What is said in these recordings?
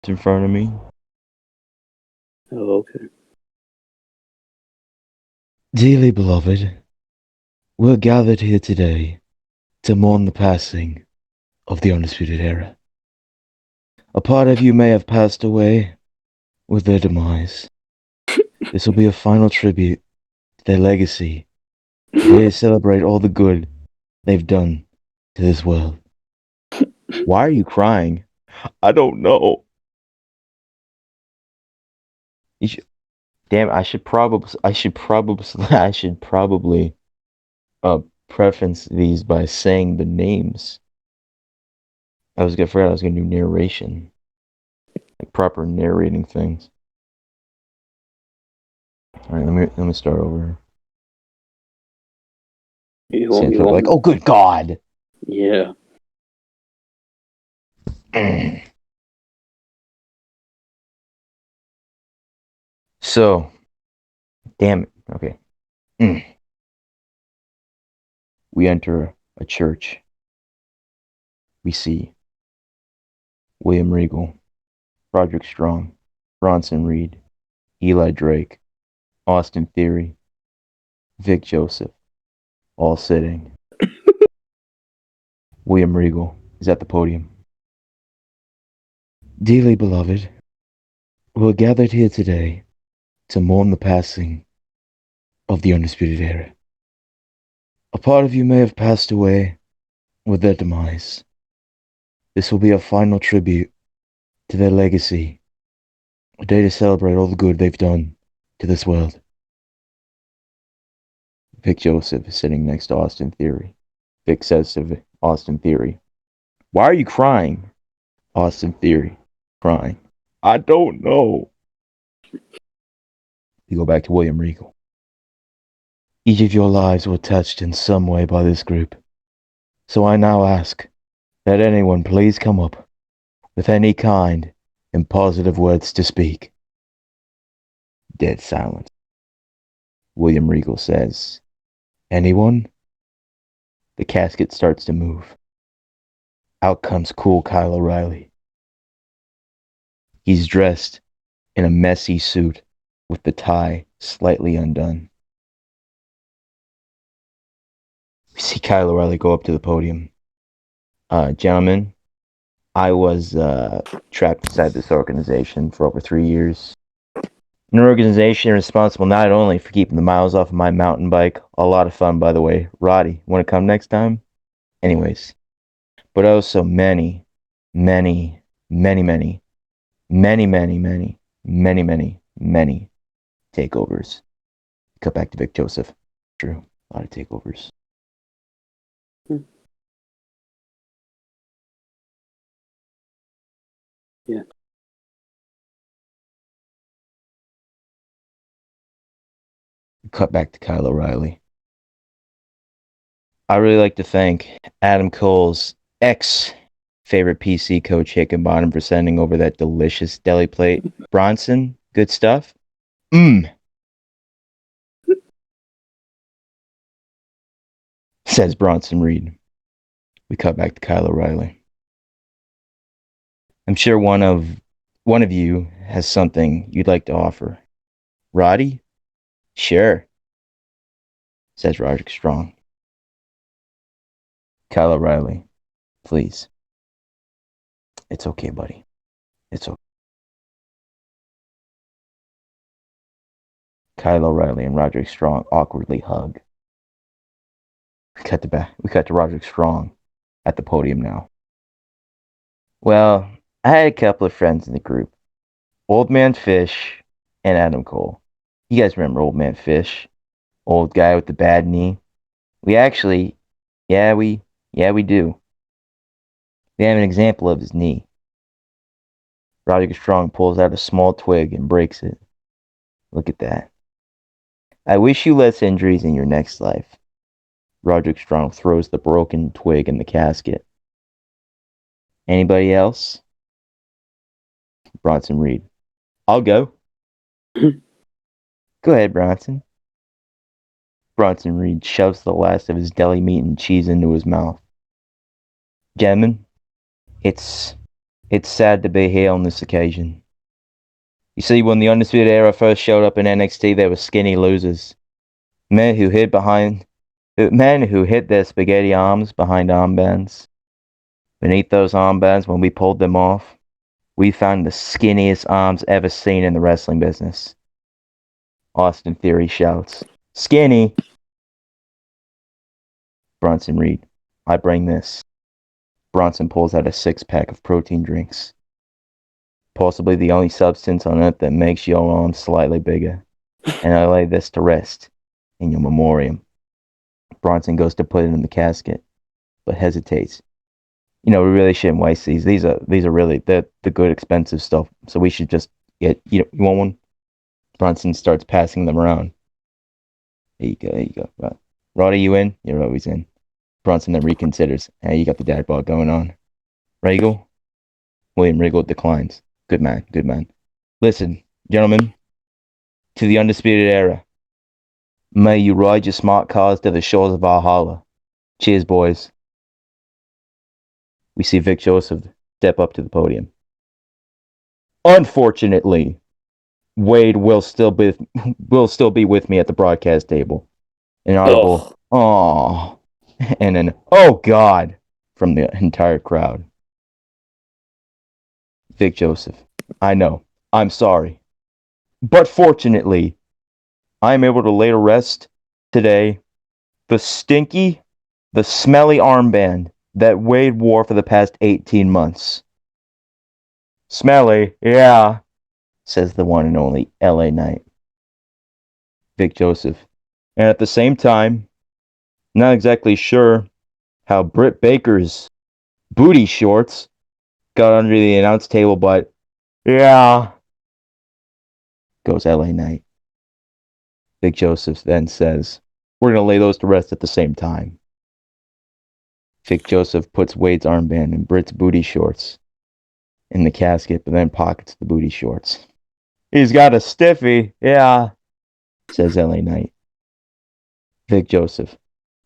in front of me. Oh, okay. Dearly beloved, we're gathered here today to mourn the passing of the Undisputed Era. A part of you may have passed away with their demise. This will be a final tribute to their legacy, a day to celebrate all the good they've done to this world. Why are you crying? I don't know. You should, damn, I should probably uh preference these by saying the names. I was gonna do narration, like proper narrating things. All right, let me start over. You want? Sam's You probably want? like, "Oh, good God!" Yeah. So, damn it. Okay. We enter a church. We see William Regal, Roderick Strong, Bronson Reed, Eli Drake, Austin Theory, Vic Joseph, all sitting. William Regal is at the podium. Dearly beloved, we're gathered here today to mourn the passing of the Undisputed Era. A part of you may have passed away with their demise. This will be a final tribute to their legacy, a day to celebrate all the good they've done to this world. Vic Joseph is sitting next to Austin Theory. Vic says to Austin Theory, "Why are you crying?" Austin Theory, crying, "I don't know." We go back to William Regal. Each of your lives were touched in some way by this group. So I now ask that anyone please come up with any kind and positive words to speak. Dead silence. William Regal says, "Anyone?" The casket starts to move. Out comes cool Kyle O'Reilly. He's dressed in a messy suit with the tie slightly undone. We see Kyle O'Reilly go up to the podium. Gentlemen, I was trapped inside this organization for over 3 years. An organization responsible not only for keeping the miles off of my mountain bike, a lot of fun, by the way. Roddy, want to come next time? Anyways, but also many, many, many, many, many, many, many, many, many, many takeovers. Cut back to Vic Joseph. True, a lot of takeovers. Yeah. Cut back to Kyle O'Reilly. I really like to thank Adam Cole's ex favorite PC coach Hickenbottom for sending over that delicious deli plate. Bronson, good stuff. Says Bronson Reed. We cut back to Kyle O'Reilly. I'm sure one of you has something you'd like to offer. Roddy? Sure, says Roderick Strong. Kyle O'Reilly, please. It's okay, buddy. It's okay. Kyle O'Reilly and Roderick Strong awkwardly hug. We cut to Roderick Strong at the podium now. Well, I had a couple of friends in the group. Old Man Fish and Adam Cole. You guys remember Old Man Fish? Old guy with the bad knee. We actually, yeah, we do. We have an example of his knee. Roderick Strong pulls out a small twig and breaks it. Look at that. I wish you less injuries in your next life. Roderick Strong throws the broken twig in the casket. Anybody else? Bronson Reed. I'll go. Go ahead, Bronson. Bronson Reed shoves the last of his deli meat and cheese into his mouth. Gentlemen, it's It's sad to be here on this occasion. You see, when the Undisputed Era first showed up in NXT, they were skinny losers. Men who hid their spaghetti arms behind armbands. Beneath those armbands, when we pulled them off, we found the skinniest arms ever seen in the wrestling business. Austin Theory shouts, "Skinny!" Bronson Reed, "I bring this." Bronson pulls out a six-pack of protein drinks. Possibly the only substance on earth that makes your arms slightly bigger. And I lay this to rest in your memoriam. Bronson goes to put it in the casket, but hesitates. We really shouldn't waste these. These are really the good expensive stuff. So we should just get. You want one? Bronson starts passing them around. There you go. There you go. Right. Rod, are you in? You're always in. Bronson then reconsiders. Hey, you got the dad bod going on. Regal? William Regal declines. Good man. Good man. Listen, gentlemen, to the Undisputed Era. May you ride your smart cars to the shores of Valhalla. Cheers, boys. We see Vic Joseph step up to the podium. Unfortunately, Wade will still be with me at the broadcast table. An audible, "Aww," and an "Oh God" from the entire crowd. Vic Joseph, I know, I'm sorry. But fortunately, I am able to lay to rest today the smelly armband that Wade wore for the past 18 months. Smelly, yeah, says the one and only LA Knight. Vic Joseph. And at the same time, not exactly sure how Britt Baker's booty shorts got under the announce table, but yeah, goes LA Knight. Vic Joseph then says, we're going to lay those to rest at the same time. Vic Joseph puts Wade's armband and Britt's booty shorts in the casket, but then pockets the booty shorts. He's got a stiffy, yeah, says LA Knight. Vic Joseph.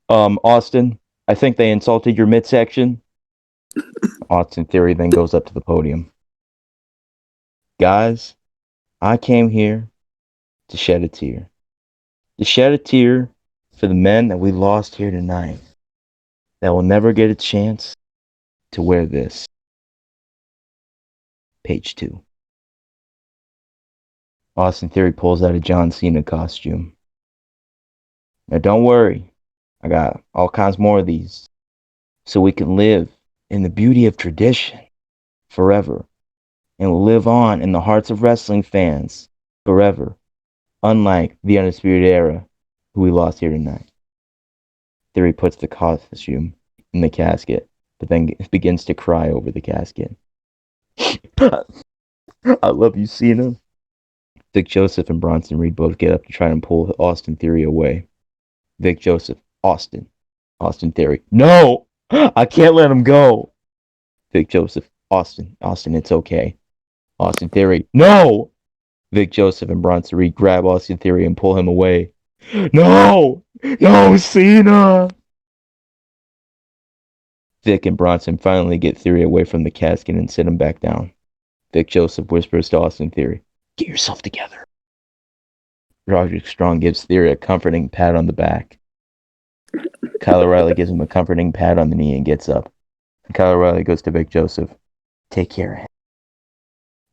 Austin, I think they insulted your midsection. Austin Theory then goes up to the podium. Guys, I came here to shed a tear. To shed a tear for the men that we lost here tonight that will never get a chance to wear this. Page 2. Austin Theory pulls out a John Cena costume. Now don't worry, I got all kinds more of these, so we can live in the beauty of tradition forever, and will live on in the hearts of wrestling fans forever, unlike the Undisputed Era, who we lost here tonight. Theory puts the costume in the casket, but then begins to cry over the casket. I love you, Cena. Vic Joseph and Bronson Reed both get up to try and pull Austin Theory away. Vic Joseph, Austin Theory, no! I can't let him go! Vic Joseph, Austin, it's okay. Austin Theory, no! Vic Joseph and Bronson Reed grab Austin Theory and pull him away. No! No, Cena! Vic and Bronson finally get Theory away from the casket and sit him back down. Vic Joseph whispers to Austin Theory, get yourself together. Roderick Strong gives Theory a comforting pat on the back. Kyle O'Reilly gives him a comforting pat on the knee and gets up. Kyle O'Reilly goes to Vic Joseph. Take care of him.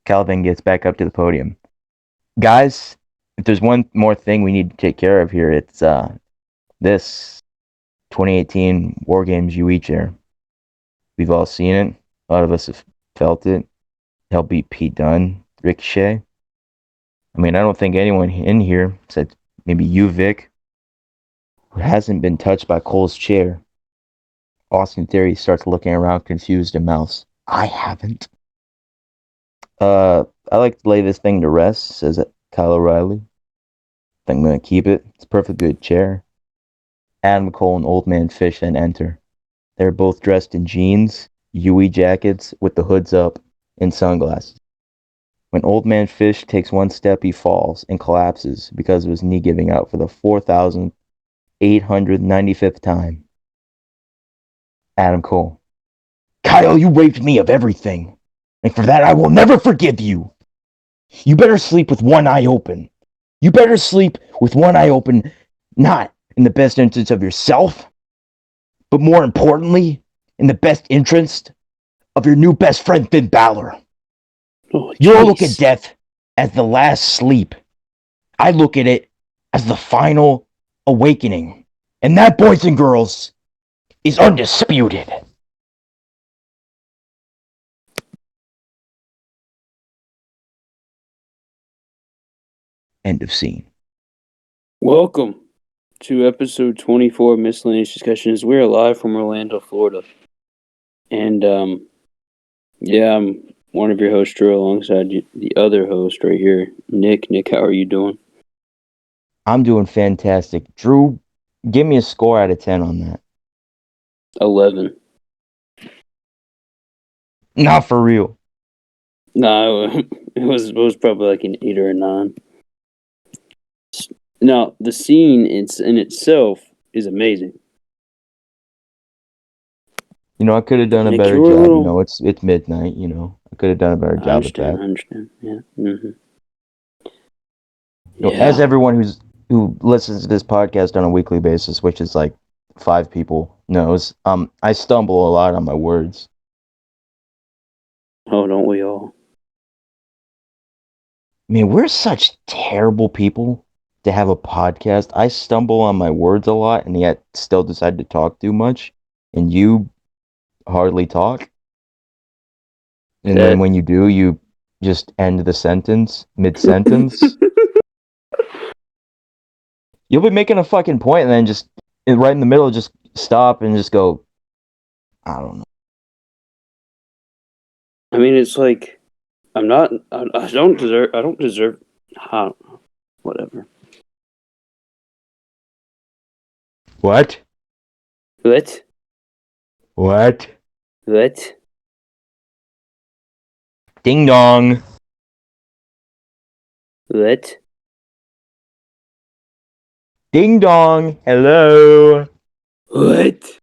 Kyle then gets back up to the podium. Guys, if there's one more thing we need to take care of here, it's this 2018 War Games UE chair. We've all seen it. A lot of us have felt it. Help beat Pete Dunne, Ricochet. I mean, I don't think anyone in here, except maybe you, Vic, who hasn't been touched by Cole's chair. Austin Theory starts looking around confused and mouths, I haven't. I like to lay this thing to rest, says Kyle O'Reilly. I'm going to keep it. It's a perfect good chair. Adam Cole and Old Man Fish then enter. They're both dressed in jeans, UE jackets with the hoods up, and sunglasses. When Old Man Fish takes one step, he falls and collapses because of his knee giving out for the 4,895th time. Adam Cole. Kyle, you raped me of everything. And for that, I will never forgive you. You better sleep with one eye open. You better sleep with one eye open, not in the best interest of yourself, but more importantly, in the best interest of your new best friend, Finn Balor. Oh, you all look at death as the last sleep. I look at it as the final awakening. And that, boys and girls, is undisputed. End of scene. Welcome to episode 24 of Miscellaneous Discussions. We're live from Orlando, Florida. And, yeah, I'm one of your hosts, Drew, alongside the other host right here, Nick. Nick, how are you doing? I'm doing fantastic. Drew, give me a score out of 10 on that. 11. Not for real. No, it was probably like an 8 or a 9. Now, the scene in itself is amazing. You know, I could have done a Nick, better you were a job. little... You know, it's midnight, you know. I could have done a better job at that. I understand, yeah. Mm-hmm. You know, as everyone who listens to this podcast on a weekly basis, which is like 5 people, knows, I stumble a lot on my words. Oh, don't we all? I mean, we're such terrible people to have a podcast. I stumble on my words a lot and yet still decide to talk too much. And you hardly talk. And then when you do, you just end the sentence mid-sentence. You'll be making a fucking point and then just right in the middle, just stop and just go, I don't know. I mean, it's like, I don't deserve, whatever. What? What? What? What? Ding dong. What? Ding dong. Hello. What?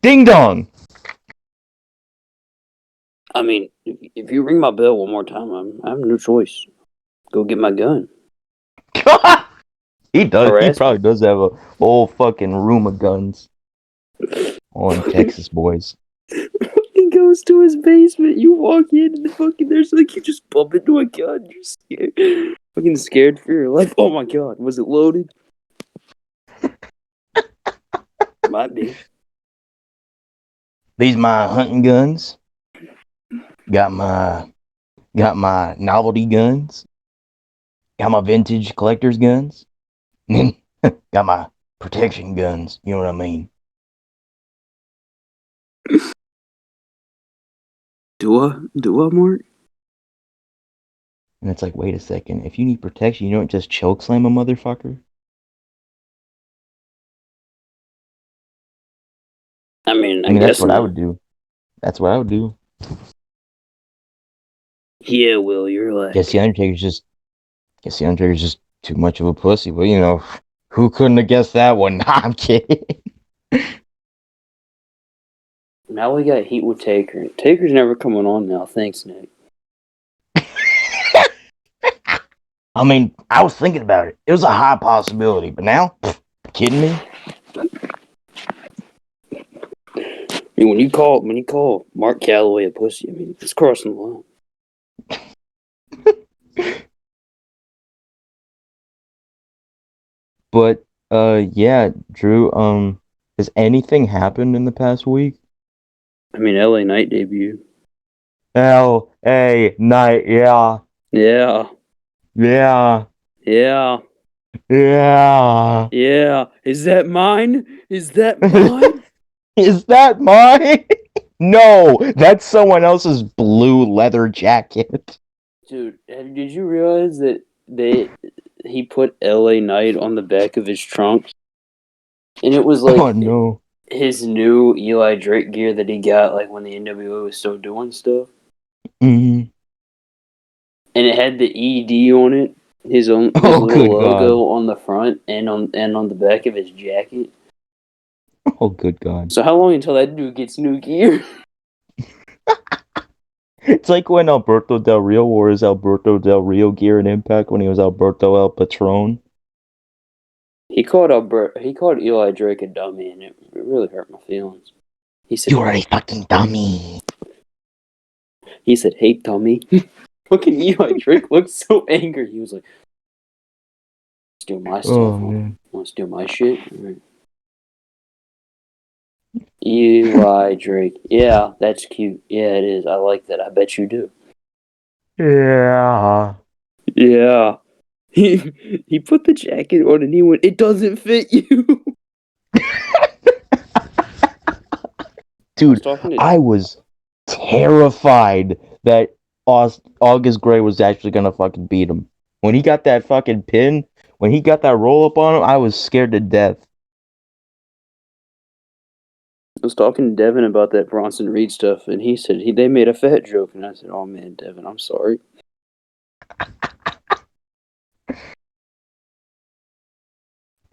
Ding dong. I mean, if you ring my bell one more time, I have no choice. Go get my gun. He does. Harass He probably does have a whole fucking room of guns. On Texas boys. He goes to his basement. You walk in and there's like you just bump into a gun. You're scared. Fucking scared for your life. Oh my god, was it loaded? Might be. These my hunting guns. Got my novelty guns. Got my vintage collector's guns. Got my protection guns. You know what I mean? Do I, Mark? And it's like, wait a second. If you need protection, you don't just choke slam a motherfucker. I mean, that's what I would do. That's what I would do. Yeah, Will, you're like. Guess the Undertaker's just too much of a pussy. But you know, who couldn't have guessed that one? Nah, I'm kidding. Now we got heat with Taker. Taker's never coming on now. Thanks, Nick. I mean, I was thinking about it. It was a high possibility, but now, kidding me? I mean, when you call Mark Calloway a pussy, I mean, it's crossing the line. But yeah, Drew, has anything happened in the past week? I mean, LA Knight debut. LA Knight, yeah. Yeah. Yeah. Yeah. Yeah. Yeah. Is that mine? Is that mine? Is that mine? No, that's someone else's blue leather jacket. Dude, did you realize that he put LA Knight on the back of his trunk? And it was like his new Eli Drake gear that he got like when the NWO was still doing stuff. Mm-hmm. And it had the ED on it, his little logo on the front and on the back of his jacket. Oh, good God. So how long until that dude gets new gear? It's like when Alberto Del Rio wore his Alberto Del Rio gear in Impact when he was Alberto El Patron. He called Eli Drake a dummy, and it really hurt my feelings. He said, You're a fucking dummy. "Hey, dummy." Fucking Eli Drake looked so angry. He was like, "Steal my stuff, Oh huh? man. Want to steal my shit?" Right. Eli Drake. Yeah, that's cute. Yeah, it is. I like that. I bet you do. Yeah. Yeah. He put the jacket on and he went, "It doesn't fit you." I was Dude, talking to I was terrified that August Gray was actually gonna fucking beat him. When he got that fucking pin, when he got that roll up on him, I was scared to death. Devin about that Bronson Reed stuff, and he said they made a fat joke, and I said, "Oh man, Devin, I'm sorry."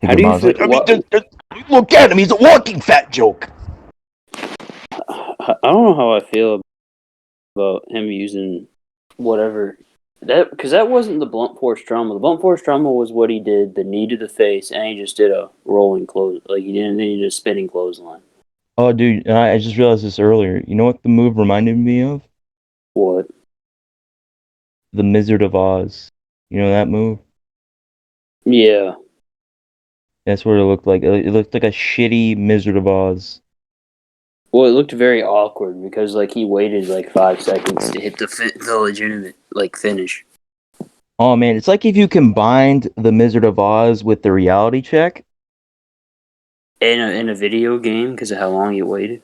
And How your do you mom's feel? like, I mean, look at him, he's a walking fat joke. I don't know how I feel about him using whatever that, because that wasn't the blunt force trauma. The blunt force trauma was what he did, the knee to the face, and he just did a rolling close, like he didn't need a spinning clothesline. Oh, dude, I just realized this earlier. You know what the move reminded me of? What? The Wizard of Oz. You know that move? Yeah. That's what it looked like. It looked like a shitty Wizard of Oz. Well, it looked very awkward because like he waited like 5 seconds to hit the legitimate like finish. Oh man, it's like if you combined the Wizard of Oz with the reality check. In a video game because of how long you waited.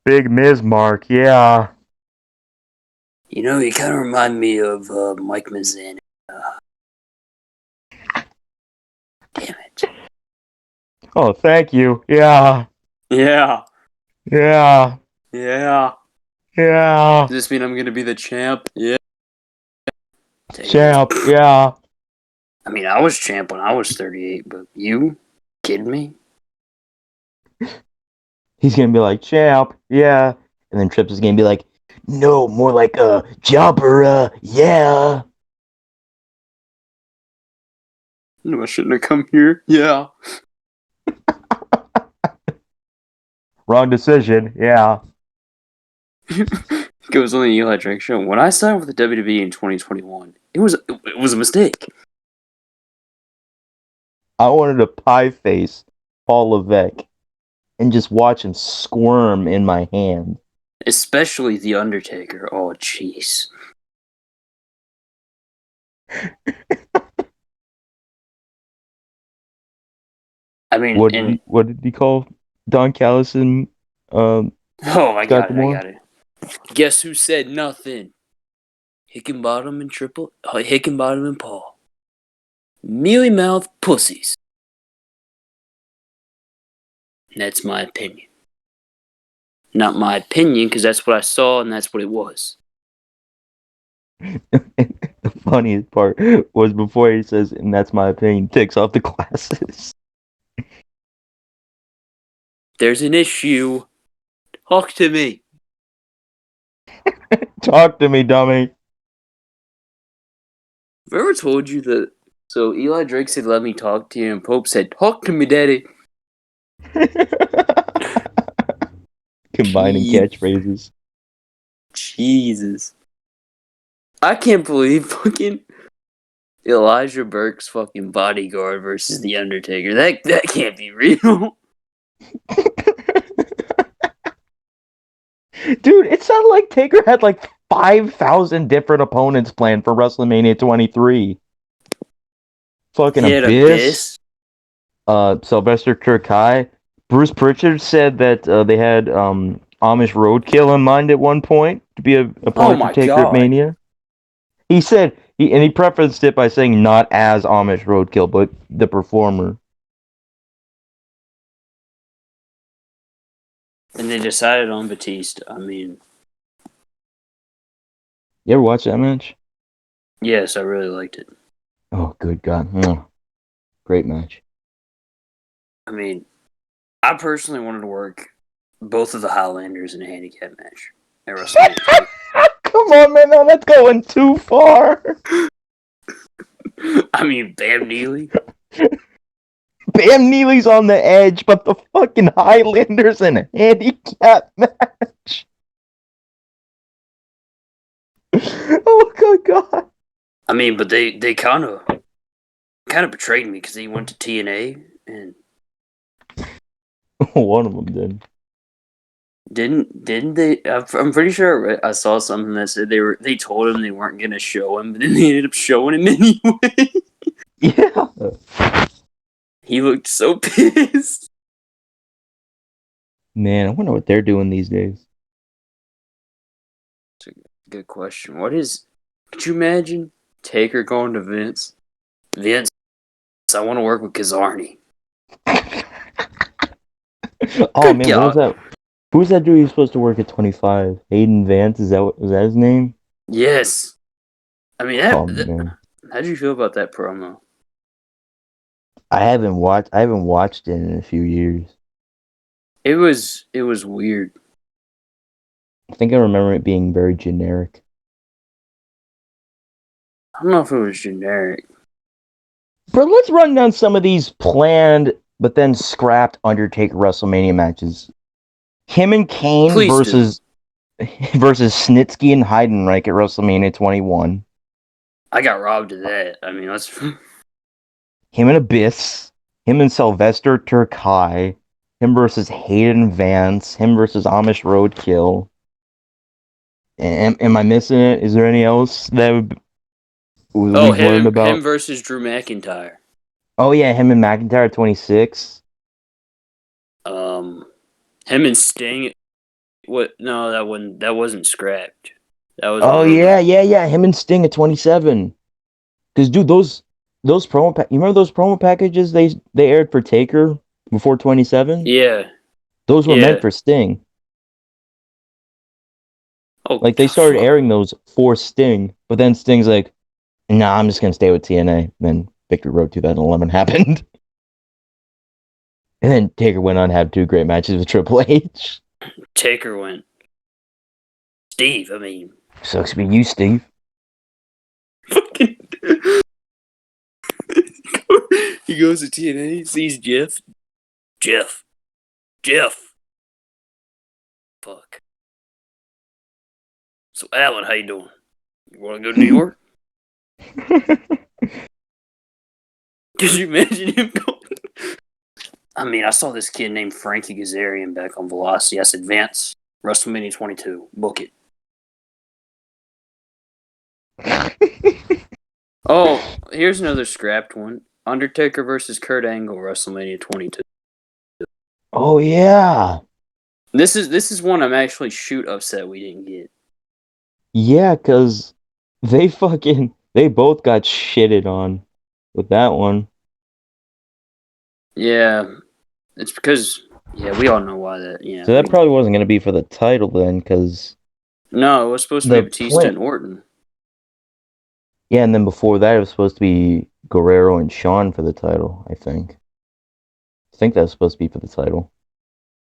Big Miz Mark, yeah. You know, you kind of remind me of Mike Mizzani. Damn it. Oh, thank you. Yeah. Yeah. Yeah. Yeah. Yeah. Does this mean I'm gonna be the champ? Yeah. Champ, yeah. I mean, I was champ when I was 38, but you kidding me? He's gonna be like, champ, yeah. And then Trips is gonna be like, no, more like a jobber, yeah. No, I shouldn't have come here. Yeah. Wrong decision, yeah. It was on the Eli Drake show. When I signed with the WWE in 2021, it was a mistake. I wanted to pie face Paul Levesque and just watch him squirm in my hand. Especially The Undertaker. Oh, jeez. I mean, and What did he call Don Callis and oh, I Scott got it. I D'Amore? got it. Guess who said nothing? Hickenbottom and Paul. Mealy mouth pussies. That's my opinion. Not my opinion, because that's what I saw and that's what it was. The funniest part was before he says, and that's my opinion, takes off the glasses. There's an issue. Talk to me. Talk to me, dummy. Have I ever told you that? So Eli Drake said, "Let me talk to you," and Pope said, "Talk to me, Daddy." Combining catchphrases. Jesus. I can't believe fucking Elijah Burke's fucking bodyguard versus The Undertaker. That can't be real. Dude, it sounded like Taker had like 5,000 different opponents planned for WrestleMania 23. Fucking He had Abyss, Abyss. Sylvester Terkay. Bruce Pritchard said that they had Amish Roadkill in mind at one point to be a Oh opponent for my Taker at god. Mania. He said, he prefaced it by saying not as Amish Roadkill, but the performer. And they decided on Batista. I mean, You ever watch that match? yes, I really liked it. Oh, good God. Mwah. Great match. I mean, I personally wanted to work both of the Highlanders in a handicap match at WrestleMania 20. Come on, man, no, that's going too far. I mean, Bam Neely. Bam Neely's on the edge, but the fucking Highlanders in a handicap match. Oh, good God. I mean, but they kind of betrayed me because he went to TNA and One of them did. didn't they? I'm pretty sure I saw something that said they told him they weren't gonna show him, but then they ended up showing him anyway. Yeah. He looked so pissed. Man, I wonder what they're doing these days. It's a good question. What is? Could you imagine Taker going to Vince? Vince, I want to work with Kazarni. Oh Good man, what was God. that? Who's that dude who's supposed to work at 25? Hayden Vance, was that his name? Yes. I mean, Oh man. how did you feel about that promo? I haven't watched it in a few years. It was weird. I think I remember it being very generic. I don't know if it was generic. But let's run down some of these planned but then scrapped Undertaker WrestleMania matches. Him and Kane Please do. versus Snitsky and Heidenreich at WrestleMania 21. I got robbed of that. I mean, let's. Him and Abyss. Him and Sylvester Turkai. Him versus Hayden Vance. Him versus Amish Roadkill. Am I missing it? Is there any else that we've learned Him about? versus Drew McIntyre. Oh yeah, him and McIntyre 26. Him and Sting. What? No, that wasn't scrapped. That was Oh one of them. yeah. Him and Sting at 27. Because dude, those you remember those promo packages they aired for Taker before 27? Yeah, Those were meant yeah. for Sting. Oh, Like they started airing those for Sting, but then Sting's like, "Nah, I'm just gonna stay with TNA." Then Victory Road 2011 happened, and then Taker went on to have two great matches with Triple H. Taker went. Steve, I mean, Sucks to be you, Steve. fucking. He goes to TNA, sees Jeff. Jeff. Fuck. So, Alan, how you doing? You want to go to New York? Could you imagine him going? I mean, I saw this kid named Frankie Gazarian back on Velocity. I said, Vance, WrestleMania 22, book it. Oh, here's another scrapped one. Undertaker versus Kurt Angle, WrestleMania 22. Oh yeah, This is one I'm actually upset we didn't get. yeah, because they both got shitted on with that one. Yeah, it's because we all know why that. So that probably wasn't gonna be for the title then, because No, it was supposed to be the Batista plan. and Orton. Yeah, and then before that, it was supposed to be Guerrero and Shawn for the title. I think. I think that was supposed to be for the title.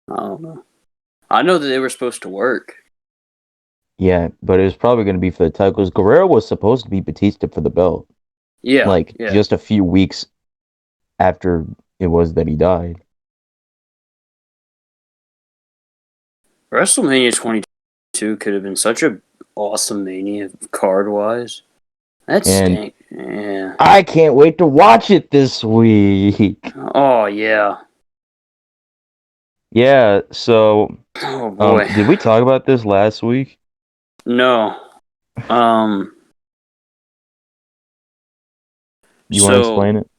I don't know. I know that they were supposed to work. Yeah, but it was probably going to be for the title because Guerrero was supposed to be Batista for the belt. Yeah, Like yeah. just a few weeks after it was that he died. WrestleMania 22 could have been such a awesome mania card wise. That And stink. Yeah. I can't wait to watch it this week. Oh yeah. Yeah, so Oh boy. did we talk about this last week? No. Um. You want to explain it?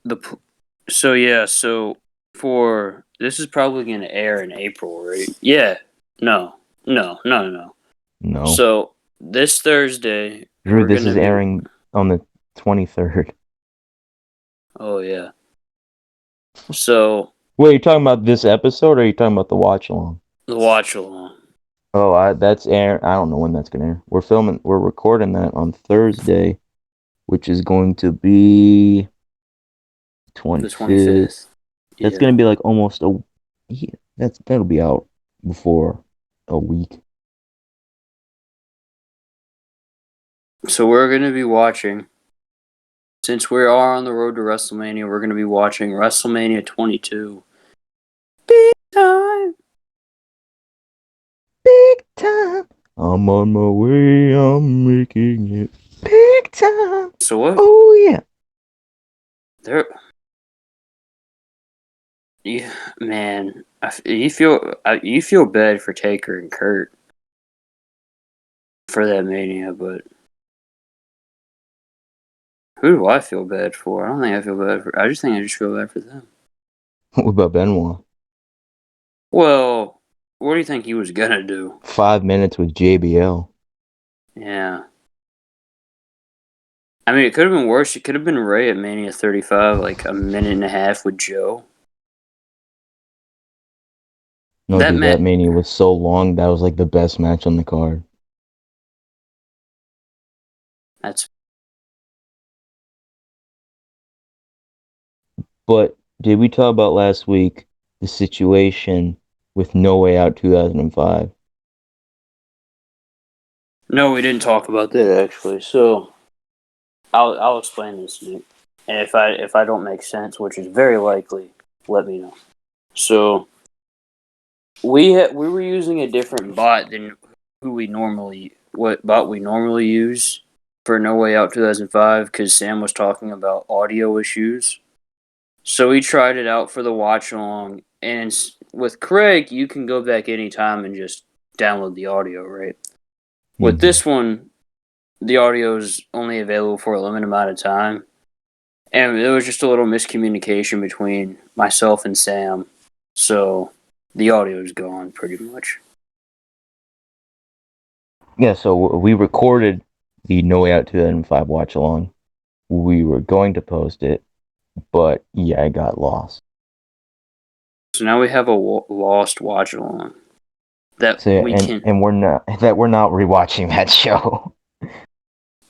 So for this is probably going to air in April, right? Yeah. No. No. No. So this Thursday Drew, we're this going to is be. airing on the 23rd. Oh yeah. So Wait, you're talking about this episode or are you talking about the watch along? the watch along. Oh, that's air. I don't know when that's gonna air. We're recording that on Thursday, which is going to be The 25th. 25th. That's Yeah. gonna be like almost a. Yeah, that'll be out before a week. So we're going to be watching, since we are on the road to WrestleMania, we're going to be watching WrestleMania 22. Big time. Big time. I'm on my way. I'm making it big time. So what? Oh yeah. There. Yeah, man, you feel bad for Taker and Kurt for that Mania, but who do I feel bad for? I don't think I feel bad for. I just think I just feel bad for them. What about Benoit? Well, what do you think he was gonna do? 5 minutes with JBL. Yeah, I mean, it could have been worse. It could have been Ray at Mania 35, like a minute and a half with Joe. No, That dude, that meant Mania was so long. That was like the best match on the card. that's But did we talk about last week the situation with No Way Out 2005? no. We didn't talk about that actually. So I'll explain this, Nick. And if I don't make sense, which is very likely, let me know. So we were using a different bot than what bot we normally use for No Way Out 2005 because Sam was talking about audio issues. So we tried it out for the watch along, and with Craig, you can go back anytime and just download the audio, right? With Mm-hmm. this one, the audio is only available for a limited amount of time, and there was just a little miscommunication between myself and Sam, so the audio is gone pretty much. Yeah, so we recorded the No Way Out 2005 watch along. We were going to post it, but yeah, it got lost. So now we have a lost watch along that So we can. and we're not rewatching that show.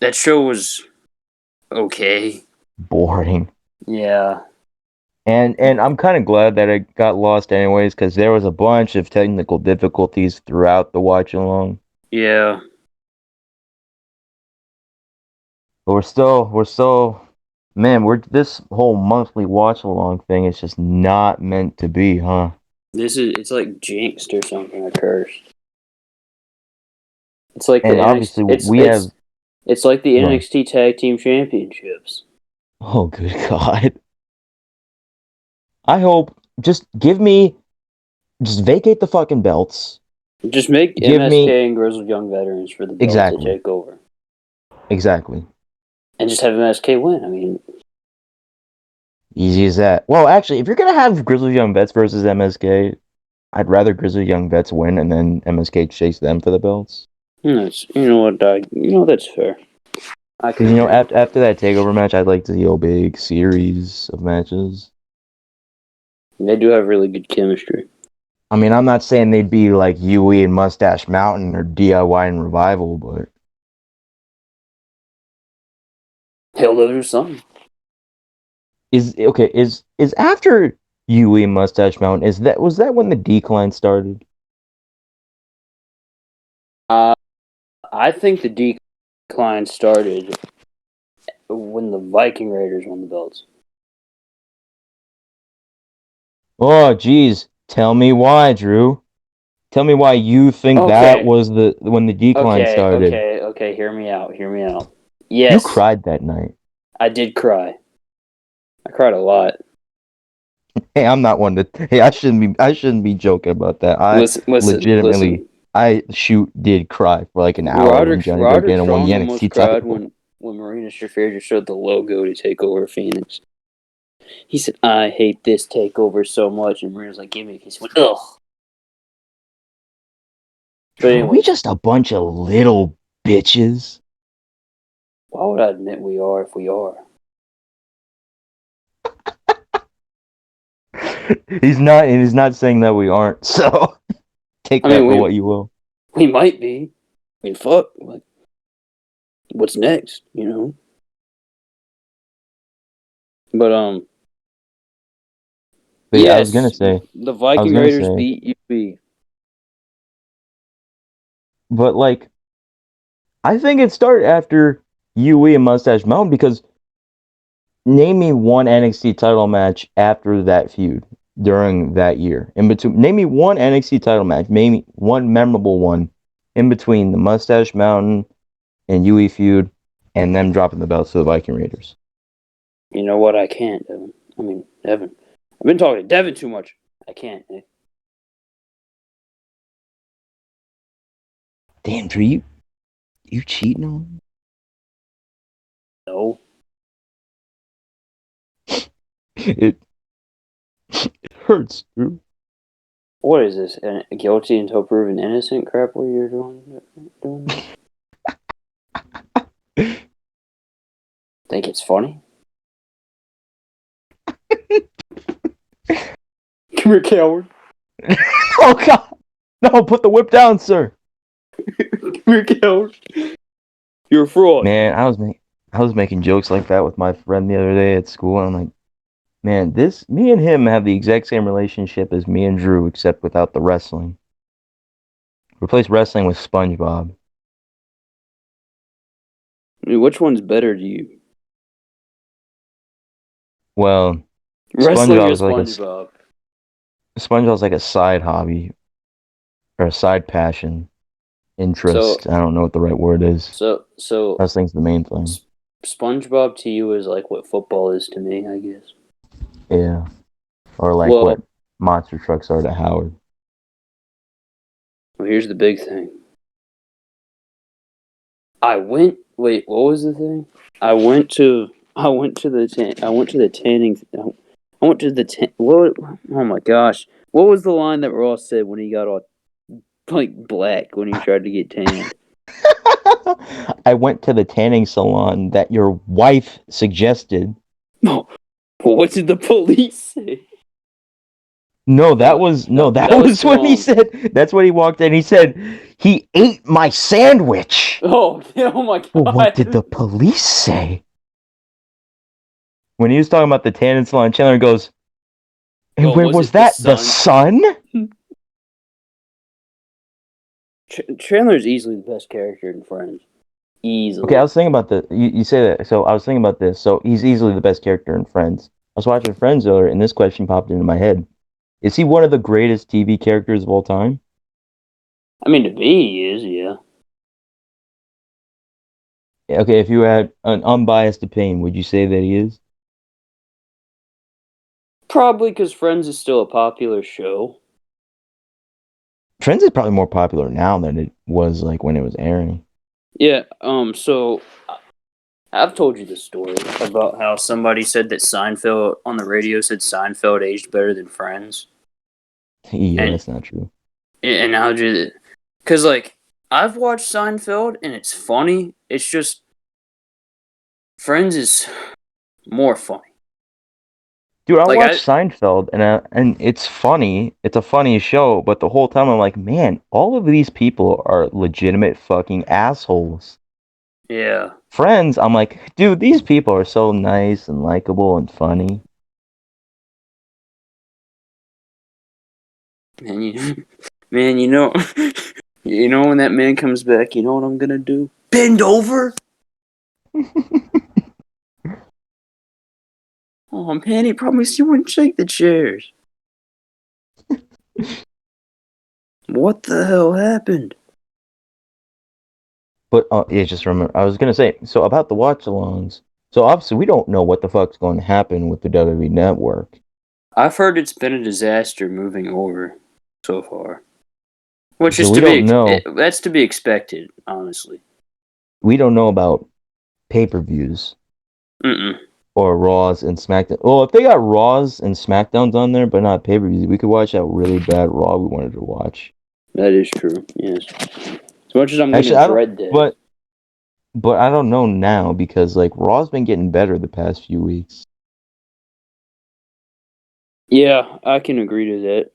That show was okay. Boring. Yeah, And I'm kind of glad that it got lost anyways, because there was a bunch of technical difficulties throughout the watch along. yeah. But man, we're this whole monthly watch along thing is just not meant to be, huh? It's like jinxed or something, or cursed. It's like the And NXT. obviously we have It's like the what? NXT Tag Team Championships. Oh, good God. I hope just vacate the fucking belts. Just make Give me MSK and Grizzled Young Veterans for the belt to exactly, take over, exactly. and just have MSK win. I mean, Easy as that. Well, actually, if you're gonna have Grizzly Young Vets versus MSK, I'd rather Grizzly Young Vets win and then MSK chase them for the belts. you know what, that's fair. I can Because agree with that. after that takeover match, I'd like to see a big series of matches. They do have really good chemistry. I mean, I'm not saying they'd be like UE and Mustache Mountain or DIY and Revival, but Hell, there's something. is after UE and Mustache Mountain, was that when the decline started? Uh, I think the decline started when the Viking Raiders won the belts. Oh, geez. Tell me why, Drew. Tell me why you think that Okay, was the when the decline started. okay. Hear me out. Hear me out. You Yes, cried that night. I did cry. I cried a lot. Hey, I'm not one to. Hey, I shouldn't be joking about that. I legitimately, Listen. I did cry for like an hour when Johnny Roderick Gargano won the Strong NXT almost cried title. when Marina Shafir just showed the logo to take over Phoenix. He said, "I hate this takeover so much," and Marina's like, "Give me a kiss." He went, "Ugh." But Drew, we anyways, just a bunch of little bitches. why would I admit we are if we are? He's not saying that we aren't. So take I that mean, for what you will. we might be. I mean, fuck. Like, what's next? You know. But But yeah, I was gonna yes, say, the I was Viking gonna Raiders say, beat UB. but like I think it started after UE and Mustache Mountain because name me one NXT title match after that feud during that year. In between, name me one NXT title match, maybe one memorable one in between the Mustache Mountain and UE feud and them dropping the belts to the Viking Raiders. You know what? I can't, Devin. I mean, Devin. I've been talking to Devin too much. I can't. Damn, Drew, you cheating on me? No. It hurts, Drew. What is this? Guilty until proven innocent crap where you're doing this? Think it's funny? Come here, coward. Oh God! No, put the whip down, sir. Come here, coward. You're a fraud. Man, I was making jokes like that with my friend the other day at school, and I'm like, man, me and him have the exact same relationship as me and Drew, except without the wrestling. Replace wrestling with SpongeBob. I mean, which one's better to you? Well, Wrestling or SpongeBob? SpongeBob's like a side hobby or a side passion, So, interest. I don't know what the right word is. so Wrestling's the main thing. SpongeBob to you is like what football is to me, I guess. Yeah, or like what Well, monster trucks are to Howard. here's the big thing. Wait, what was the thing? I went to the tanning. I went to the what? Oh my gosh! What was the line that Ross said when he got all like black when he tried to get tanned? I went to the tanning salon that your wife suggested. No, but what did the police say? No, that That was was when he Stallone. said. That's when he walked in. He said he ate my sandwich. Oh, oh my Well, what did god! the police say? When he was talking about the tanning salon, Chandler goes, "And Oh, where was was it the that? The sun? sun?" Chandler's easily the best character in Friends. Okay, I Easily. was thinking about the. You say that, so I was thinking about this. So he's easily the best character in Friends. I was watching Friends earlier, and this question popped into my head: is he one of the greatest TV characters of all time? I mean, to me, he is. Yeah. Okay, if you had an unbiased opinion, would you say that he is? Probably because Friends is still a popular show. Friends is probably more popular now than it was like when it was airing. Yeah. So I've told you this story about how somebody said that Seinfeld on the radio said Seinfeld aged better than Friends, Yeah, and that's not true. how did it? Because like I've watched Seinfeld and it's funny. It's just Friends is more funny. Dude, I Like I watched Seinfeld and it's funny. It's a funny show, but the whole time I'm like, man, all of these people are legitimate fucking assholes. yeah. Friends, I'm like, dude, these people are so nice and likable and funny. Man, man, you know when that man comes back, you know what I'm gonna do? Bend over. Oh man, he promised he wouldn't shake the chairs. What the hell happened? But yeah, just remember, I was gonna say, so about the watch-alongs. So obviously, we don't know what the fuck's going to happen with the WWE Network. I've heard it's been a disaster moving over so far, which So is to be that's to be expected, honestly. we don't know about pay-per-views Mm-mm. or Raws and SmackDown. Well, if they got Raws and SmackDowns on there, but not pay-per-views, we could watch that really bad Raw we wanted to watch. That is true. Yes. As much as I'm gonna Actually, I don't, dread this. but I don't know now because like Raw's been getting better the past few weeks. Yeah, I can agree to that.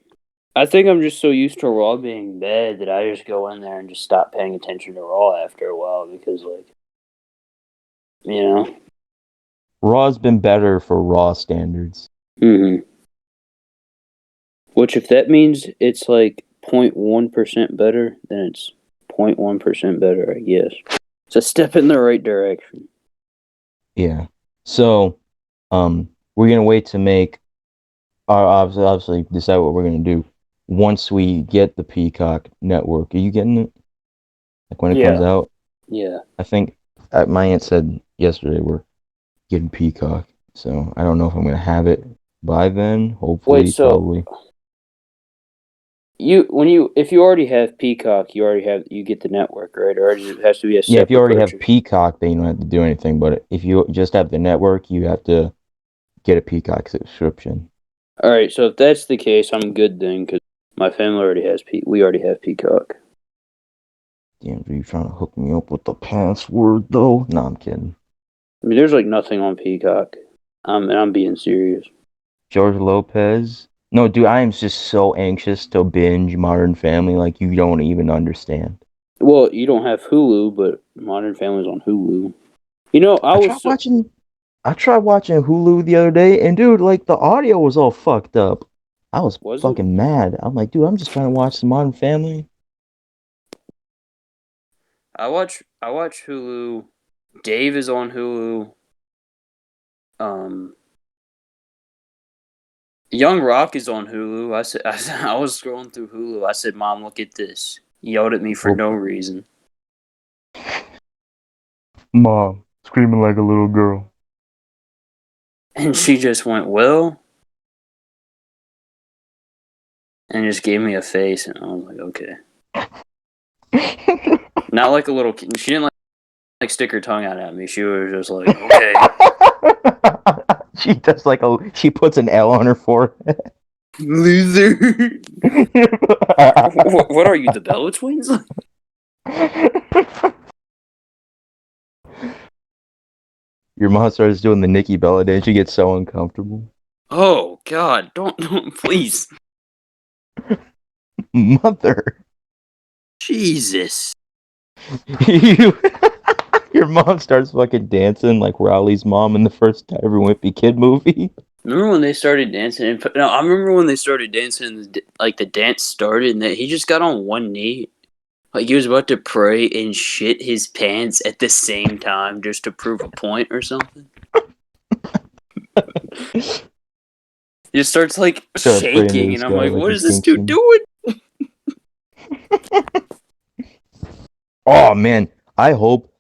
I think I'm just so used to Raw being bad that I just go in there and just stop paying attention to Raw after a while because, like, you know. Raw's been better for Raw standards. Mm-hmm. Which, if that means it's like 0.1% better, then it's 0.1% better, I guess. It's a step in the right direction. Yeah. So, we're gonna wait to make our obviously decide what we're gonna do once we get the Peacock network. Are you getting it? Like when it comes Yeah. out? Yeah. I think my aunt said yesterday we're getting Peacock. So I don't know if I'm gonna have it by then. Wait, Hopefully, so probably. if you already have Peacock, you get the network, right? Or it has to be a Yeah, if you separate already have purchase. Peacock, then you don't have to do anything. But if you just have the network, you have to get a Peacock subscription. All right, so if that's the case, I'm good then, because my family already has we already have Peacock. Damn, are you trying to hook me up with the password though? No, I'm kidding. I mean, there's like nothing on Peacock. And I'm being serious. George Lopez. No, dude, I am just so anxious to binge Modern Family, like you don't even understand. Well, you don't have Hulu, but Modern Family's on Hulu. You know, I tried watching I tried watching Hulu the other day, and dude, like the audio was all fucked up. I was was it? fucking mad. I'm like, dude, I'm just trying to watch some Modern Family. I watch Hulu. Dave is on Hulu. Um, Young Rock is on Hulu. I was scrolling through Hulu. I said, "Mom, look at this." He yelled at me for Well, no reason, Mom, screaming like a little girl. and she just went, "Well," and just gave me a face, and I was like, "Okay." Not like a little kid. She didn't like stick her tongue out at me. She was just like, "Okay." She does like she puts an L on her forehead. Loser. What are you, the Bella twins? Your mom starts doing the Nikki Bella dance. She gets so uncomfortable. Oh God! Don't please. Mother, Jesus. you, your mom starts fucking dancing like Riley's mom in the first Ever Wimpy Kid movie. Remember when they started dancing? No, I remember when they started dancing. Like the dance started, and that he just got on one knee, like he was about to pray and shit his pants at the same time, just to prove a point or something. He just starts like Start praying to shaking, the and I'm sky like, like "What he's is this dude Kingston. doing?" Oh man, I hope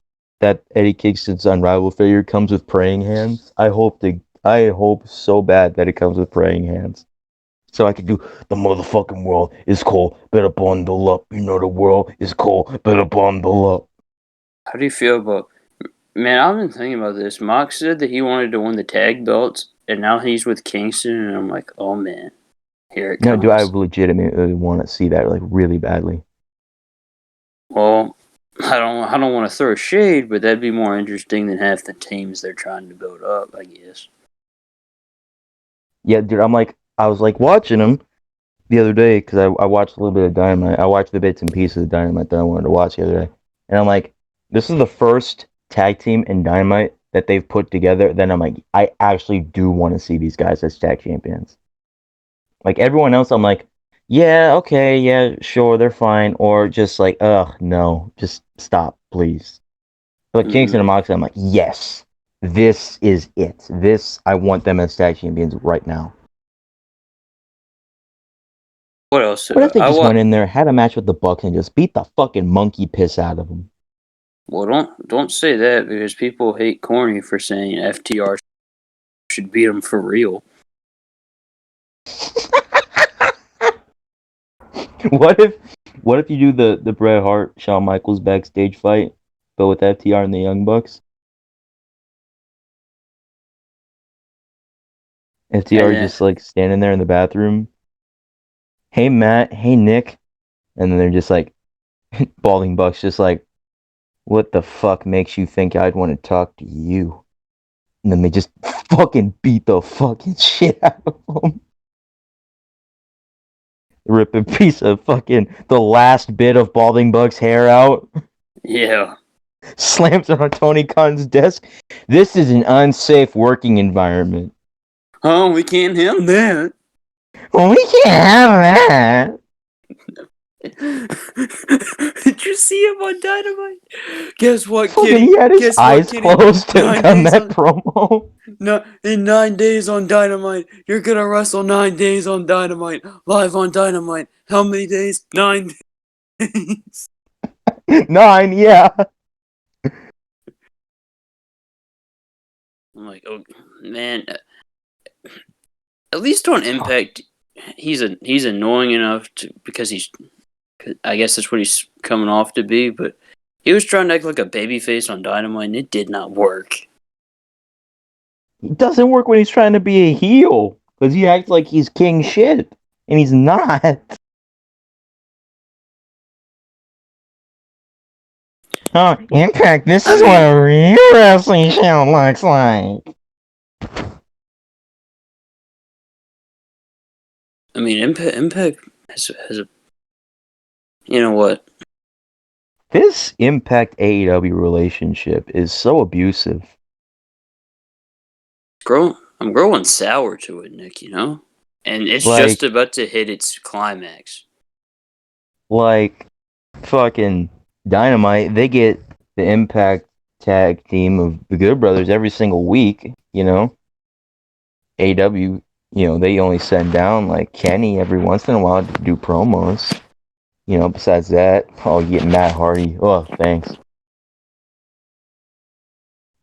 that Eddie Kingston's unrivaled figure comes with praying hands. I hope so bad that it comes with praying hands. So I can do the motherfucking world is cold, better bundle up. You know the world is cold, better bundle up. How do you feel about? Man, I've been thinking about this. Mox said that he wanted to win the tag belts, and now he's with Kingston, and I'm like, oh man, here it No, do I comes. legitimately want to see that like really badly? Well, I don't want to throw shade, but that'd be more interesting than half the teams they're trying to build up, I guess. Yeah, dude, I was like watching him the other day because I watched a little bit of Dynamite. I watched the bits and pieces of Dynamite that I wanted to watch the other day, and I'm like, this is the first tag team in Dynamite that they've put together. Then I'm like, I actually do want to see these guys as tag champions. Like everyone else, I'm like, yeah, okay, yeah, sure, they're fine, or just like, ugh, no, just stop, please. But Kingston Mm-hmm. and Moxley, I'm like, yes, this is it. This I want them as tag champions right now. What else? What if they I just went want. in there, had a match with the Bucks, and just beat the fucking monkey piss out of them? Well, don't say that because people hate corny for saying FTR should beat them for real. what if what if you do the Bret Hart Shawn Michaels backstage fight, but with FTR and the Young Bucks? And FTR then, just like standing there in the bathroom. Hey Matt, hey Nick, and then they're just like Balding Bucks, just like, what the fuck makes you think I'd want to talk to you? And then they just fucking beat the fucking shit out of them. Rip a piece of fucking the last bit of Balding Buck's hair out. yeah. Slams it on Tony Khan's desk. This is an unsafe working environment. Oh, we can't have that. Well, we can't have that. Did you see him on Dynamite? Guess what, Fucking, Kitty? he had his Guess what, eyes Kitty? closed to 9 done days that on promo. no in 9 days on Dynamite. You're gonna wrestle 9 days on Dynamite. Live on Dynamite. How many days? 9 days. 9, yeah. I'm like, oh man. At least on Impact, he's annoying enough to because he's. I guess that's what he's coming off to be, but he was trying to act like a babyface on Dynamite, and it did not work. It doesn't work when he's trying to be a heel. Because he acts like he's king shit. And he's not. Oh, Impact, this is what a real wrestling show looks like. I mean, Impact has a. You know what? This Impact AEW relationship is so abusive. I'm growing sour to it, Nick. You know, and it's Like, just about to hit its climax. fucking Dynamite, they get the Impact tag team of the Good Brothers every single week, you know? AEW, they only send down, like, Kenny every once in a while to do promos. Besides that, you get Matt Hardy. Oh, thanks.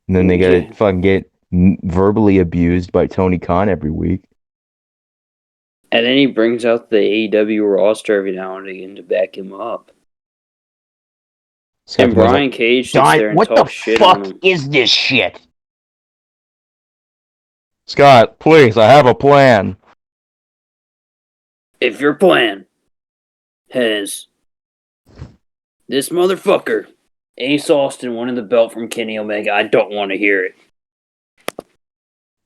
And then they Okay. gotta fucking get verbally abused by Tony Khan every week. And then he brings out the AEW roster every now and again to back him up. Scott And Demore's Brian like, Cage sits Don, there and what the talks shit on fuck him. is this shit? Scott, please, I have a plan. If your plan has this motherfucker, Ace Austin, winning the belt from Kenny Omega, I don't want to hear it.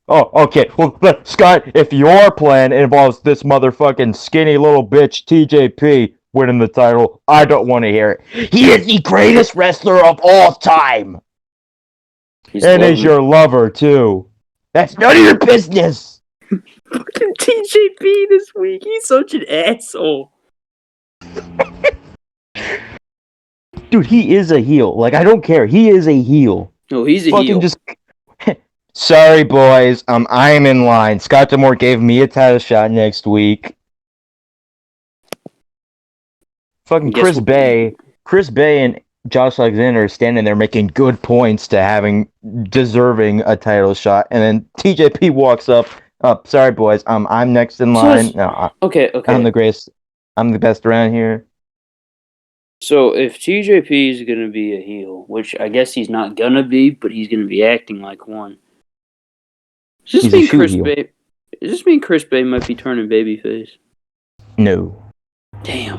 Oh, okay. Well, but Scott, if your plan involves this motherfucking skinny little bitch TJP winning the title, I don't want to hear it. He is the greatest wrestler of all time. He's And is loving your lover, too. That's none of your business. fucking TJP this week. He's such an asshole. Dude, he is a heel. Like, I don't care. He is a heel. No, he's a Fucking heel. just... Sorry, boys. I am in line. Scott D'Amore gave me a title shot next week. Fucking Chris Bay and Josh Alexander are standing there making good points to having deserving a title shot, and then TJP walks up. Oh, sorry, boys. I'm next in line. No, Okay. I'm the greatest. I'm the best around here. So if TJP is gonna be a heel, which I guess he's not gonna be, but he's gonna be acting like one. Does this He's a mean shoe Chris heel. Bay? Does this mean Chris Bay might be turning babyface? No. Damn.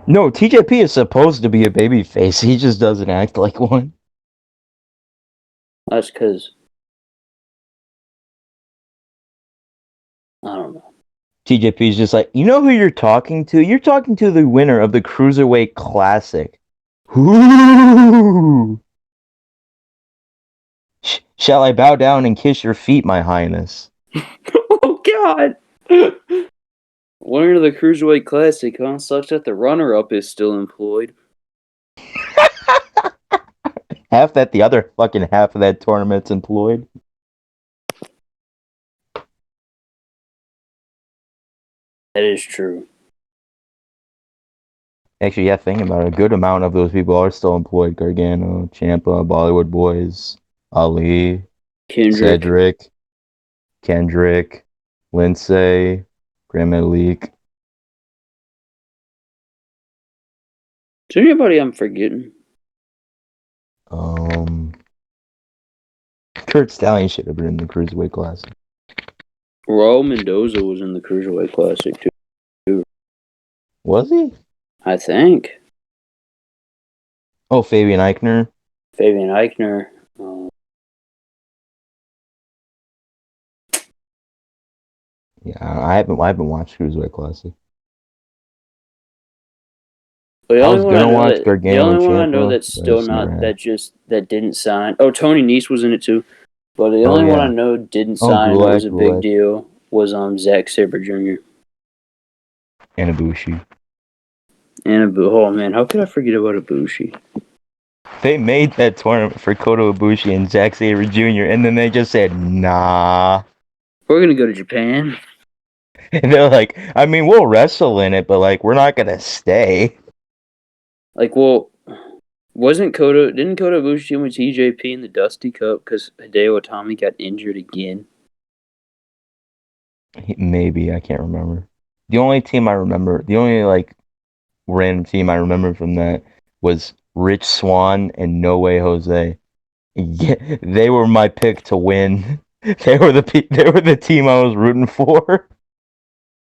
No, TJP is supposed to be a babyface. He just doesn't act like one. That's because I don't know. TJP is just like, you know who you're talking to? You're talking to the winner of the Cruiserweight Classic. Ooh. Shall I bow down and kiss your feet, my highness? Oh God! Winner of the Cruiserweight Classic, huh? Sucks that the runner-up is still employed. Half that, the other fucking half of that tournament's employed. That is true. Actually, yeah, thinking about it, a good amount of those people are still employed. Gargano, Ciampa, Bollywood Boys, Ali, Cedric, Kendrick, Lindsay, Grand Metalik. Is there anybody I'm forgetting? Kurt Stallion should have been in the Cruiserweight Classic. Raul Mendoza was in the Cruiserweight Classic too. Was he? I think. Oh, Fabian Eichner. Fabian Eichner. Yeah, I haven't watched Cruiserweight Classic. But I was gonna watch Gargano the and only one I know Ciampa, that's but I still just never not had. that didn't sign. Oh, Tony Nese was in it too. But the Oh only one I yeah. know didn't Oh, sign and it was a big Gulak. deal was Zack Sabre Jr. and Ibushi. And oh man, how could I forget about Ibushi? They made that tournament for Kota Ibushi and Zack Sabre Jr. and then they just said nah. We're gonna go to Japan. And they're like, I mean, we'll wrestle in it, but like, we're not gonna stay. Like, well, didn't Kota Ibushi win TJP in the Dusty Cup because Hideo Itami got injured again? Maybe I can't remember. The only team I remember, the only like random team I remember from that was Rich Swann and No Way Jose. Yeah, they were my pick to win. They were the team I was rooting for.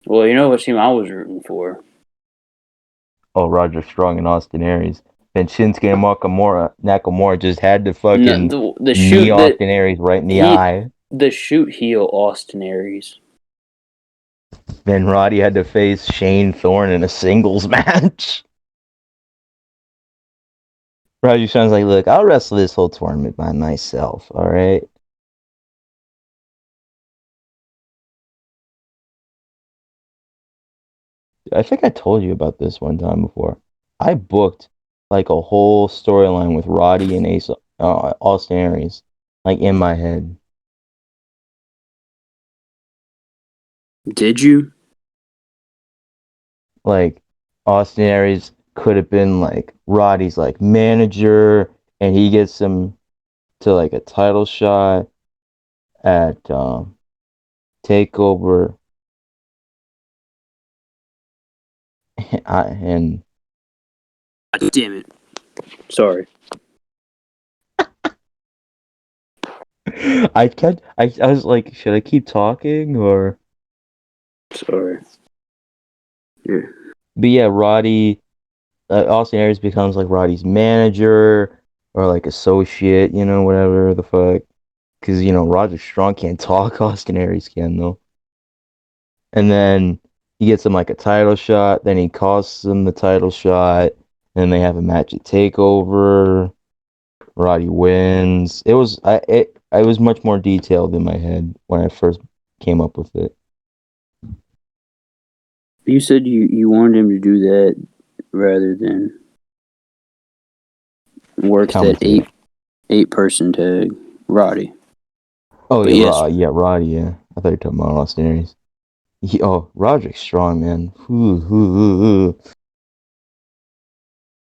Well, you know what team I was rooting for? Oh, Roger Strong and Austin Aries. Then Shinsuke and Nakamura just had to No, fucking the knee shoot that Austin Aries right in the he eye. the shoot heel Austin Aries. Then Roddy had to face Shane Thorne in a singles match. Roger Strong's like, look, I'll wrestle this whole tournament by myself, alright? I think I told you about this one time before. I booked like a whole storyline with Roddy and Austin Aries, like in my head. Did you? Like Austin Aries could have been like Roddy's like manager, and he gets him to like a title shot at Takeover, and Damn it! Sorry. I was like, should I keep talking or? Sorry. Yeah. But yeah, Roddy, Austin Aries becomes like Roddy's manager or like associate, whatever the fuck. Because Roger Strong can't talk, Austin Aries can though. And then he gets him like a title shot. Then he costs him the title shot. And they have a match at Takeover. Roddy wins. I was much more detailed in my head when I first came up with it. You said you wanted him to do that rather than work that Commentator. eight person tag, Roddy. Oh But yeah, yes, Roddy. Yeah, I thought you were talking about Austin Aries. Roderick Strong, man.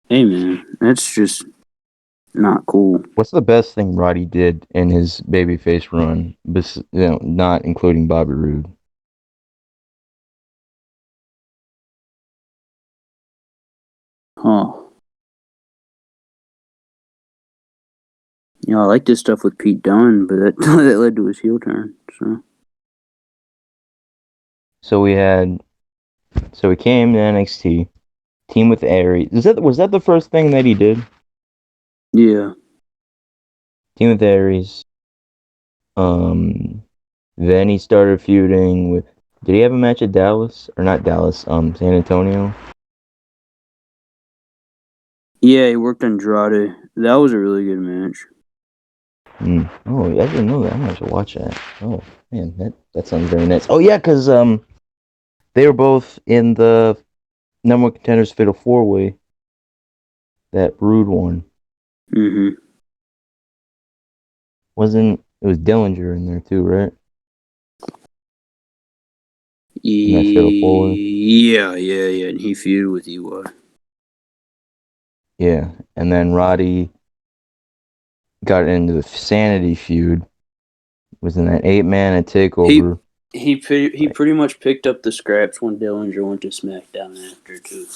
hey man, that's just not cool. What's the best thing Roddy did in his babyface run? Not including Bobby Roode. Huh. You know, I like this stuff with Pete Dunne, but that that led to his heel turn. So So he came to NXT, team with Aries. Was that the first thing that he did? yeah, Team with Aries. Um, then he started feuding with. Did he have a match at Dallas or not Dallas? San Antonio. yeah, he worked Andrade. That was a really good match. Oh, I didn't know that. I'm gonna have to watch that. Oh man, that sounds very nice. Oh yeah, because they were both in the number one contenders fatal four way. That Brood one Mm-hmm. wasn't. It was Dillinger in there too, right? In that fatal four way. Yeah. And he feuded with EY. Yeah, and then Roddy got into the Sanity feud. Was in that 8-man at He Takeover. he pretty much picked up the scraps when Dillinger went to SmackDown after too.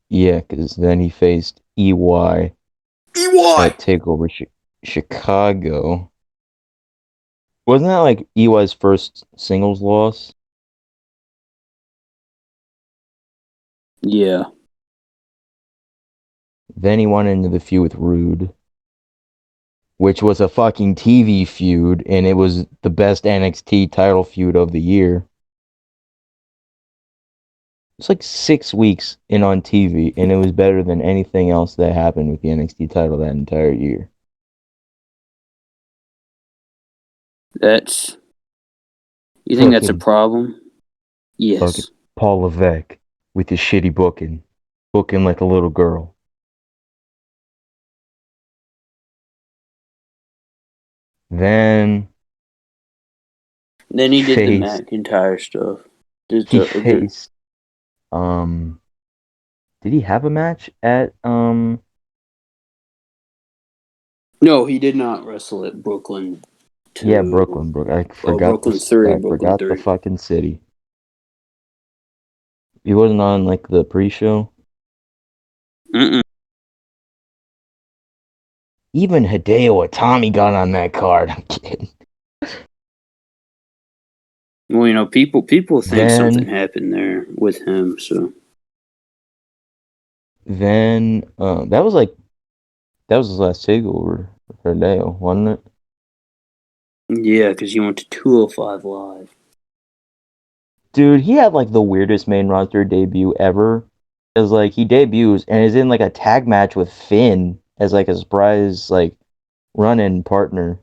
Yeah, because then he faced EY EY. at Takeover Chicago. Wasn't that like EY's first singles loss? Yeah. Then he went into the feud with Rude, which was a fucking TV feud, and it was the best NXT title feud of the year. It's like 6 weeks in on TV, and it was better than anything else that happened with the NXT title that entire year. That's You think that's a Fucking, problem? fucking Yes. Paul Levesque. with his shitty booking like a little girl. Then Then he he did the faced McIntyre stuff. he faced did he have a match at No, he did not wrestle at Brooklyn yeah, 2. Brooklyn, Brooklyn 3, I Brooklyn forgot the 3. fucking city. He wasn't on like the pre-show. Mm-mm. Even Hideo Itami got on that card. I'm kidding. Well, people think something Then happened there with him, so. then that was his last takeover for Hideo, wasn't it? Yeah, because he went to 205 Live. Dude, he had like the weirdest main roster debut ever. Cause like he debuts and is in like a tag match with Finn as like a surprise like run-in partner.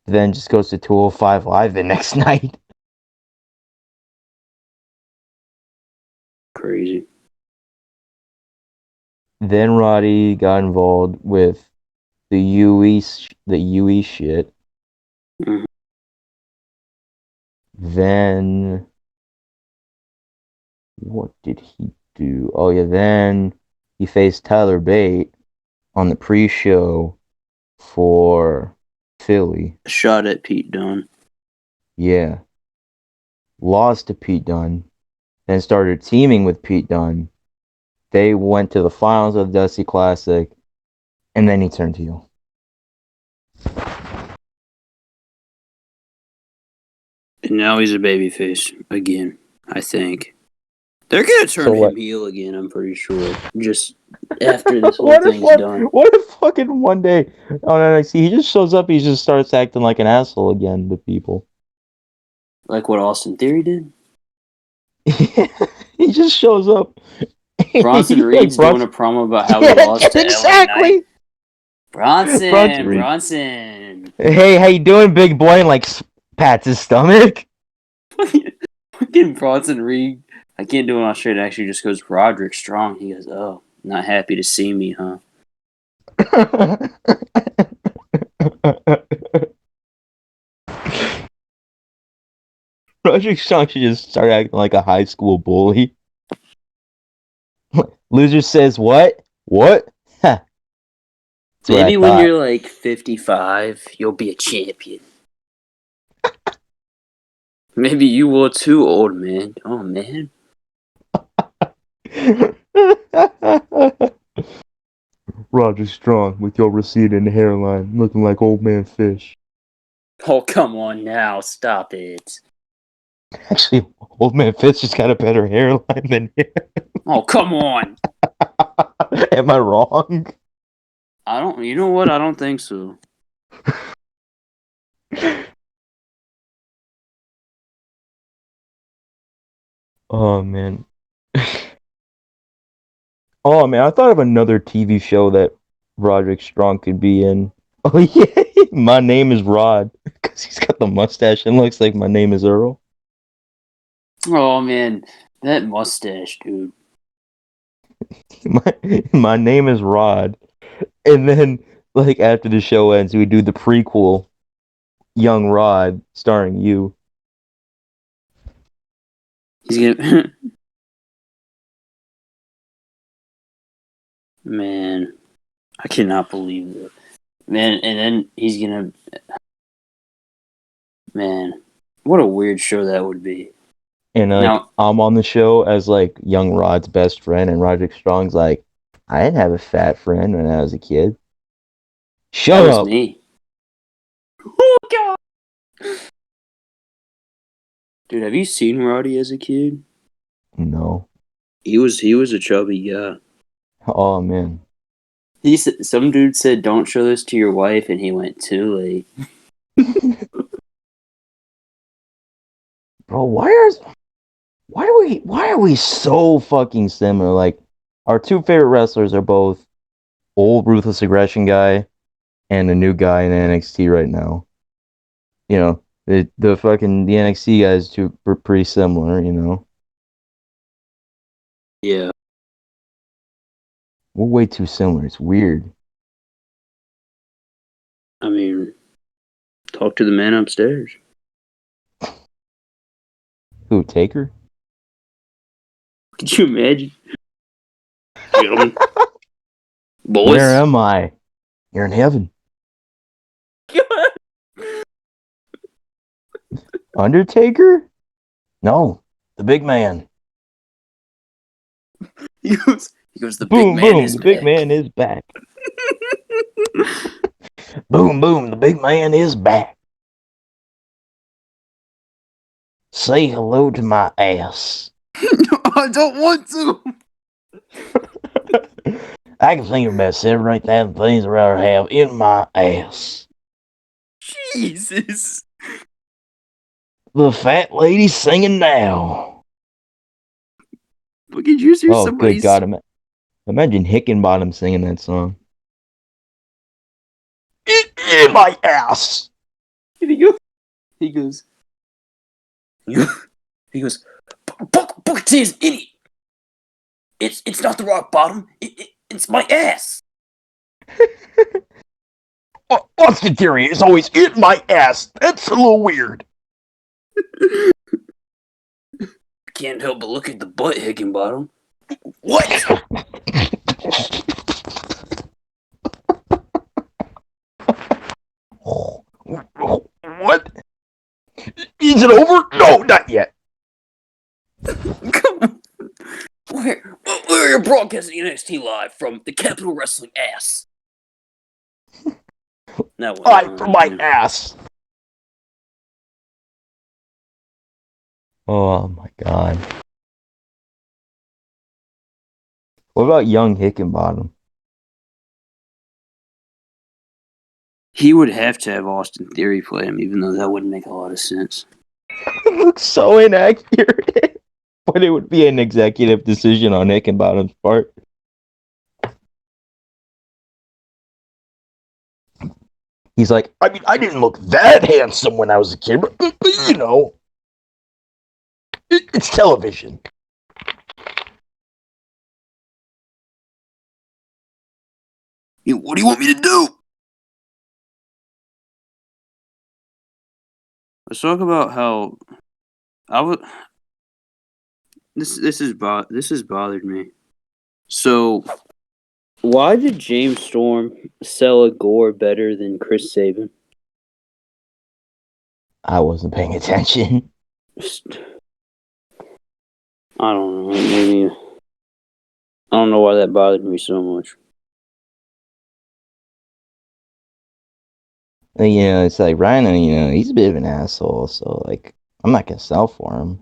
Then just goes to 205 Live the next night. Crazy. Then Roddy got involved with the UE shit. Mhm. Then what did he do? Oh yeah, then he faced Tyler Bate on the pre-show for Philly. A shot at Pete Dunne. Yeah. Lost to Pete Dunne, then started teaming with Pete Dunne. They went to the finals of the Dusty Classic, and then he turned heel. And now he's a babyface again, I think. They're going to So turn him what? heel again, I'm pretty sure. Just after this whole thing's done. What if fucking one day on NXT he just shows up, he just starts acting like an asshole again to people. Like what Austin Theory did? He just shows up. Bronson Like Reed's doing a Bronson. promo about how he Yeah, lost to LA Knight. exactly. Bronson Reed. Bronson. Hey, how you doing, big boy? And like pats his stomach. Fucking Bronson Reed. I can't do it on straight. Actually, just goes Roderick Strong. He goes, "Oh, not happy to see me, huh?" Roderick Strong should just start acting like a high school bully. Loser says what? What? Huh. That's what I Maybe when thought. you're like 55, you'll be a champion. Maybe you will too, old man. Oh man. Roger Strong with your receding hairline, looking like old man Fish. Oh come on now, stop it. Actually, old man Fish just got a better hairline than him. Oh come on. Am I wrong? I don't. You know what? I don't think so. Oh man. Oh man, I thought of another TV show that Roderick Strong could be in. Oh yeah, my name is Rod because he's got the mustache and looks like my name is Earl. Oh man, that mustache, dude. My name is Rod, and then like after the show ends, we do the prequel, Young Rod, starring you. He's gonna. Man, I cannot believe that. Man, and then he's gonna. Man, what a weird show that would be. And like Now, I'm on the show as like young Rod's best friend, and Roderick Strong's like, I didn't have a fat friend when I was a kid. that Shut was up. me. Oh god. Dude, have you seen Roddy as a kid? No. He was a chubby guy. Oh man. He said, some dude said, "Don't show this to your wife," and he went too late. Bro, why are we so fucking similar? Like our two favorite wrestlers are both old ruthless aggression guy and a new guy in NXT right now. You know, the NXT guys two were pretty similar, you know. Yeah. We're way too similar. It's weird. I mean, talk to the man upstairs. Who, Taker? Could you imagine? Gentlemen. Boys. Where am I? You're in heaven. Undertaker? No, the big man. He goes, the big Boom, man boom, is the big back. man is back. Boom, boom, the big man is back. Say hello to my ass. I don't want to. I can think about 7,000 things I'd rather have in my ass. Jesus. The fat lady singing now. But could you hear Oh, good somebody's... God. Imagine Hickenbottom singing that song. In my ass. And he goes, Booker T is an idiot. It's not the rock bottom. It's my ass. What's the theory? It's always in my ass. That's a little weird. Can't help but look at the butt, Higginbottom. What? What? Is it over? No, not yet. Come on. We're broadcasting NXT live from the Capitol Wrestling ass. That one. Right from my ass. Oh my God. What about young Hickenbottom? He would have to have Austin Theory play him, even though that wouldn't make a lot of sense. It looks so inaccurate. But it would be an executive decision on Hickenbottom's part. He's like, I mean, I didn't look that handsome when I was a kid, but you know, it's television. What do you want me to do? Let's talk about how I would. This has bothered me. So, why did James Storm sell a Gore better than Chris Sabin? I wasn't paying attention. I don't know. Maybe I don't know why that bothered me so much. You know, it's like Ryan, you know, he's a bit of an asshole, so like, I'm not gonna sell for him.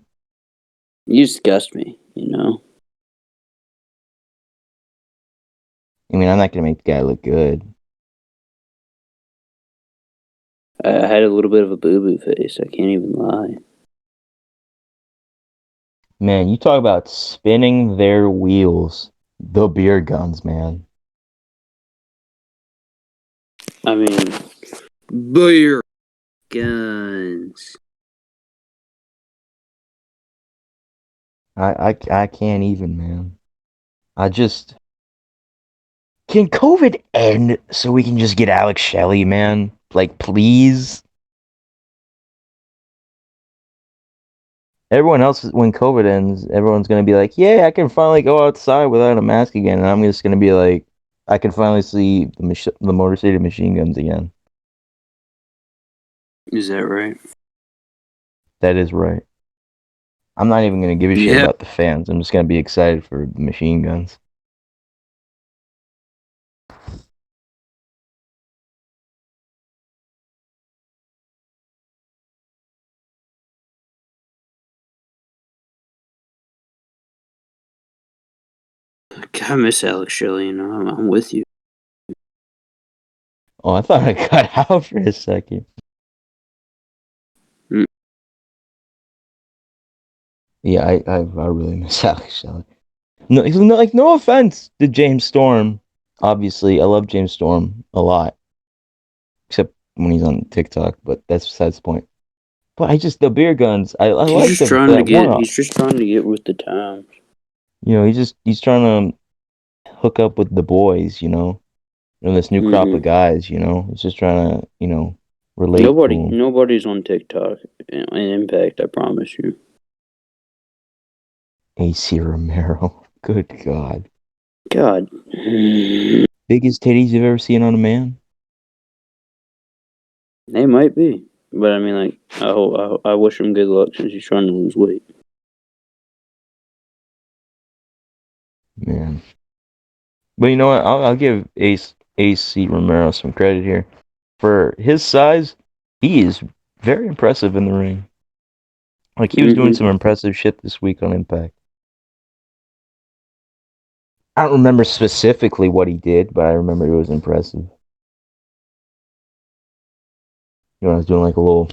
You disgust me. I mean, I'm not gonna make the guy look good. I had a little bit of a boo-boo face. I can't even lie. Man, you talk about spinning their wheels. The beer guns, man. I mean, beer guns. I can't even, man. Can COVID end so we can just get Alex Shelley, man? Like, please? Everyone else, when COVID ends, everyone's gonna be like, yeah, I can finally go outside without a mask again. And I'm just gonna be like, I can finally see the Motor City Machine Guns again. Is that right? That is right. I'm not even gonna give a shit about the fans. I'm just gonna be excited for the machine guns. God, I miss Alex Shelley. I'm with you. Oh, I thought I got out for a second. Mm. Yeah, I really miss Alex Shelley. No offense to James Storm. Obviously, I love James Storm a lot, except when he's on TikTok. But that's besides the point. But the beer guns. I like He's just that one. trying to get with the times. He's trying to hook up with the boys. This new crop of Mm-hmm. guys. He's just trying to relate to them. Nobody's on TikTok in Impact. I promise you. AC Romero. Good God. God, they Biggest titties you've ever seen on a man? might be, but I mean, like, I wish him good luck since he's trying to lose weight. Man. But you know what? I'll give AC Romero some credit here. For his size, he is very impressive in the ring. Like, he was doing Mm-hmm. some impressive shit this week on Impact. I don't remember specifically what he did, but I remember it was impressive. I was doing like a little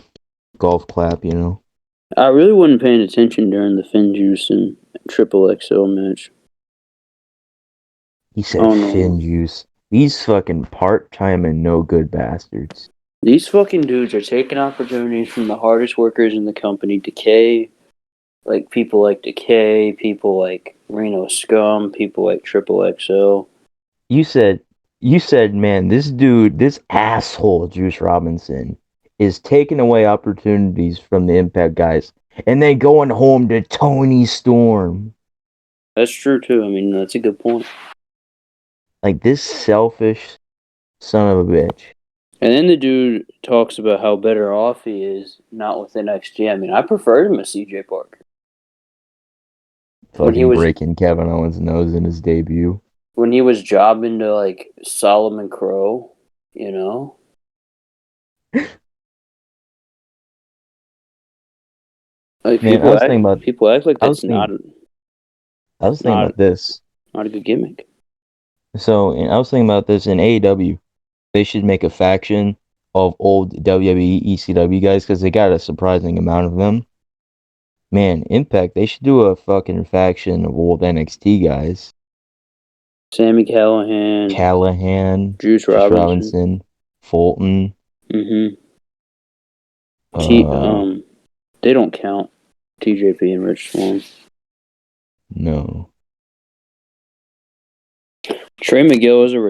golf clap. I really wasn't paying attention during the Finn Juice and Triple XL match. He I said don't know. Finn Juice. These fucking part-time and no good bastards. These fucking dudes are taking opportunities from the hardest workers in the company. Decay, like people like Decay, people like Reno Scum, people like Triple XL. You said, you said, man, this dude, this asshole, Juice Robinson, is taking away opportunities from the Impact guys, and then going home to Tony Storm. That's true too. I mean, that's a good point. Like this selfish son of a bitch. And then the dude talks about how better off he is, not with NXT. I mean, I preferred him as CJ Parker when he Fucking was breaking Kevin Owens' nose in his debut. jobbing to like Solomon Crow. You know, like Man, people act like I was that's thinking, I was thinking not about this. not a good gimmick. So, and I was thinking about this in AEW. They should make a faction of old WWE, ECW guys because they got a surprising amount of them. Man, Impact, they should do a fucking faction of old NXT guys. Sammy Callahan, Callahan, Juice Juice Robinson. Robinson, Fulton. Mm-hmm. T Uh, they don't count TJP and Rich Swann. no. Trey Miguel is a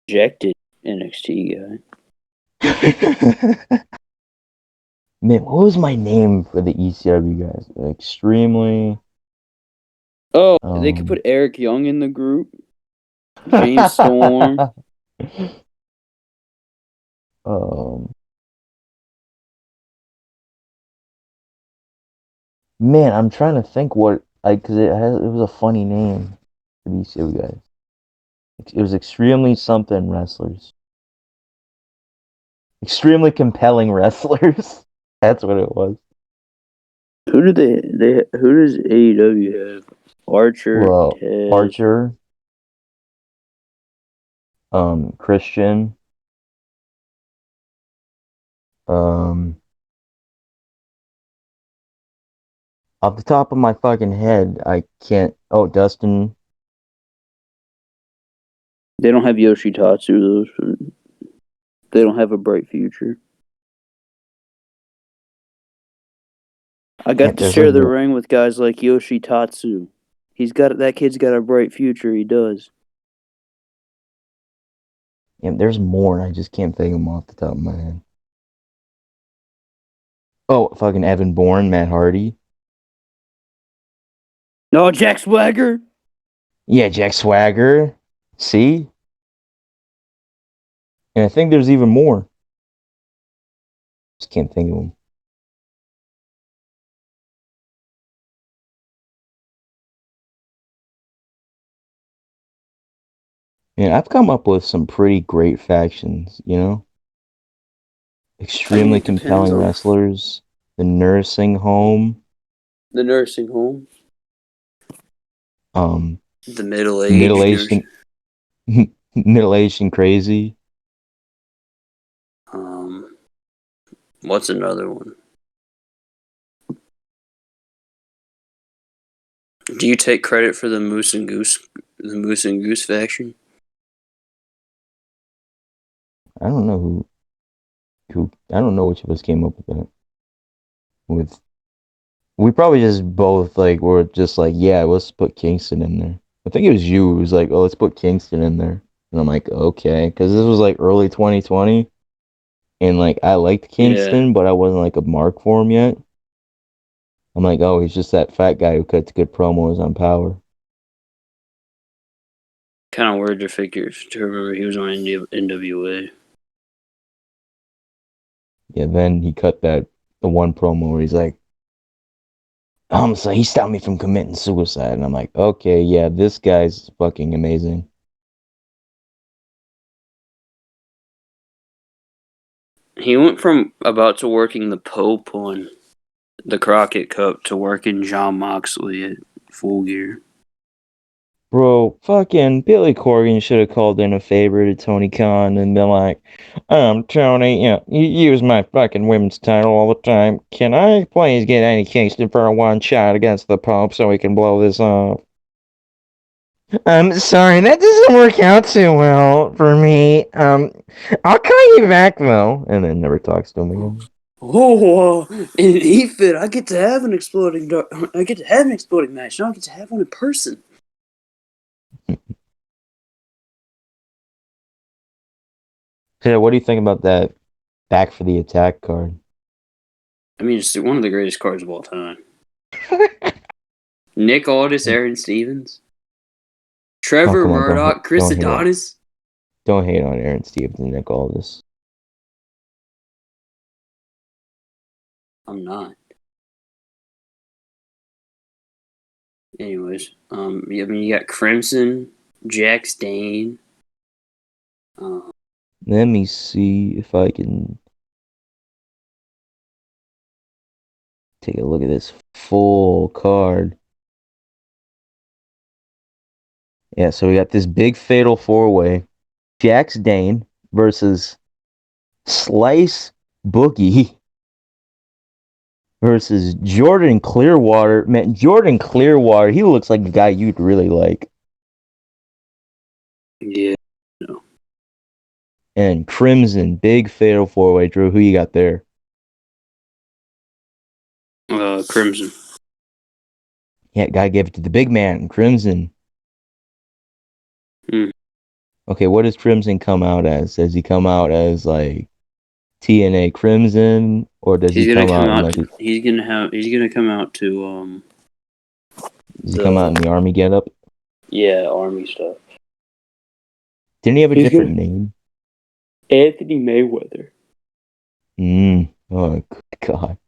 rejected NXT guy. Man, what was my name for the ECW guys? Extremely. Oh, they could Um. put Eric Young in the group. James Storm. um. Man, I'm trying to think what because it was a funny name for the ECW guys. It was extremely something wrestlers. Extremely compelling wrestlers. That's what it was. Who do they who does AEW have? Archer, Well, Tez. Archer, Christian, um, off the top of my fucking head, I can't. Oh, Dustin. They don't have Yoshitatsu though. They don't have a bright future. I Yeah, got to there's like share the more. ring with guys like Yoshitatsu. He's got that kid's got a bright future. He does. Yeah, there's more, and I just can't think of them off the top of my head. Oh, fucking Evan Bourne, Matt Hardy. No, Jack Swagger. Yeah, Jack Swagger. See, and I think there's even more. Just can't think of them. Man, I've come up with some pretty great factions. I mean, Extremely it depends compelling on wrestlers. The nursing home. the nursing home, Um, the middle middle aged aged nurse. and middle aged and crazy. Um, what's another one? Do you take credit for the Moose and Goose faction? I don't know who I don't know which of us came up with that. With We probably just both like were just like, yeah, let's put Kingston in there. I think it was you who was like, oh, let's put Kingston in there. And I'm like, okay, because this was like early 2020, and like I liked Yeah, Kingston, but I wasn't like a mark for him yet. I'm like, oh, he's just that fat guy who cuts good promos on Power. kind of weird to figures to remember he was on NWA. Yeah, then he cut the one promo where he's like, so he stopped me from committing suicide, and I'm like, okay, yeah, this guy's fucking amazing. He went from about to working the Pope on the Crockett Cup to working John Moxley at Full Gear. Bro, fucking Billy Corgan should have called in a favor to Tony Khan and been like, Tony, you use my fucking women's title all the time. Can I please get Eddie Kingston for a one shot against the Pope so we can blow this off? I'm sorry, that doesn't work out too well for me. I'll call you back though. And then never talks to him again. Oh, in E-Fit, I get to have an exploding match. Now I get to have one in person. So, what do you think about that Back for the Attack card? I mean, it's one of the greatest cards of all time. Nick Aldis, Aaron Stevens, Oh, Trevor come on, Murdoch, Chris don't hate on, Adonis. don't hate on Aaron Stevens and Nick Aldis. I'm not. Anyways, I mean, you got Crimson, Jax Dane. Let me see if I can take a look at this full card. Yeah, so we got this big fatal four-way. Jax Dane versus Slice Boogie versus Jordan Clearwater. Man, Jordan Clearwater, he looks like a guy you'd really like. Yeah. No. And Crimson, big fatal four-way. Drew, who you got there? Crimson. Yeah, guy gave it to the big man, Crimson. Hmm. Okay, what does Crimson come out as? Does he come out as like TNA Crimson, or does he He's gonna come come out in out. like He's gonna come out to does he come out in the the army getup? Army stuff. Didn't he have a He's different gonna name? Anthony Mayweather. Oh God.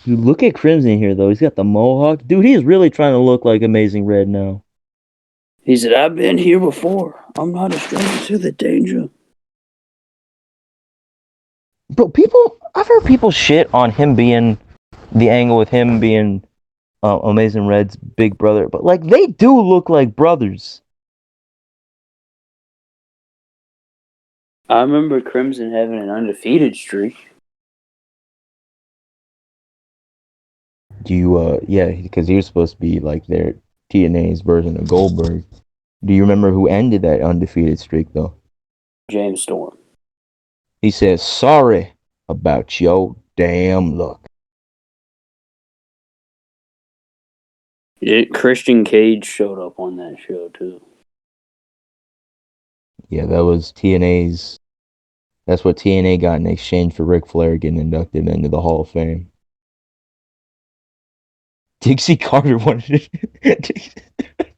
Dude, look at Crimson here though. He's got the mohawk. Dude, he's really trying to look like Amazing Red now. He said, "I've been here before. I'm not a stranger to the danger." Bro, I've heard people shit on him being the angle with him being Amazing Red's big brother, but like they do look like brothers. I remember Crimson having an undefeated streak. Do you yeah, because he was supposed to be like their TNA's version of Goldberg. Do you remember who ended that undefeated streak though? James Storm. He says sorry about your damn luck. Christian Cage showed up on that show too. Yeah, that was TNA's. That's what TNA got in exchange for Ric Flair getting inducted into the Hall of Fame. Dixie Carter wanted it.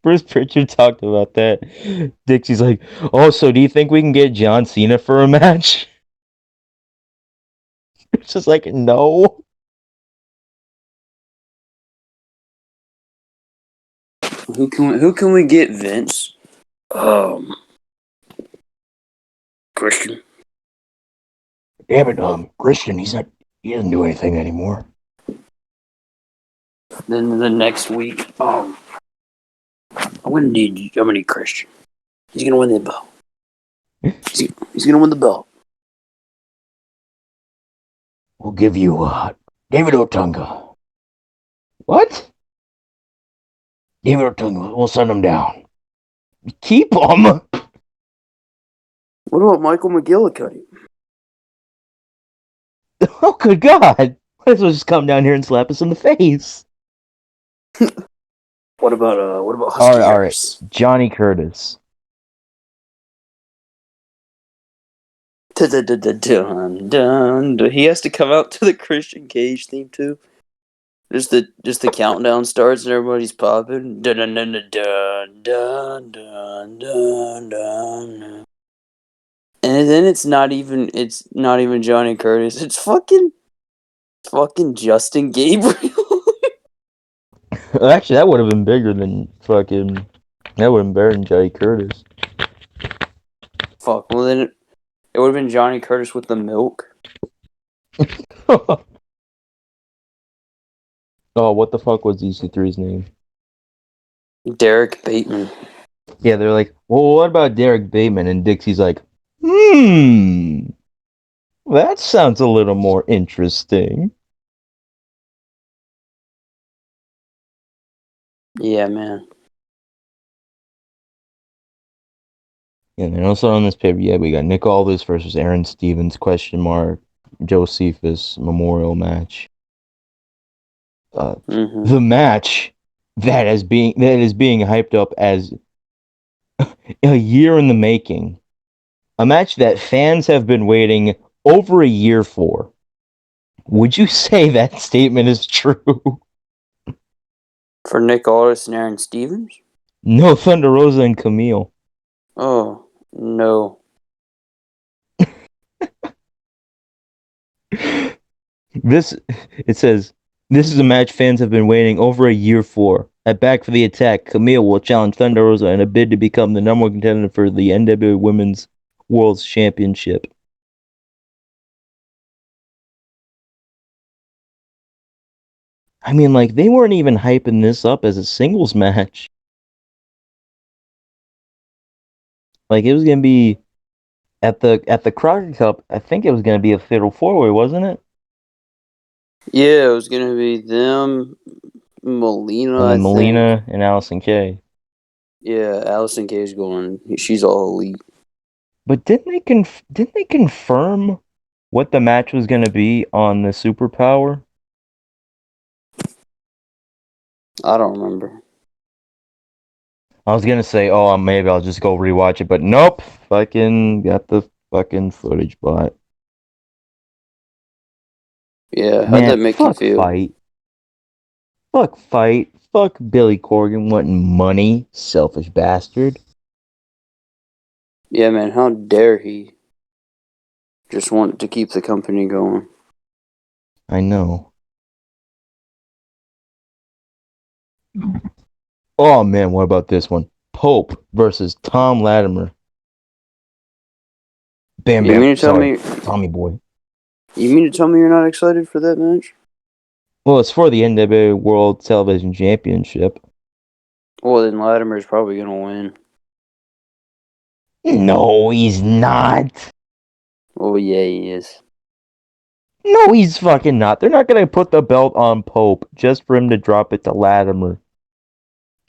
Bruce Pritchard talked about that. Dixie's like, oh, so do you think we can get John Cena for a match? It's just like, no. Who can we get, Vince? Christian. Damn it, Christian, he doesn't do anything anymore. Then the next week, I'm gonna need Christian. He's gonna win the belt. He's gonna win the belt. We'll give you David Otunga. What? David Otunga, we'll send him down. Keep him. What about Michael McGillicuddy? Oh, good God. Might as well just come down here and slap us in the face. What about All Husky right, all right. Harris? Johnny Curtis. Dun, dun, dun. He has to come out to the Christian Cage theme too. Just the countdown starts and everybody's popping. Dun dun dun dun dun dun dun dun. And then it's not even Johnny Curtis. It's fucking Justin Gabriel. Actually, that would have been bigger than fucking. That would have been better than Johnny Curtis. Fuck. Well then it would have been Johnny Curtis with the milk. Oh, what the fuck was EC3's name? Derek Bateman. Yeah, they're like, well, what about Derek Bateman? And Dixie's like, that sounds a little more interesting. Yeah, man. And then also on this paper, yeah, we got Nick Aldis versus Aaron Stevens, question mark, Josephus memorial match. The match that is being hyped up as a year in the making. A match that fans have been waiting over a year for. Would you say that statement is true? For Nick Aldis and Aaron Stevens? No Thunder Rosa and Camille. Oh, no. It says, this is a match fans have been waiting over a year for. At Back for the Attack, Camille will challenge Thunder Rosa in a bid to become the number one contender for the NWA Women's World Championship. I mean, like, they weren't even hyping this up as a singles match. Like, it was gonna be at the Crockett Cup. I think it was gonna be a fatal four-way, wasn't it? Yeah, it was gonna be them, Melina, And I then think. Melina and Allison Kay. Yeah, Allison Kay's going. She's all elite. But didn't they confirm what the match was gonna be on the Superpower? I don't remember. I was gonna say, oh, maybe I'll just go rewatch it, but nope. Fucking got the fucking footage bot. Yeah, how'd Man, that make you fuck feel? fight. Fuck fight. Fuck Billy Corgan wanting money, selfish bastard. Yeah, man, how dare he just want to keep the company going? I know. Oh man, what about this one? Pope versus Tom Latimer. Bam You Bam. mean to tell Sorry, me? Tommy Boy. You mean to tell me you're not excited for that match? Well, it's for the NWA World Television Championship. Well, then Latimer's probably gonna win. No, he's not. Oh yeah, he is. No, he's fucking not. They're not gonna put the belt on Pope just for him to drop it to Latimer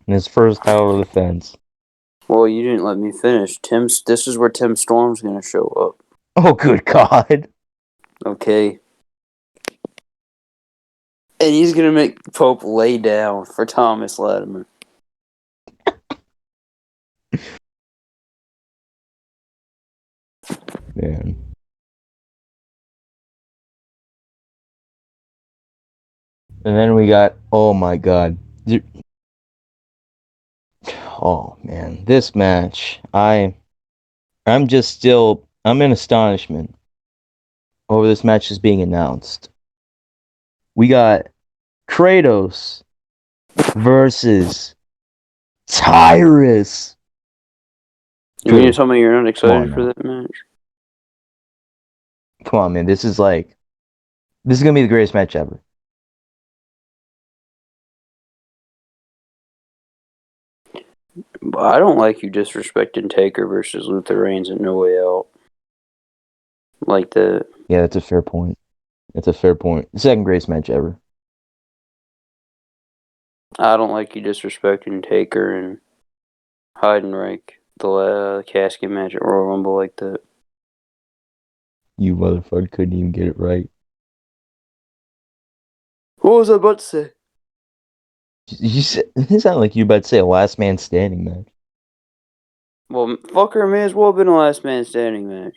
in his first title defense. Well, you didn't let me finish. This is where Tim Storm's gonna show up. Oh, good God. Okay. And he's gonna make Pope lay down for Thomas Latimer. Man. And then we got, oh my God. Oh man, this match. I'm in astonishment over this match is being announced. We got Kratos versus Tyrus. You mean to Drew, tell me you're not come on excited for now. that match? Come on, man. This is gonna be the greatest match ever. I don't like you disrespecting Taker versus Luther Reigns at No Way Out. Like that. Yeah, that's a fair point. That's a fair point. The second greatest match ever. I don't like you disrespecting Taker and Heidenreich, the casket match at Royal Rumble like that. You motherfucker couldn't even get it right. What was I about to say? You said it sounded like you were about to say a last man standing match. Well, fucker, may as well have been a last man standing match.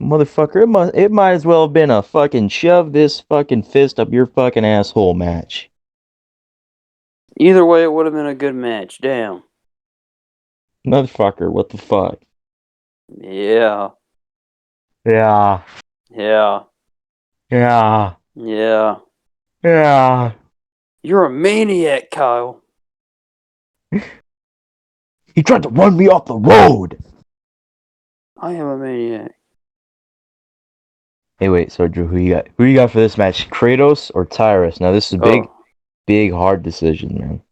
Motherfucker, it might as well have been a fucking shove this fucking fist up your fucking asshole match. Either way, it would have been a good match. Damn. Motherfucker, what the fuck? Yeah. Yeah. Yeah. Yeah. Yeah. Yeah. You're a maniac, Kyle. He tried to run me off the road. I am a maniac. Hey, wait, so Drew, who you got? Who you got for this match? Kratos or Tyrus? Now this is Oh, big, hard decision, man.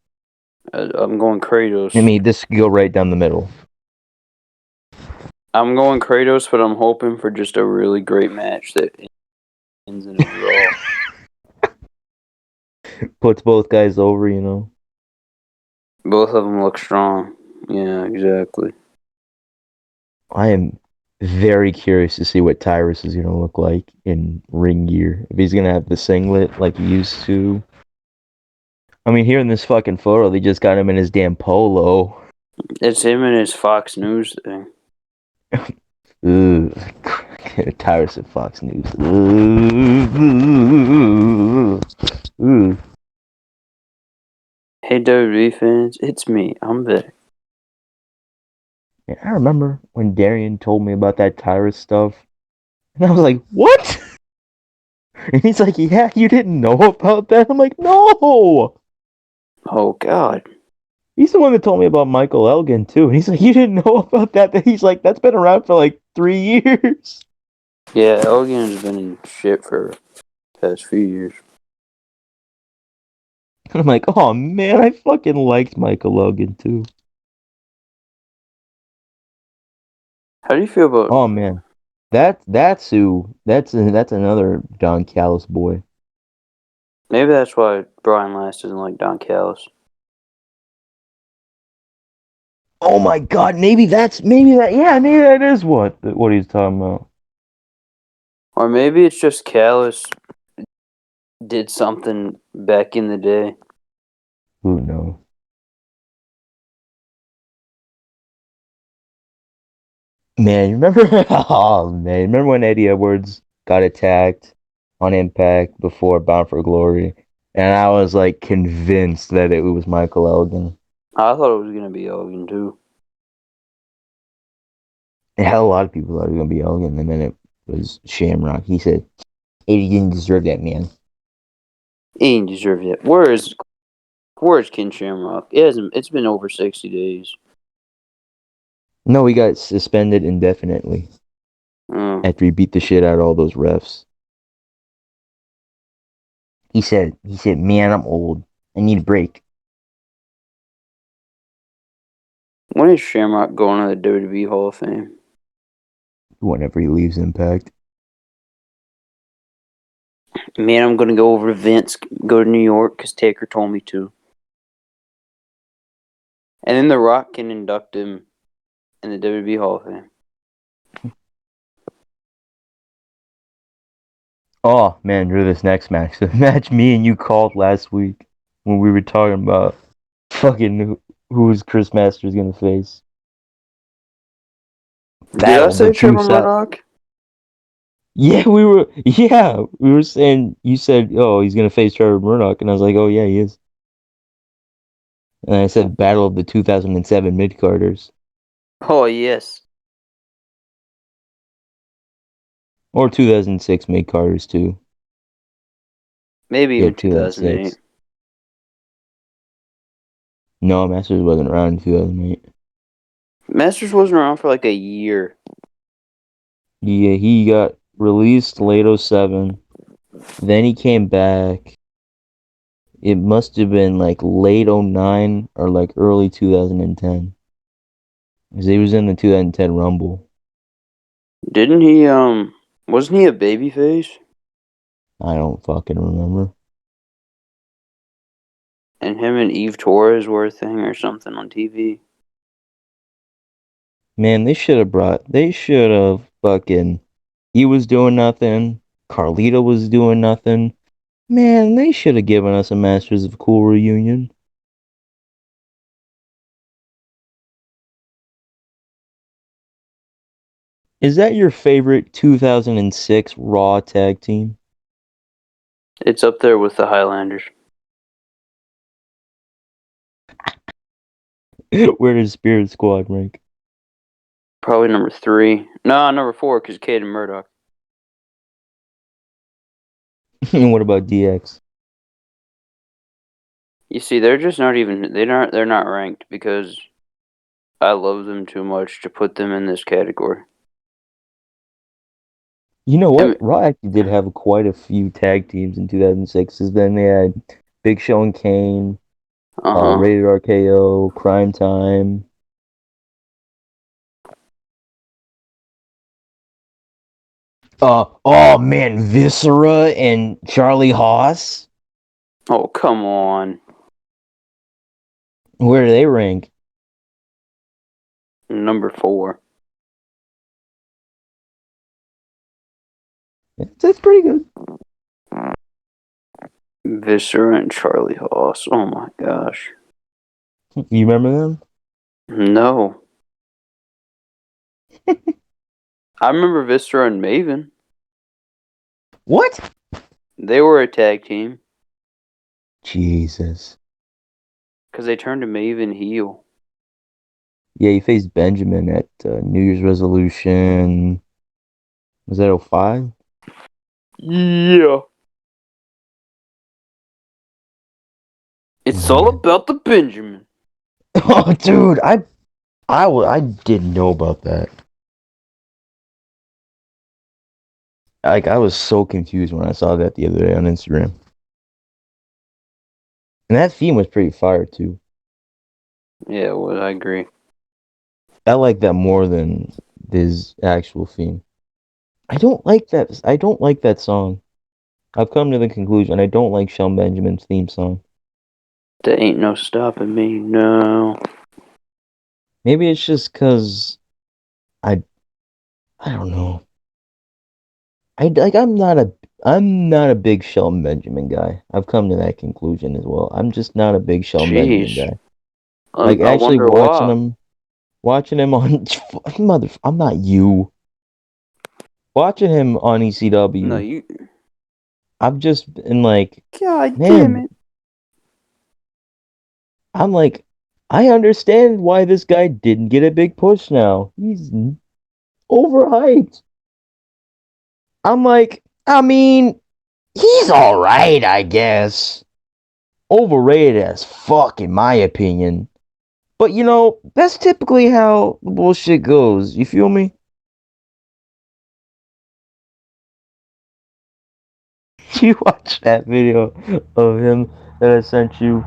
I'm going Kratos. I mean, this could go right down the middle. I'm going Kratos, but I'm hoping for just a really great match that ends in a draw. Puts both guys over, you know. Both of them look strong. Yeah, exactly. I am very curious to see what Tyrus is gonna look like in ring gear. If he's gonna have the singlet like he used to. I mean, here in this fucking photo, they just got him in his damn polo. It's him and his Fox News thing. Ooh, Tyrus at Fox News. Ooh. Hey WWE fans, it's me. I'm back. Yeah, I remember when Darian told me about that Tyrus stuff, and I was like, "What?" And he's like, "Yeah, you didn't know about that?" I'm like, "No." Oh God. He's the one that told me about Michael Elgin too, and he's like, "You didn't know about that?" That he's like, "That's been around for like 3 years." Yeah, Elgin's been in shit for the past few years. And I'm like, "Oh man, I fucking liked Michael Elgin too." How do you feel about? Oh man, that's who. That's another Don Callis boy. Maybe that's why Brian Last doesn't like Don Callis. Oh my god, maybe that is what he's talking about. Or maybe it's just Callis did something back in the day. Who knows? Man, you remember? Oh man, remember when Eddie Edwards got attacked on Impact before Bound for Glory, and I was like convinced that it was Michael Elgin. I thought it was gonna be Elgin too. And hell, a lot of people thought it was gonna be Elgin, and then it was Shamrock. He said Eddie didn't deserve that, man. He didn't deserve it. Where's Ken Shamrock? It's been over 60 days. No, he got suspended indefinitely Oh. after he beat the shit out of all those refs. He said, man, I'm old. I need a break. When is Shamrock going to the WWE Hall of Fame? Whenever he leaves Impact. Man, I'm gonna go over to Vince, go to New York because Taker told me to. And then The Rock can induct him in the WWE Hall of Fame. Oh man, Drew, this next match. The match me and you called last week when we were talking about fucking who's Chris Masters gonna face. Did I Battle of the say two Trevor South. Murdoch? Yeah, we were saying you said, oh, he's gonna face Trevor Murdoch, and I was like, oh yeah, he is. And I said Battle of the 2007 mid carders. Oh, yes. Or 2006 mid carders too. Maybe Yeah, even 2008. 2006. No, Masters wasn't around in 2008. Masters wasn't around for like a year. Yeah, he got released late '07. Then he came back. It must have been like late '09 or like early 2010. Because he was in the 2010 Rumble. Didn't he, wasn't he a babyface? I don't fucking remember. And him and Eve Torres were a thing or something on TV. Man, they should have fucking, he was doing nothing. Carlito was doing nothing. Man, they should have given us a Masters of Cool reunion. Is that your favorite 2006 Raw tag team? It's up there with the Highlanders. Where does Spirit Squad rank? Probably number 3. No, number 4 because Cade and Murdoch. And what about DX? You see, they're just not even. They're not ranked because I love them too much to put them in this category. You know And, what? Raw actually did have quite a few tag teams in 2006. Then they had Big Show and Kane, uh-huh. Rated RKO, Crime Time. Oh man, Viscera and Charlie Haas. Oh, come on. Where do they rank? Number 4. That's pretty good. Viscera and Charlie Haas. Oh my gosh. You remember them? No. I remember Viscera and Maven. What? They were a tag team Jesus. because they turned to Maven heel. Yeah, he faced Benjamin at New Year's Resolution. Was that 05? Yeah. It's all Man. about the Benjamin. Oh, dude, I didn't know about that. Like, I was so confused when I saw that the other day on Instagram. And that theme was pretty fire too. Yeah, well, I agree. I like that more than his actual theme. I don't like that. I don't like that song. I've come to the conclusion I don't like Shelton Benjamin's theme song. There ain't no stopping me, no. Maybe it's just because I I don't know. I'm not a big Shelton Benjamin guy. I've come to that conclusion as well. I'm just not a big Shelton Benjamin Jeez. guy. Like I actually wonder why. watching him on mother. I'm not you. Watching him on No, ECW. you. I've just been like, God damn man, it. I'm like, I understand why this guy didn't get a big push now. He's overhyped. I'm like, I mean, he's alright, I guess. Overrated as fuck, in my opinion. But you know, that's typically how the bullshit goes. You feel me? You watch that video of him that I sent you?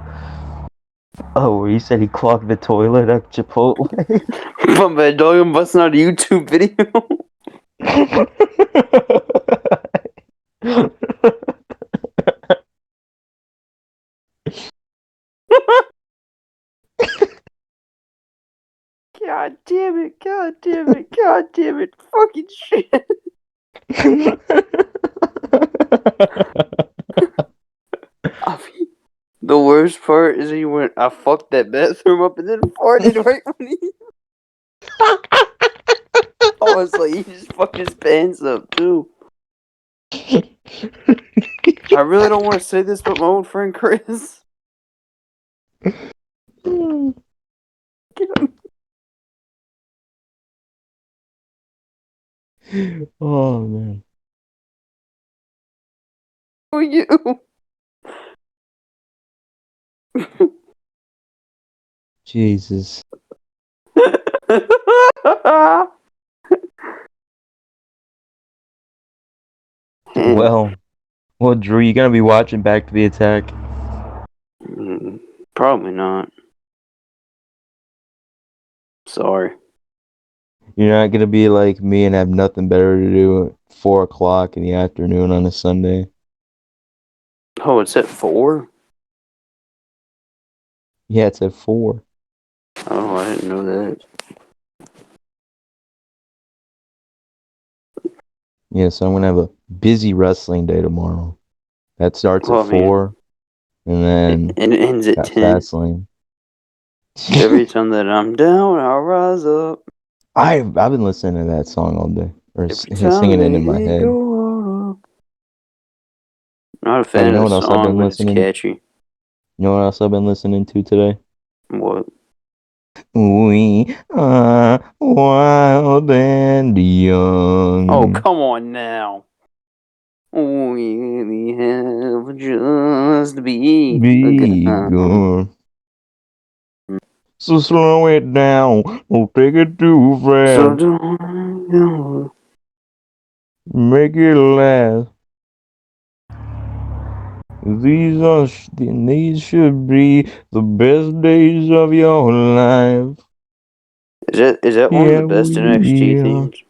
Oh, where he said he clogged the toilet at Chipotle. My bad, dog. I'm busting out a YouTube video. God damn it. God damn it. God damn it. Fucking shit. I mean, the worst part is he went, I fucked that bathroom up and then farted right when he. I was like, he just fucked his pants up too. I really don't want to say this, but my old friend Chris. Oh man, Who you? Jesus. Man. Well, Drew, you gonna be watching Back to the Attack? Probably not. Sorry. You're not gonna be like me and have nothing better to do at 4 o'clock in the afternoon on a Sunday. Oh, it's at 4? Yeah, it's at 4. Oh, I didn't know that. Yeah, so I'm gonna have a busy wrestling day tomorrow. That starts at Well, I mean, 4, and then it ends at got 10. Fastlane. Every time that I'm down, I'll rise up. I've been listening to that song all day, or Every time singing it they in my hit head. go up. Not a Oh, you fan know of the what else I've song, been but it's listening? catchy. You know what else I've been listening to today? What? We are wild and Oh, young. come on now. We have just Be begun. gone. So slow it down. Don't take it too So fast. don't. Make it last. These should be the best days of your life. Is that one of the Yeah, best NXT we are. themes?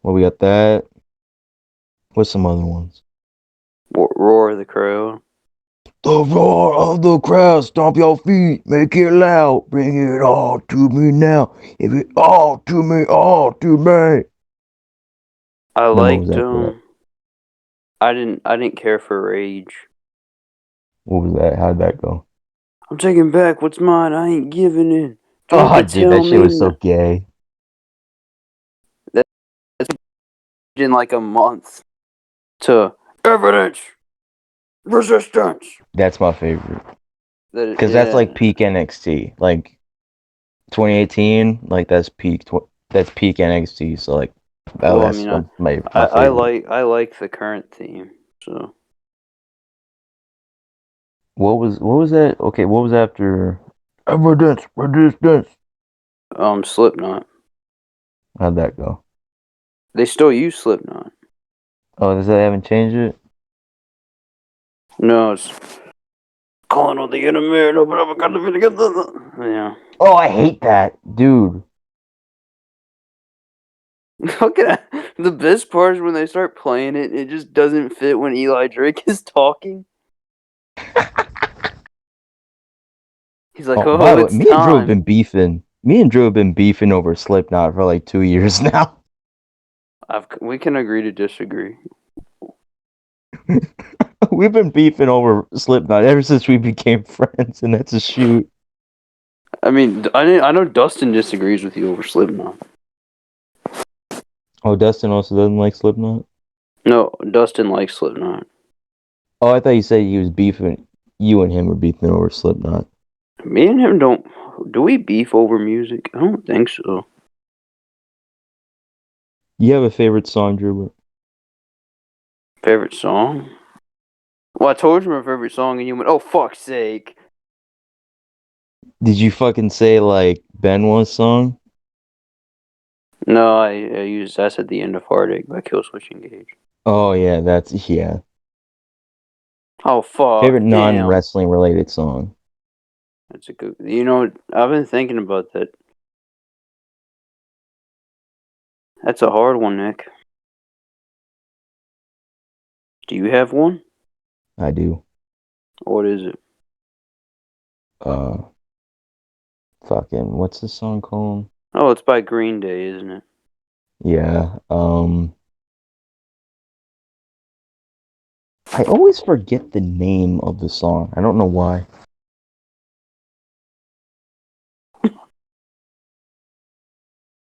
Well, we got that. What's some other ones? Roar of the Crowd. The roar of the crowd, stomp your feet, make it loud, bring it all to me now. If it all to me, all to me. I Then what was liked after that? I didn't care for Rage. What was that? How'd that go? I'm taking back what's mine. I ain't giving in. Don't Oh, you dude, tell that shit me was so no. gay. That's in like a month to evidence resistance. That's my favorite. That Because that's like yeah. peak NXT. Like 2018, like that's peak NXT. So like, oh, Well, I that's mean, one of I, my I favorite. like I like the current theme. So What was that? Okay, what was after evidence resistance? Slipknot. How'd that go? They still use Slipknot. Oh, does that haven't changed it? No, it's calling on the enemy. Yeah. Oh, I hate that, dude. Look at the best part is when they start playing it. It just doesn't fit when Eli Drake is talking. He's like, Oh, by "Oh, the way, it's time." Me and Drew have been beefing over Slipknot for like 2 years now. We can agree to disagree. We've been beefing over Slipknot ever since we became friends, and that's a shoot. I mean, I know Dustin disagrees with you over Slipknot. Oh, Dustin also doesn't like Slipknot? No, Dustin likes Slipknot. Oh, I thought you said he was beefing. You and him were beefing over Slipknot. Me and him don't. Do we beef over music? I don't think so. You have a favorite song, Drew? Favorite song? Well, I told you my favorite song, and you went, "Oh fuck's sake!" Did you fucking say like Benoit's song? No, I used "That's at the End of Heartache" by Killswitch Engage. Oh yeah, that's yeah. Oh Favorite fuck, damn. non-wrestling related song. That's a good. You know, I've been thinking about that. That's a hard one, Nick. Do you have one? I do. What is it? Uh, fucking what's the song called? Oh, it's by Green Day, isn't it? Yeah. I always forget the name of the song. I don't know why.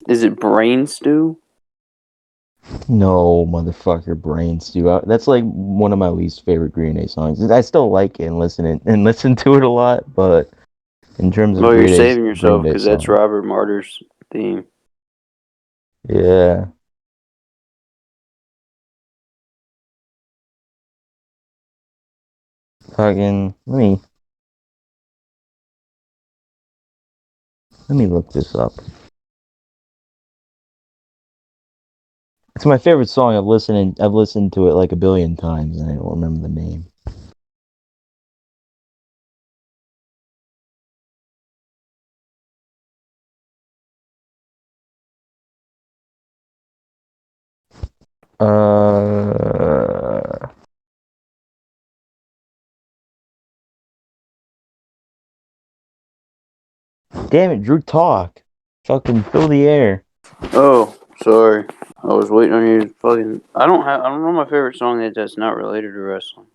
Is it Brain Stew? No, motherfucker, Brain Stew. That's like one of my least favorite Green Day songs. I still like it and listen to it a lot, but in terms of Well, you're saving yourself Green Day because that's song, Robert Martyr's theme. yeah. Fucking let me look this up. It's my favorite song. I've listened to it like a billion times, and I don't remember the name. Uh, Damn it, Drew, talk. Fucking fill the air. Oh, sorry. I was waiting on you to fucking. I don't know my favorite song that's not related to wrestling.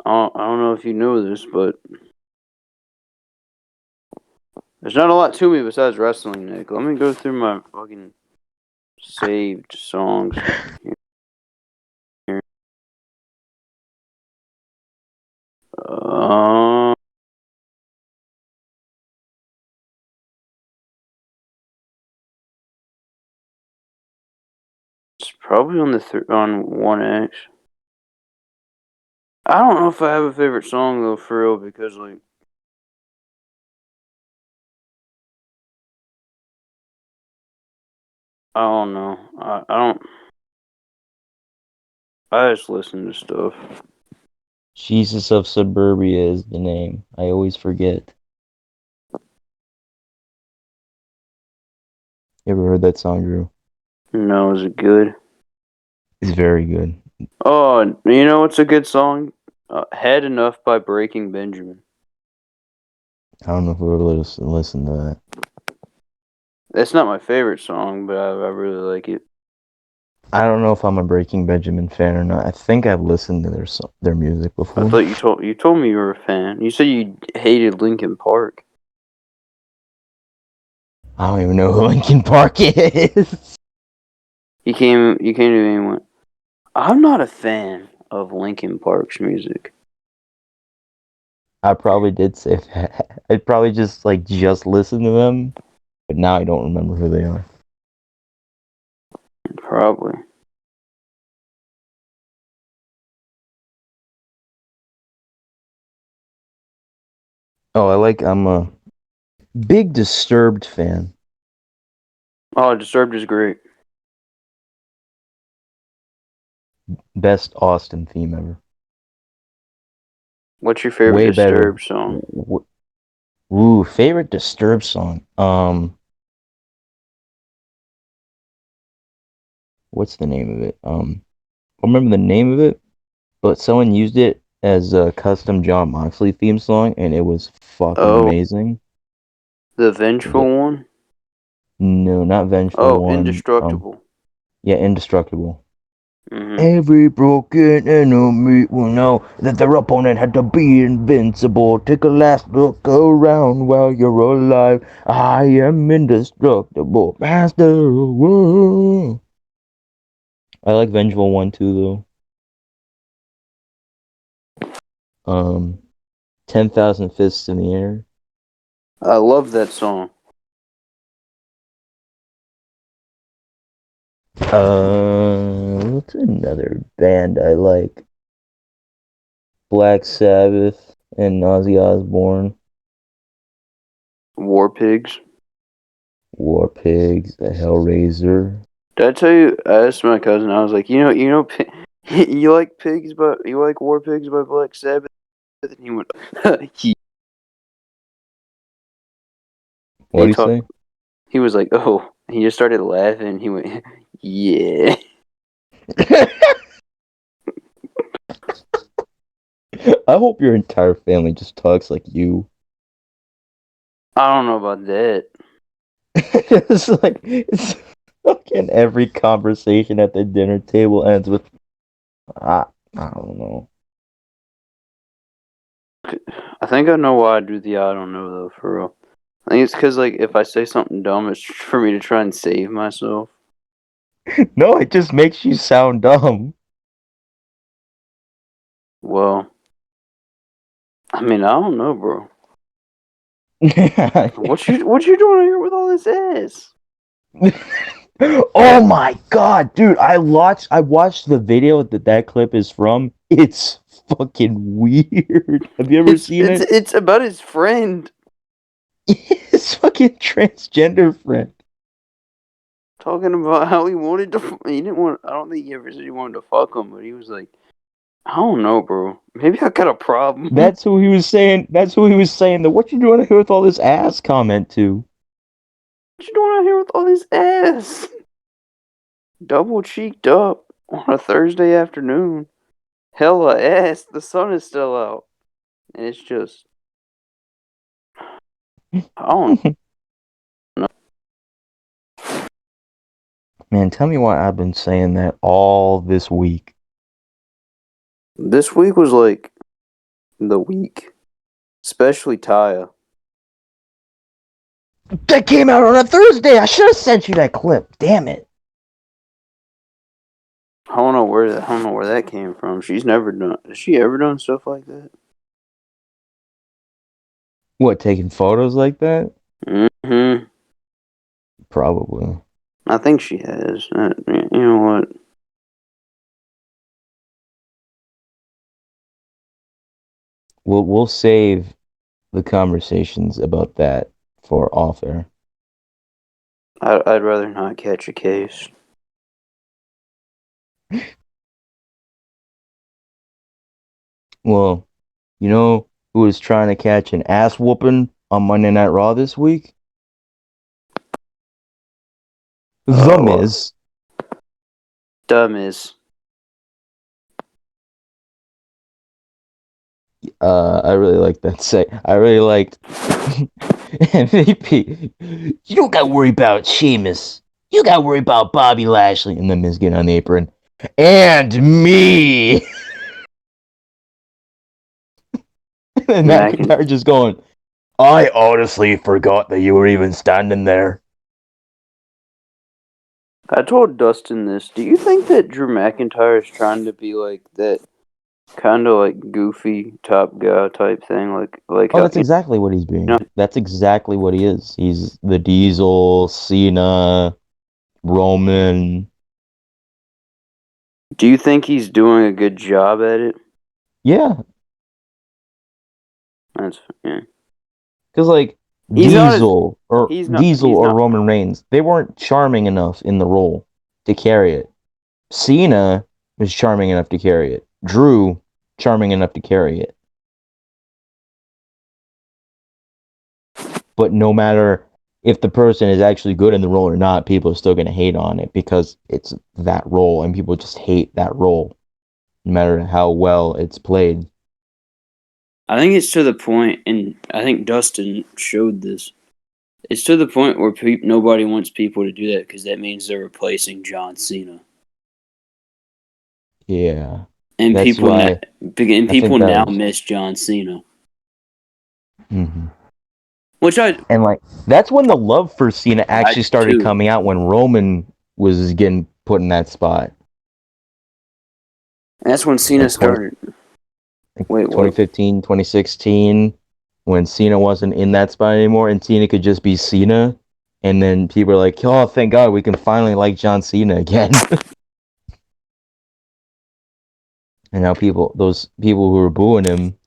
I don't know if you know this, but there's not a lot to me besides wrestling, Nick. Let me go through my fucking saved songs here. Uh, it's probably on on 1X. I don't know if I have a favorite song though, for real, because like I don't know. I don't. I just listen to stuff. Jesus of Suburbia is the name. I always forget. You ever heard that song, Drew? No, is it good? It's very good. Oh, you know what's a good song? Had Enough by Breaking Benjamin. I don't know if we would listen to that. That's not my favorite song, but I really like it. I don't know if I'm a Breaking Benjamin fan or not. I think I've listened to their music I before. thought you told me you were a fan. You said you hated Linkin Park. I don't even know who Linkin Park is. You came to me and went, I'm not a fan of Linkin Park's music. I probably did say that. I probably just listened to them, but now I don't remember who they are. Probably. Oh, I'm a big Disturbed fan. Oh, Disturbed is great. Best Austin theme ever. What's your favorite Way better. Disturbed song? Ooh, favorite Disturbed song. What's the name of it? I don't remember the name of it, but someone used it as a custom John Moxley theme song, and it was fucking Oh, amazing. the The, Vengeful one? no, not Vengeful Oh, One. Indestructible. Yeah, Indestructible. Mm-hmm. Every broken enemy will know that their opponent had to be invincible. Take a last look around while you're alive. I am indestructible. Master of the world. I like Vengeful One too, though. 10,000 Fists in the Air. I love that song. What's another band I like? Black Sabbath and Ozzy Osbourne. War Pigs. War Pigs, The Hellraiser. Did I tell you? I asked my cousin. I was like, you like pigs, but you like War Pigs by Black Sabbath? And he went, he What he do you talked. say? He was like, oh. He just started laughing. He went, yeah. I hope your entire family just talks like you. I don't know about that. It's fucking every conversation at the dinner table ends with I, I don't know. I think I know why I do the I don't know though. For real. I think it's because like if I say something dumb, it's for me to try and save myself. No, it just makes you sound dumb. Well, I mean, I don't know, bro. What you doing here with all this ass? Oh my god, dude! I watched the video that clip is from. It's fucking weird. Have you ever seen it? It's about his friend His fucking transgender friend. talking about how he wanted to. He didn't want. I don't think he ever said he wanted to fuck him, but he was like, I don't know, bro. Maybe I got a problem. That's who he was saying. That's who he was saying. The "what you doing here with all this ass" comment to. What you doing out here with all this ass? Double cheeked up on a Thursday afternoon. Hella ass. The sun is still out, and it's just. I don't know. Man, tell me why I've been saying that all this week. This week was like the week, especially Taya. That came out on a Thursday. I should have sent you that clip. Damn it. I don't know where that came from. She's never done. Has she ever done stuff like that? What, taking photos like that? Mm-hmm. Probably. I think she has. You know what? We'll save the conversations about that for off air. I'd rather not catch a case. Well, you know who was trying to catch an ass whooping on Monday Night Raw this week? The Oh, Miz. dumb is. I really like that say. I really liked MVP. You don't gotta worry about Sheamus. You gotta worry about Bobby Lashley. And then Miz getting on the apron. And me. And McIntyre just going, I honestly forgot that you were even standing there. I told Dustin this. Do you think that Drew McIntyre is trying to be like that, kind of like goofy top guy type thing, like Oh, how that's exactly what he's being. That's exactly what he is. He's the Diesel, Cena, Roman. Do you think he's doing a good job at it? Yeah, Yeah. because like He's not as Diesel he's or not. Roman Reigns, they weren't charming enough in the role to carry it. Cena was charming enough to carry it. Drew, charming enough to carry it. But no matter if the person is actually good in the role or not, people are still going to hate on it because it's that role and people just hate that role, no matter how well it's played. I think it's to the point, and I think Dustin showed this. It's to the point where nobody wants people to do that because that means they're replacing John Cena, Yeah. and That's why I think people that now was. miss John Cena, Mhm. which And like that's when the love for Cena I actually do started too. coming out when Roman was getting put in that spot. And that's when Cena Like 20, started. like Wait, what? 2015, 2016, when Cena wasn't in that spot anymore and Cena could just be Cena. And then people are like, oh, thank God we can finally like John Cena again. And now those people who were booing him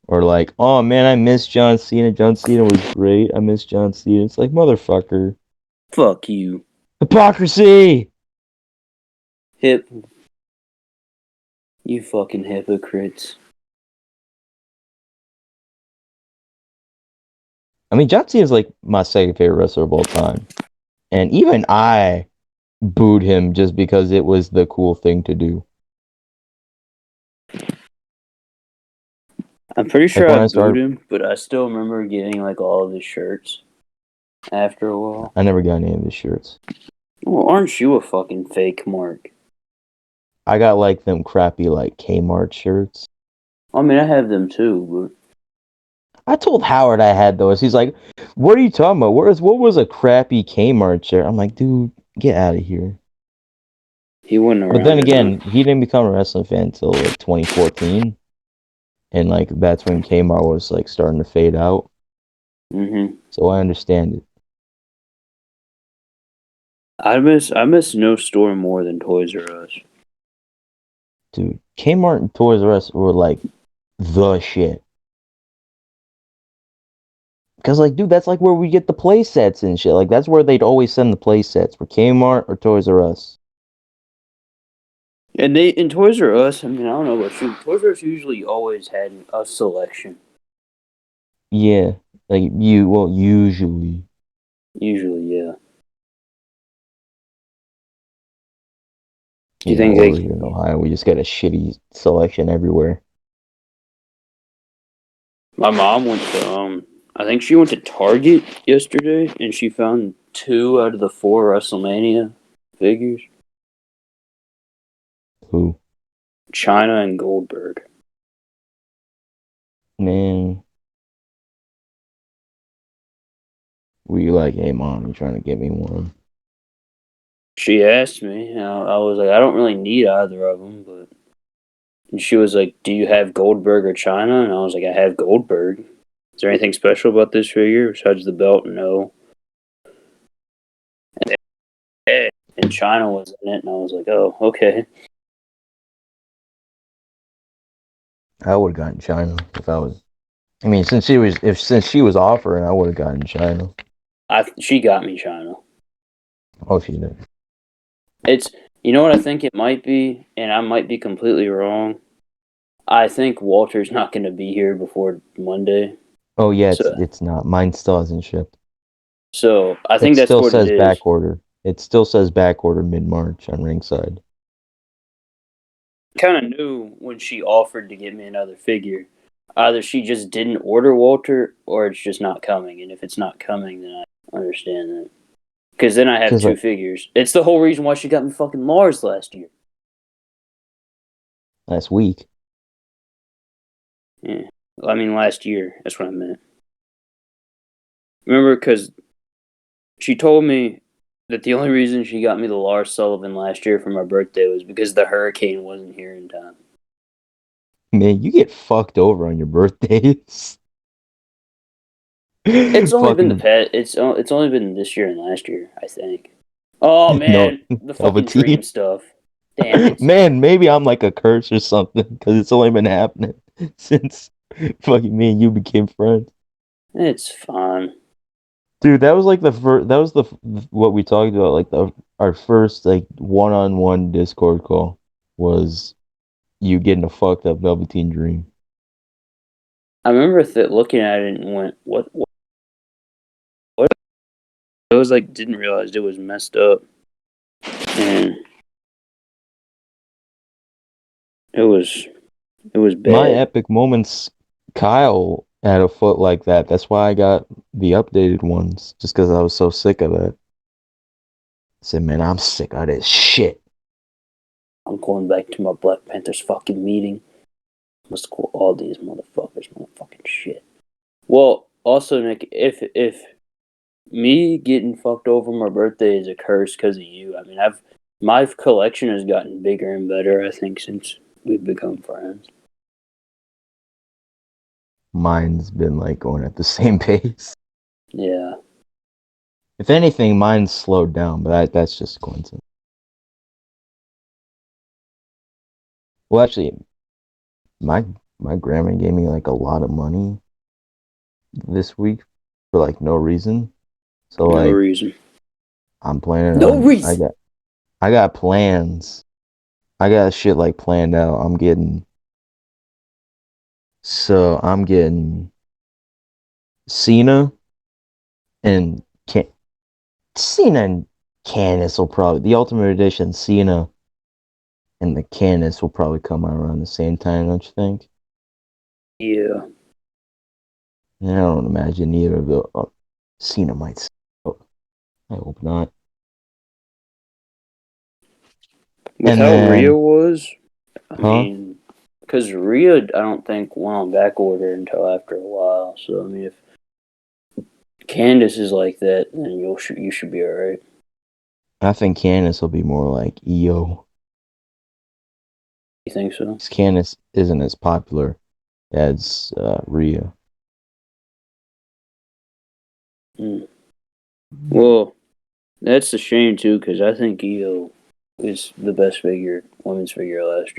are like, oh man, I miss John Cena. John Cena was great. I miss John Cena. It's like, motherfucker. Fuck you, Hypocrisy! hip. You fucking hypocrites. I mean, John Cena is like my second favorite wrestler of all time. And even I booed him just because it was the cool thing to do. I'm pretty Like sure when I I booed started, him, but I still remember getting like all of his shirts after a while. I never got any of his shirts. Well, aren't you a fucking fake, Mark? I got like them crappy like Kmart shirts. I mean, I have them too, I told Howard I had those. He's like, "What are you talking about? What was a crappy Kmart shirt?" I'm like, "Dude, get out of here." but he wasn't But then around enough. again, he didn't become a wrestling fan until like 2014, and like that's when Kmart was like starting to fade out. Mm-hmm. So I understand it. I miss no store more than Toys R Us. Dude, Kmart and Toys R Us were like the shit. Cause like, dude, that's like where we get the play sets and shit. Like that's where they'd always send the play sets for Kmart or Toys R Us. And they in Toys R Us, I mean, I don't know about you. Toys R Us usually always had a selection. Yeah, like usually. Usually, yeah. Do you You know, think over here they? in Ohio, we just got a shitty selection everywhere. My mom went to I think she went to Target yesterday, and she found 2 out of the 4 WrestleMania figures? Who? China and Goldberg. Man, were you like, hey mom, you trying to get me one? She asked me, and I was like, I don't really need either of them, but. And she was like, "Do you have Goldberg or China?" And I was like, "I have Goldberg. Is there anything special about this figure besides the belt?" No. And China was in it, and I was like, "Oh, okay." I would have gotten China if I was. I mean, since she was offering, I would have gotten China. She got me China. Oh, she did. It's you know what I think it might be, and I might be completely wrong. I think Walter's not going to be here before Monday, Oh yeah, so it's not. Mine still hasn't shipped. I It think that's still what it says is. back order. It still says back order mid March on Ringside. Kind of knew when she offered to get me another figure. Either she just didn't order Walter, or it's just not coming. And if it's not coming, then I understand that. Because then I have Cause two like figures. It's the whole reason why she got me fucking Lars last year. last week. Yeah. I mean, last year. That's what I meant. Remember, because she told me that the only reason she got me the Lars Sullivan last year for my birthday was because the hurricane wasn't here in time. Man, you get fucked over on your birthdays. It's only been the Fucking pet. It's only been this year and last year, I think. Oh no, man, the fucking dream Velveteen. stuff. Damn it. Man, maybe I'm like a curse or something because it's only been happening since fucking me and you became friends. It's fine. Dude, that was like the first. That was the what we talked about. Like our first like one-on-one Discord call was you getting a fucked up Velveteen Dream. I remember looking at it and went, what? I was like, didn't realize it was messed up, and it was it was My bad. epic moments. Kyle had a foot like that. That's why I got the updated ones, just because I was so sick of it. I said, man, I'm sick of this shit. I'm going back to my Black Panthers fucking meeting. Must call all these motherfucking shit. Well, also Nick, if me getting fucked over my birthday is a curse because of you, I mean, my collection has gotten bigger and better. I think since we've become friends. Mine's been like going at the same pace. Yeah. If anything, mine's slowed down, but that's just coincidence. Well, actually, my my grandma gave me like a lot of money this week for like no reason. So No like reason. I'm planning No on reason. I got plans. I got shit like planned out. I'm getting Cena and Can Cena and Candice will probably the Ultimate Edition Cena and the Candice will probably come out around the same time, don't you think? Yeah. And I don't imagine either of the Cena might. Oh, I hope not. With And how Rhea then, was, I huh? mean, because Rhea, I don't think went on back order until after a while. So I mean, if Candace is like that, then you should be alright. I think Candice will be more like EO. You think so? 'Cause Candice isn't as popular as Rhea. Mm. Well, that's a shame too, because I think Io is the best women's figure last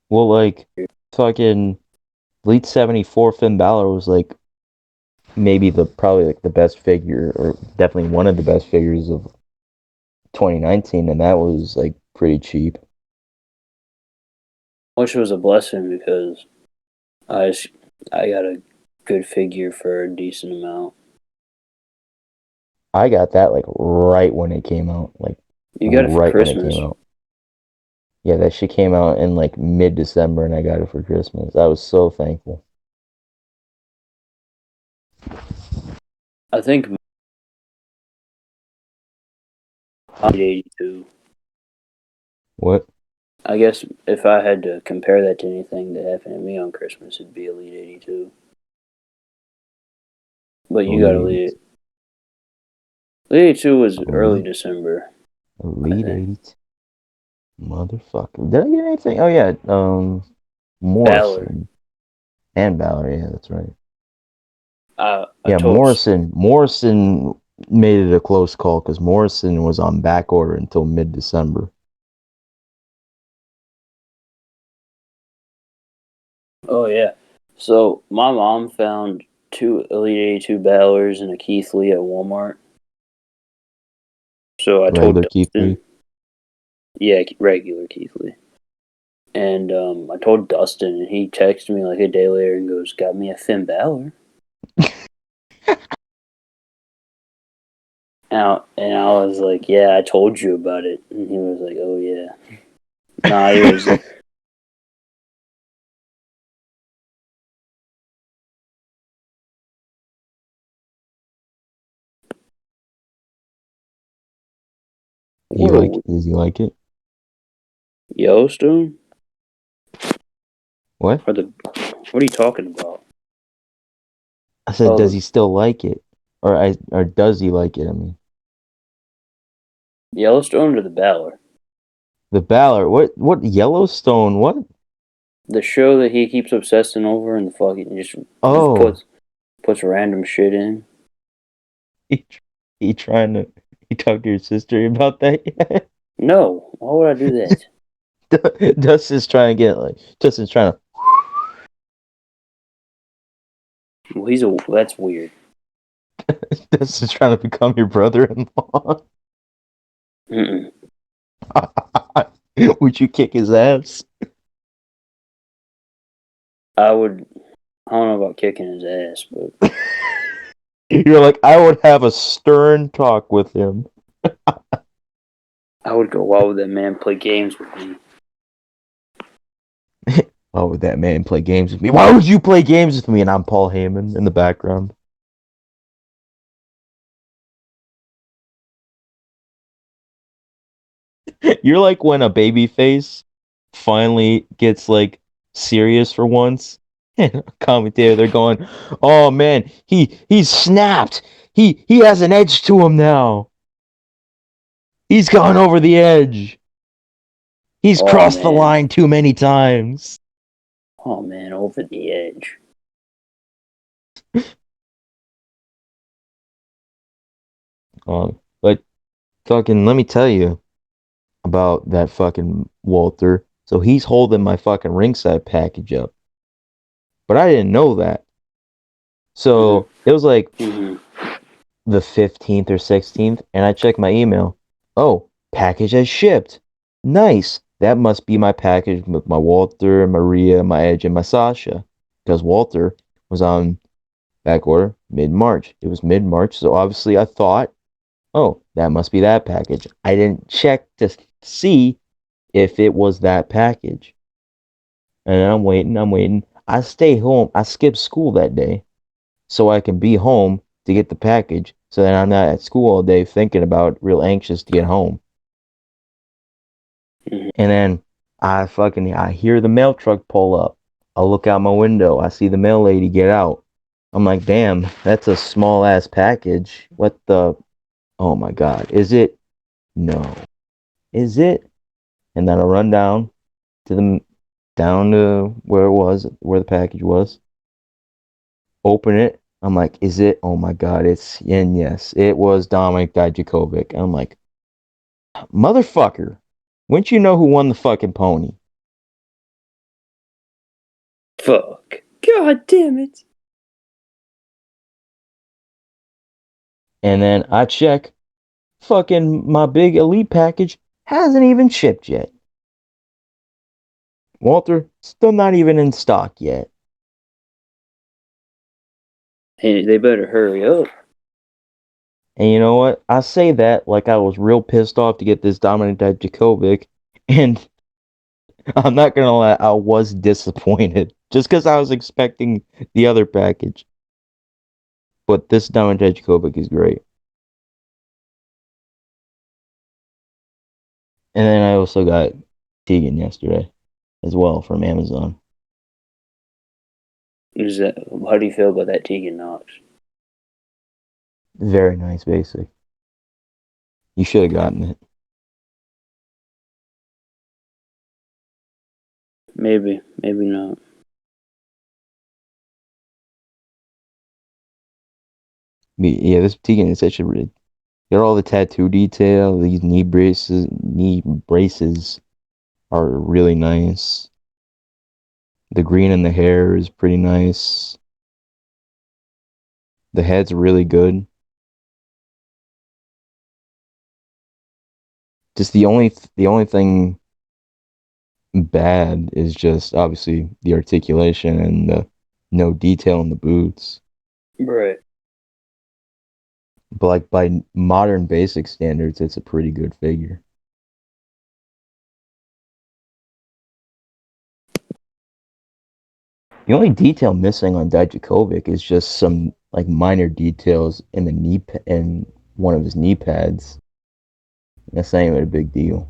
Well, like year. fucking Elite 74 Finn Balor was like maybe the probably like the best figure or definitely one of the best figures of 2019 and that was like pretty cheap. Which was a blessing because I I got a good figure for a decent amount. I got that like right when it came out, like You got it for right when it came Christmas. out. Yeah, that shit came out in like mid-December and I got it for Christmas. I was so thankful. I think Elite 82. What? I guess if I had to compare that to anything that happened to me on Christmas, it'd be Elite 82. But you got Elite, Elite. Elite 82 was early elite, December, I elite think. 8. Motherfucker. Did I get anything? Oh, yeah. Valor. Morrison. And Balor. Yeah, that's right. I Yeah, told. Morrison made it a close call because Morrison was on back order until mid-December. Oh yeah. So my mom found two Elite 82 Balors and a Keith Lee at Walmart. So I told Regular Keith Dustin, Lee. yeah, regular Keith Lee. And I told Dustin, and he texted me like a day later and goes, "Got me a Finn Balor." And I was like, "Yeah, I told you about it." And he was like, "Oh yeah." Nah, he was. What a Does he like it? Yellowstone What? or the? What are you talking about? I said, Oh, does he the still like it? Or does he like it? I mean, Yellowstone or the Balor? the Balor. What Yellowstone? What? The show that he keeps obsessing over and the fucking just Oh, puts random shit in. he, he trying to he talked to your sister about that yet? No, why would I do that? Dustin's trying to get like Dustin's trying to Well, that's weird. Dustin's trying to become your brother-in-law. Mm-mm. Would you kick his ass? I would. I don't know about kicking his ass, but You're like, I would have a stern talk with him. I would go. Why would that man play games with me? Why would that man play games with me? Why would you play games with me? And I'm Paul Heyman in the background. You're like when a baby face finally gets like serious for once. Commentator, they're going, "Oh man, he's snapped. He has an edge to him now. He's gone over the edge. He's Oh crossed the man. line too many times." Oh man, over the edge. But fucking, let me tell you about that fucking Walter. So he's holding my fucking ringside package up, but I didn't know that. Mm-hmm. So it was like Mm-hmm. the 15th or 16th, and I checked my email. Oh, package has shipped. Nice. That must be my package with my Walter, Maria, my Edge, and my Sasha. Because Walter was on back order mid March. It was mid March, so obviously I thought, oh, that must be that package. I didn't check to see if it was that package. And I'm waiting. I stay home. I skip school that day so I can be home to get the package so that I'm not at school all day thinking about real anxious to get home. Mm-hmm. And then I hear the mail truck pull up. I look out my window. I see the mail lady get out. I'm like, damn, that's a small ass package. What the? Oh my god. Is it? No. Is it? And then I run to the down to where it was, where the package was. Open it. I'm like, is it? Oh my god, it's and yes, it was Dominic Dijakovic. I'm like, motherfucker, wouldn't you know who won the fucking pony? Fuck. God damn it. And then I check, fucking my big elite package hasn't even shipped yet. Walter, still not even in stock yet. Hey, they better hurry up. And you know what? I say that like I was real pissed off to get this Dominic Dijakovic, and I'm not gonna lie, I was disappointed just because I was expecting the other package. But this Dominic Dijakovic is great. And then I also got Tegan yesterday as well from Amazon. How do you feel about that Tegan Knox? Very nice basic. You should have gotten it. Maybe, maybe not. Yeah, this Tegan is such a really. They're all the tattoo detail. These knee braces are really nice. The green in the hair is pretty nice. The head's really good. Just the only thing bad is just obviously the articulation and the no detail in the boots. Right. But like by modern basic standards, it's a pretty good figure. The only detail missing on Dijakovic is just some like minor details in the in one of his knee pads. That's not even a big deal.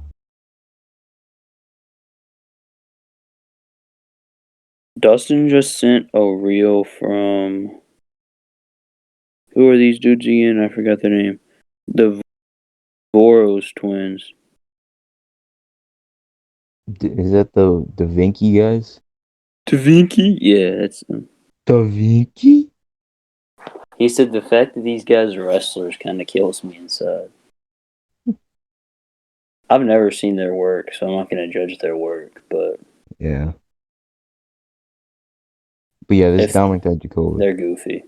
Dustin just sent a reel from who are these dudes again? I forgot their name. The Voros twins. Is that the Da Vinci guys? Da Vinci? Yeah, that's them. Da Vinci? He said the fact that these guys are wrestlers kind of kills me inside. I've never seen their work, so I'm not going to judge their work. But Yeah. But yeah, this if Dominic Dijakovic, they're goofy,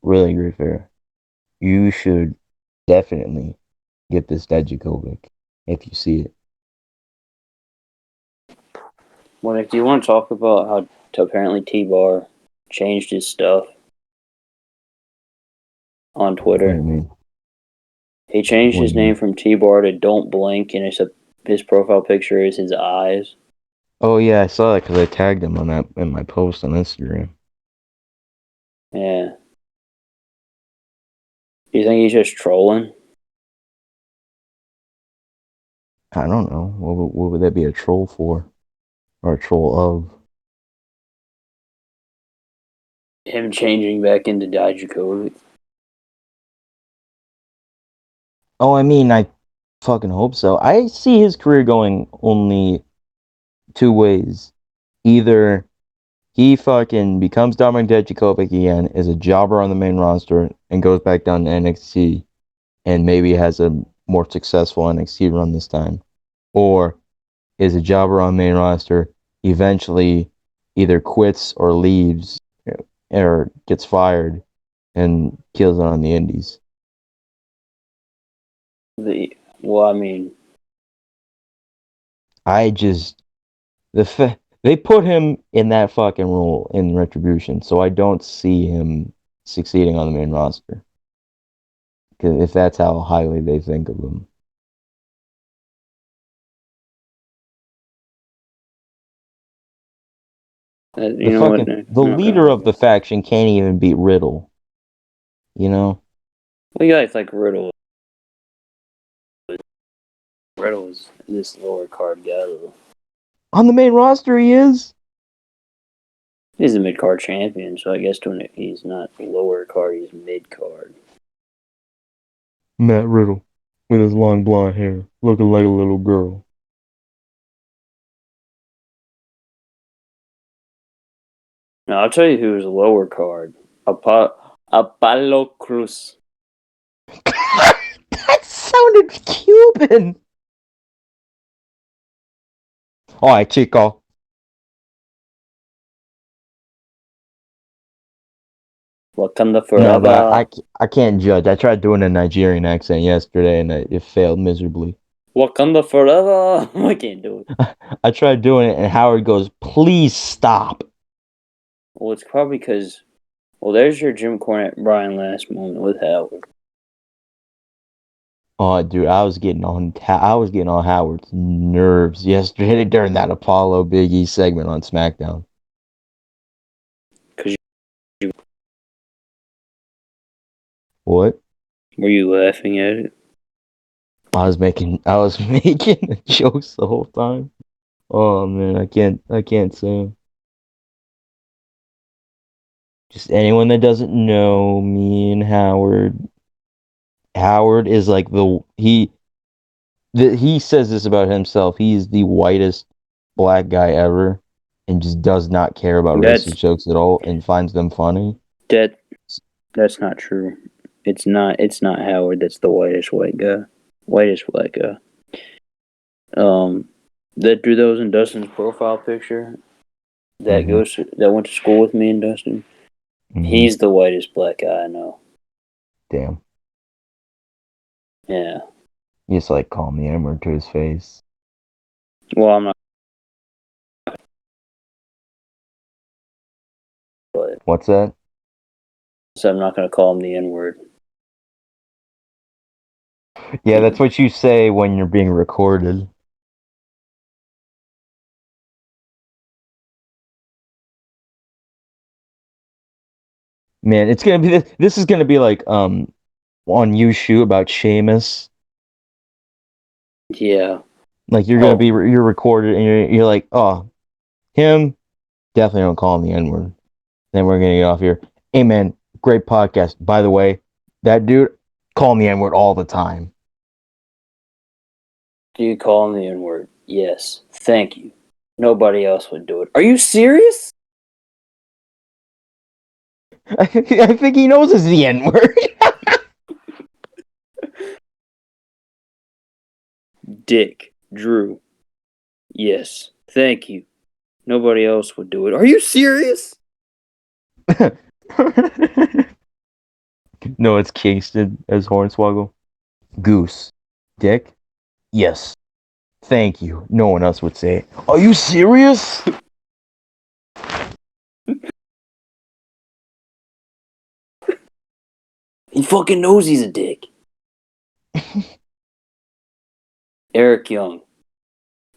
really great fair. You should definitely get this Dijakovic if you see it. Monique, do you want to talk about how apparently T-Bar changed his stuff on What do Twitter? you mean? He changed What do his you name mean? from T-Bar to Don't Blink, and his profile picture is his eyes. Oh yeah, I saw that because I tagged him on that in my post on Instagram. Yeah. Do you think he's just trolling? I don't know. What would that be a troll for? Or a troll of? Him changing back into Dijakovic? Oh, I mean, I fucking hope so. I see his career going only two ways. Either he fucking becomes Dominic Dijakovic again, is a jobber on the main roster, and goes back down to NXT, and maybe has a more successful NXT run this time. Or is a jobber on main roster, eventually either quits or leaves or gets fired and kills it on the indies. Well, I mean, I just they put him in that fucking role in Retribution, so I don't see him succeeding on the main roster. 'Cause if that's how highly they think of him, the you know what? fucking the leader of Okay. the faction can't even beat Riddle. You know, Well, you guys like Riddle. Riddle is this lower card guy, though. on the main roster he is. He's a mid card champion, so I guess he's not lower card, he's mid card. Matt Riddle with his long blonde hair, looking like a little girl. Now, I'll tell you who's lower card. Apollo Cruz. That sounded Cuban. Alright, Chico. Wakanda No, but Forever. I can't judge. I tried doing a Nigerian accent yesterday and it failed miserably. Wakanda Forever. I can't do it. I tried doing it and Howard goes, please stop. Well, it's probably because. Well, there's your Jim Cornette Brian last moment with Howard. Oh, dude, I was getting on Howard's nerves yesterday during that Apollo Big E segment on SmackDown. Because What? were you laughing at it? I was making the jokes the whole time. Oh man, I can't say 'em. Just anyone that doesn't know me and Howard. Howard is like he says this about himself. He's the whitest black guy ever, and just does not care about racist That's jokes at all, and finds them funny. that. That's not true. It's not. It's not Howard. That's the whitest white guy. Whitest black guy. That dude that was in Dustin's profile picture. Mm-hmm. That went to school with me and Dustin. Mm-hmm. He's the whitest black guy I know. Damn. Yeah. You just like call me N-word to his face. Well, I'm not. But What's that? so I'm not gonna call him the N word. Yeah, that's what you say when you're being recorded. Man, it's gonna be this is gonna be like on You Shoot about Seamus. Yeah. Like you're recorded and you're like, oh, him, definitely don't call him the N-word. Then we're gonna get off here. Hey man, great podcast. By the way, that dude, call him the N-word all the time. Do you call him the N word? Yes. Thank you. Nobody else would do it. Are you serious? I think he knows it's the N-word. Dick. Drew. Yes. Thank you. Nobody else would do it. Are you serious? No, it's Kingston as Hornswoggle. Goose. Dick? Yes. Thank you. No one else would say it. Are you serious? He fucking knows he's a dick. Eric Young.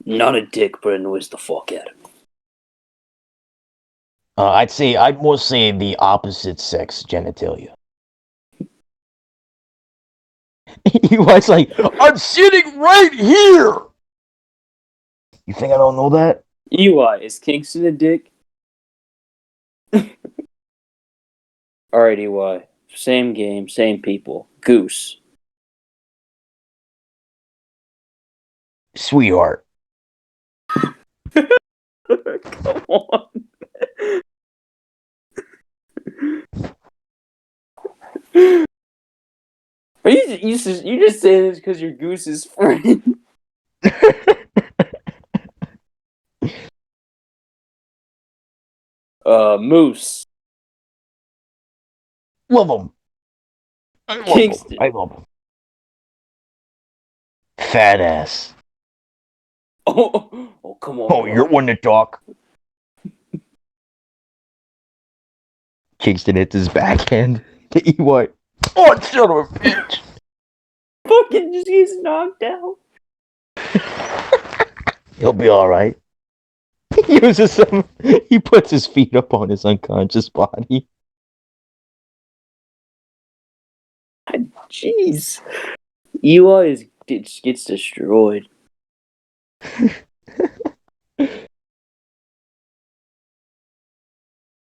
Not a dick, but annoys the fuck out of me. I'd more say the opposite sex genitalia. He was like, I'm sitting right here. You think I don't know that? EY, is Kingston a dick? Alright, EY. Same game, same people. Goose. Sweetheart. Come on. Are you just saying this because you're Goose's friend? Moose. Love him. I love him. Kingston. I love him. Fat ass. Oh, come on, Oh, bro. you're one to talk. Kingston hits his backhand to EY. Oh, son of a bitch. Fucking just gets knocked out. He'll be alright. He uses some. He puts his feet up on his unconscious body. Jeez. EY gets destroyed.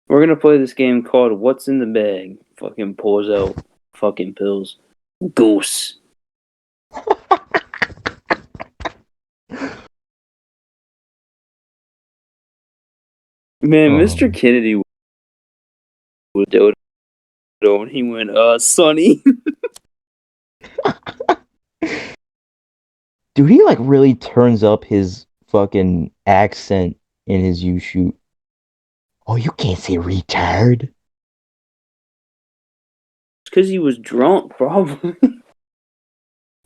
We're gonna play this game called What's in the Bag. Fucking pulls out fucking pills. Goose. Man, Mr. Um, Kennedy was dodo and he went, Sonny. Dude, he like really turns up his fucking accent in his You Shoot. Oh, you can't say retard. It's because he was drunk, probably.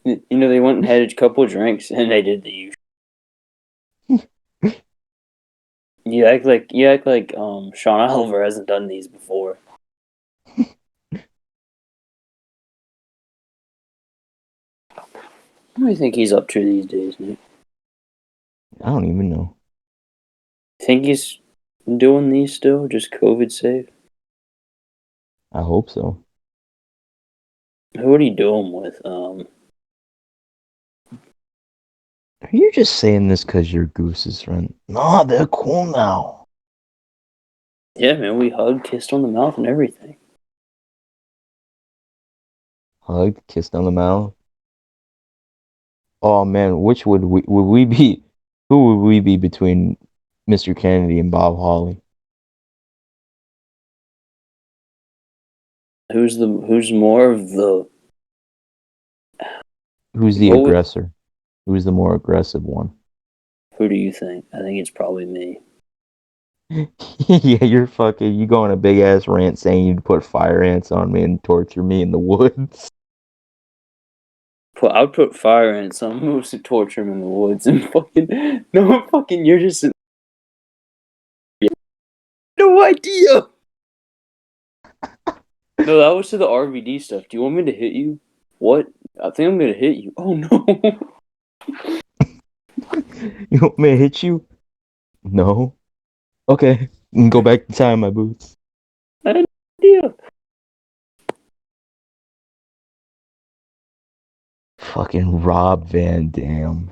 You know, they went and had a couple drinks and they did the usual. You act like Sean Oliver hasn't done these before. What do you think he's up to these days, Nick? I don't even know. Think he's doing these still, just COVID safe? I hope so. Who are you doing with? Are you just saying this because you're Goose's friend? Nah, they're cool now. Yeah, man, we hugged, kissed on the mouth, and everything. Hugged, kissed on the mouth. Oh man, which would we be? Who would we be between Mr. Kennedy and Bob Holly? Who's more of the Who's the what? aggressor? Who's the more aggressive one? Who do you think? I think it's probably me. Yeah, you're fucking. You go on a big ass rant saying you'd put fire ants on me and torture me in the woods. I would put fire in some moves to torture him in the woods and fucking no fucking. You're just no idea. No, that was to the RVD stuff. Do you want me to hit you? What? I think I'm gonna hit you. Oh no. You want me to hit you? No. Okay. You can go back to tying my boots. I had no idea. Fucking Rob Van Dam.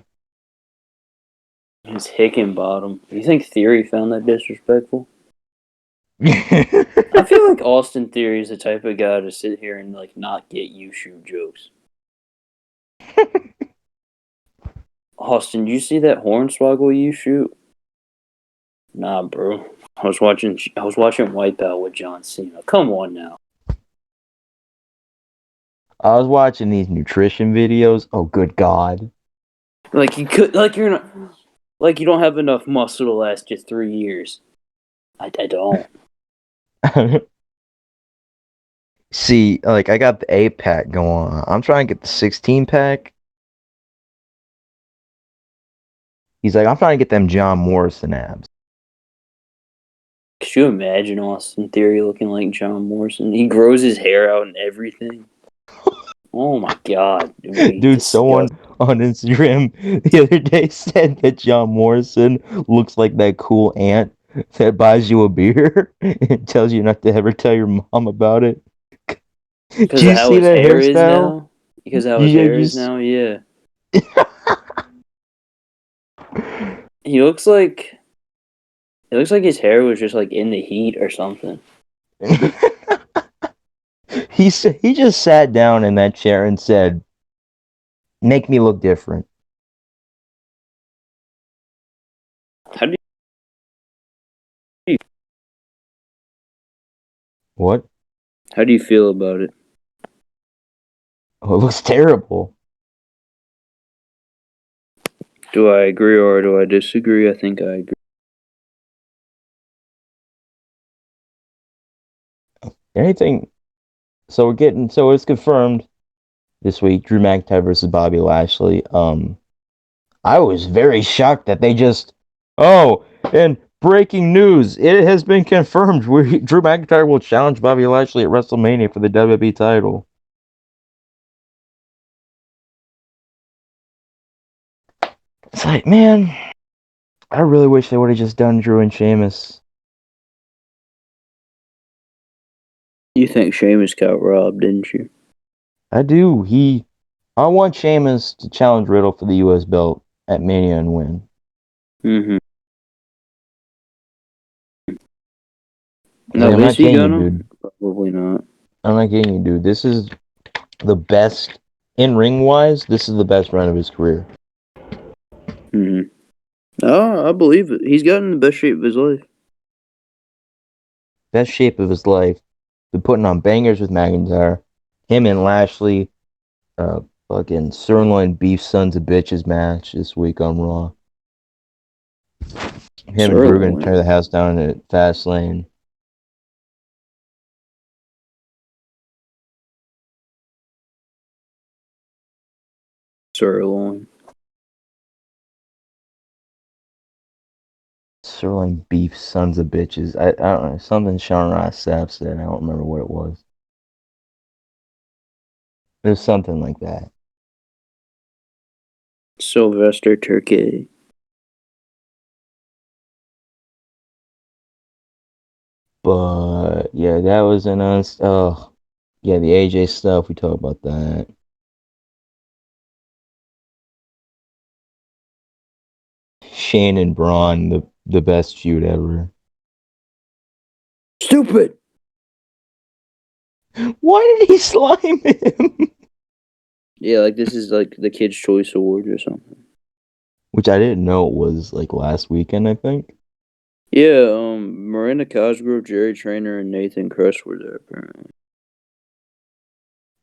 His Hickenbottom. You think Theory found that disrespectful? I feel like Austin Theory is the type of guy to sit here and like not get you shoot jokes. Austin, you see that hornswoggle you shoot? Nah, bro. I was watching Wipeout with John Cena. Come on now. I was watching these nutrition videos. Oh, good God. Like you could, like you're not, like you don't have enough muscle to last you 3 years. I don't. See, like, I got the 8-pack going on. I'm trying to get the 16-pack. He's like, I'm trying to get them John Morrison abs. Could you imagine Austin Theory looking like John Morrison? He grows his hair out and everything. Oh my god, it would be Dude, someone disgusting. on Instagram the other day said that John Morrison looks like that cool aunt that buys you a beer and tells you not to ever tell your mom about it. Because Do of you how see his that hair is hairstyle? now. Because of how his Yeah, hair is now. Yeah, he looks like it looks like his hair was just like in the heat or something. he just sat down in that chair and said, "Make me look different." How do you What? how do you feel about it? Oh, it looks terrible. Do I agree or do I disagree? I think I agree. Anything? So it's confirmed this week. Drew McIntyre versus Bobby Lashley. I was very shocked that they just. Oh, and breaking news! It has been confirmed. Drew McIntyre will challenge Bobby Lashley at WrestleMania for the WWE title. It's like, man, I really wish they would have just done Drew and Sheamus. You think Sheamus got robbed, didn't you? I do. I want Sheamus to challenge Riddle for the U.S. belt at Mania and win. Mm-hmm. It's like, No, I'm is not he kidding you, gonna? dude. Probably not. I'm not kidding you, dude. This is the best in ring wise. This is the best run of his career. Mm-hmm. Oh, I believe it. He's gotten the best shape of his life. Best shape of his life. Been putting on bangers with McIntyre. Him and Lashley. Fucking sirloin beef sons of bitches match this week on Raw. Him and Drew gonna tear the Sirloin. house down at Fastlane. Sirloin. Sirloin beef sons of bitches. I don't know. Something Sean Ross Sapp said. I don't remember what it was. It was something like that. Sylvester Turkey. But yeah, that was an oh yeah, the AJ stuff. We talked about that. Shane and Braun, the best feud ever. Stupid. Why did he slime him? Yeah, like this is like the Kids' Choice Awards or something. Which I didn't know it was like last weekend, I think. Yeah, Miranda Cosgrove, Jerry Trainer, and Nathan Kress were there apparently.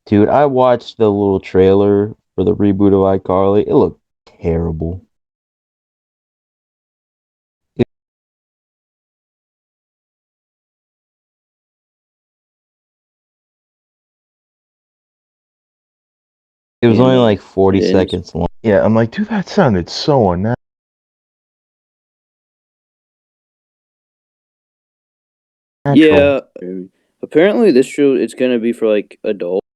Dude, I watched the little trailer for the reboot of iCarly. It looked terrible. It was Yeah, only no, like 40 it is. seconds long. Yeah, I'm like, dude, that sounded so unnatural. Yeah, apparently this show it's gonna be for like adults.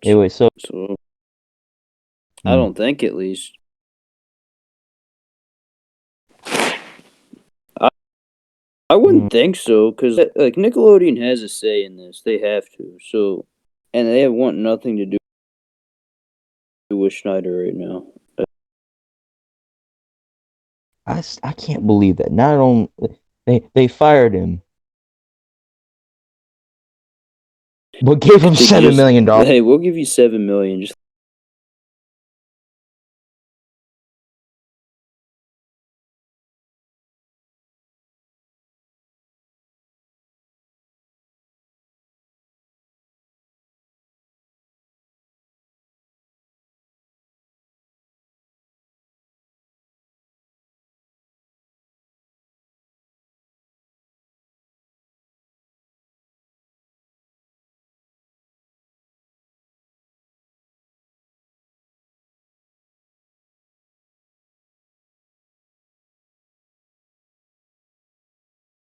Anyway, so So I hmm, don't think at least. I, I hmm. wouldn't think so because like Nickelodeon has a say in this. They have to. So, and they want nothing to do with Schneider right now. I can't believe that. Not only they fired him, but gave him To $7 million. hey, we'll give you 7 million. Just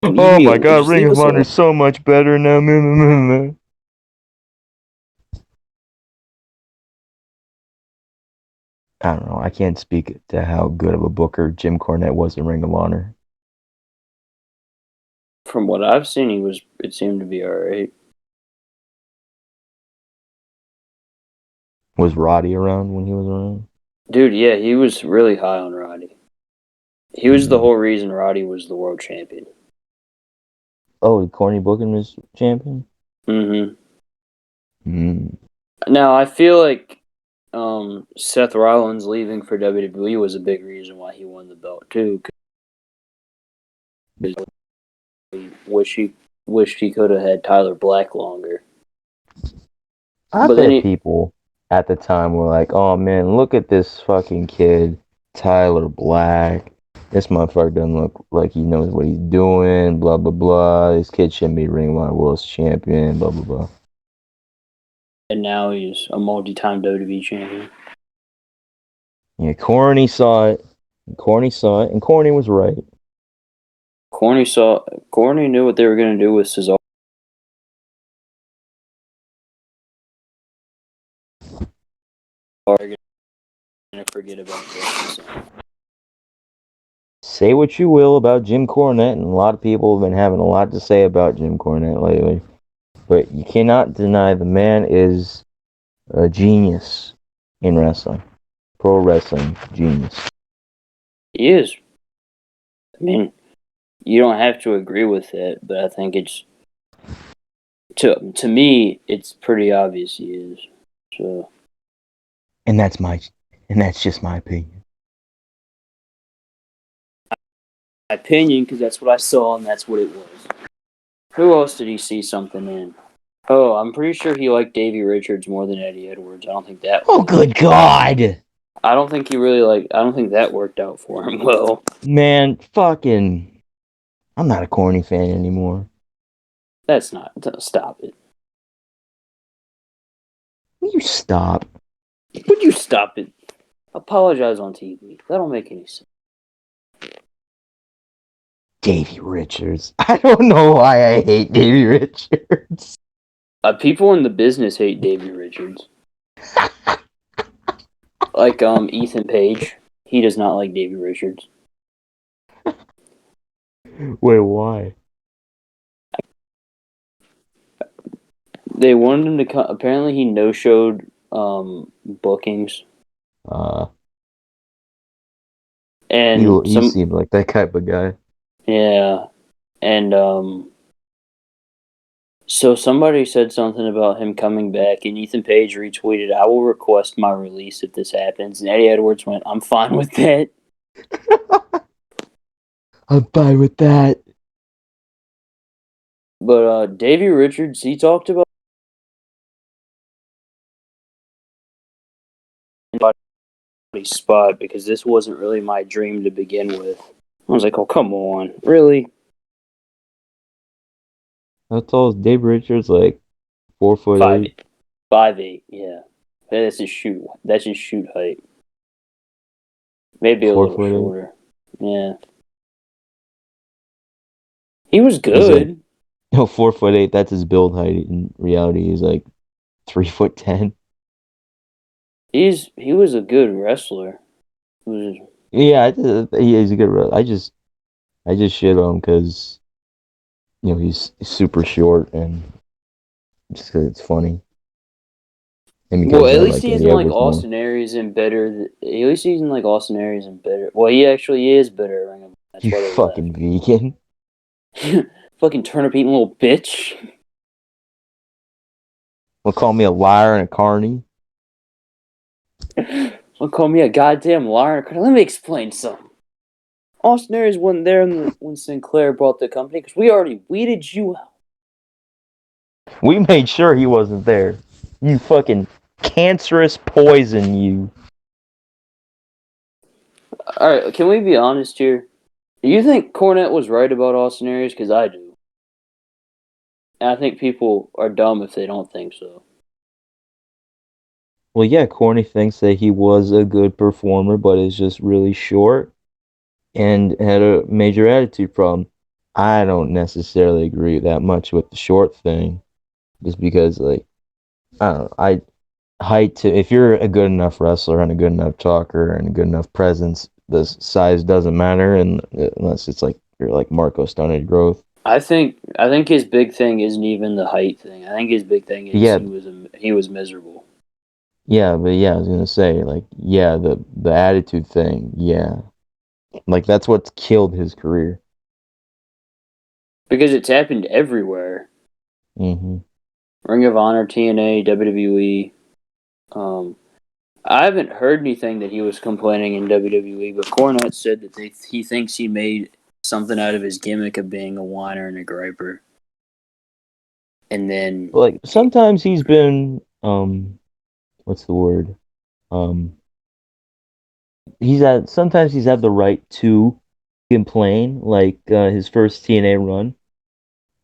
Oh my God, just Ring leave of us Honor alone. is so much better now. I don't know. I can't speak to how good of a booker Jim Cornette was in Ring of Honor. From what I've seen, it seemed to be all right. Was Roddy around when he was around? Dude, yeah, he was really high on Roddy. He was the Hmm. whole reason Roddy was the world champion. Oh, Corny Booking was champion? Mm-hmm. Hmm. Now I feel like Seth Rollins leaving for WWE was a big reason why he won the belt too. Because he wished he could have had Tyler Black longer. I But then bet he people at the time were like, oh man, look at this fucking kid, Tyler Black. This motherfucker doesn't look like he knows what he's doing, blah, blah, blah. This kid shouldn't be Ring of Honor World's champion, blah, blah, blah. and now he's a multi-time WWE champion. Yeah, Corny saw it. Corny saw it, and Corny was right. Corny knew what they were going to do with Cesaro. Going to forget about this. Say what you will about Jim Cornette, and a lot of people have been having a lot to say about Jim Cornette lately. But you cannot deny the man is a genius in wrestling. Pro wrestling genius. He is. I mean, you don't have to agree with it, but I think it's to me it's pretty obvious he is. So And that's my and that's just my opinion. my opinion, because that's what I saw and that's what it was. Who else did he see something in? Oh, I'm pretty sure he liked Davey Richards more than Eddie Edwards. I don't think that Oh really. good God. I don't think he really like. I don't think that worked out for him well. Man, fucking I'm not a corny fan anymore. That's not. Stop it. Will you stop? Would you stop it? Apologize on TV. That don't make any sense. Davey Richards. I don't know why I hate Davey Richards. People in the business hate Davey Richards. Like Ethan Page. He does not like Davey Richards. Wait, why? They wanted him to come. Apparently, he no-showed bookings, Uh, and he seemed like that type of guy. yeah, and so somebody said something about him coming back, and Ethan Page retweeted, "I will request my release if this happens." And Eddie Edwards went, "I'm fine with that." I'm fine with that. But Davey Richards, he talked about anybody's spot because this wasn't really my dream to begin with. I was like, "Oh, come on, really?" How tall is Dave Richards? Like 4'8". 5'8", yeah. That's his shoot. That's his shoot height. Maybe a Four little foot eight. shorter. Yeah, he was He's like good. no 4'8". That's his build height. In reality, he's like 3'10". He was a good wrestler. He was, Yeah, he's a good. I just shit on him because he's super short and just 'cause it's funny, and well, because at I least like he Eddie isn't like Edwards more. Austin Aries and better. At least he's in like Austin Aries and better. Well, he actually is better at Ring of Honor. That's You why they fucking vegan. left. Fucking turnip eating little bitch. Will call me a liar and a carny. Don't call me a goddamn liar. Let me explain something. Austin Aries wasn't there when Sinclair brought the company because we already weeded you out. We made sure he wasn't there. You fucking cancerous poison, you. All right, can we be honest here? Do you think Cornette was right about Austin Aries? Because I do. And I think people are dumb if they don't think so. Well, yeah, Corny thinks that he was a good performer, but is just really short and had a major attitude problem. I don't necessarily agree that much with the short thing, just because, like, I don't know, height to if you're a good enough wrestler and a good enough talker and a good enough presence, the size doesn't matter, and unless it's like you're like Marco Stunted growth. I think his big thing isn't even the height thing. I think his big thing But is yeah, he was miserable. I was gonna say, like, yeah, the attitude thing, yeah, like that's what's killed his career. Because it's happened everywhere. Hmm. Ring of Honor, TNA, WWE. I haven't heard anything that he was complaining in WWE, but Cornette said that he thinks he made something out of his gimmick of being a whiner and a griper. And then, Like sometimes he's been what's the word? Um, he's had the right to complain. Like his first TNA run,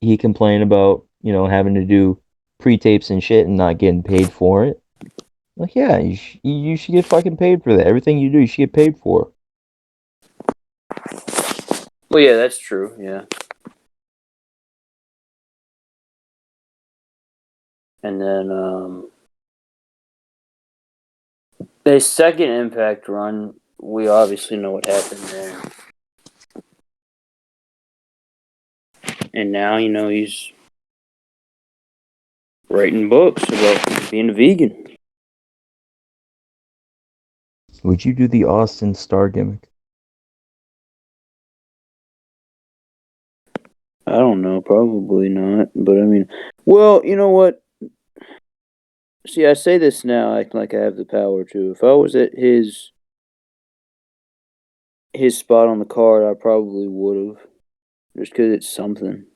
he complained about having to do pre-tapes and shit and not getting paid for it. Like, yeah, you should get fucking paid for that. Everything you do, you should get paid for. well, yeah, that's true. Yeah. And then, the second Impact run, we obviously know what happened there. And now, he's writing books about being a vegan. Would you do the Austin Star gimmick? I don't know, probably not. But I mean, well, you know what? See, I say this now, acting like I have the power to. If I was at his spot on the card, I probably would have, just because it's something.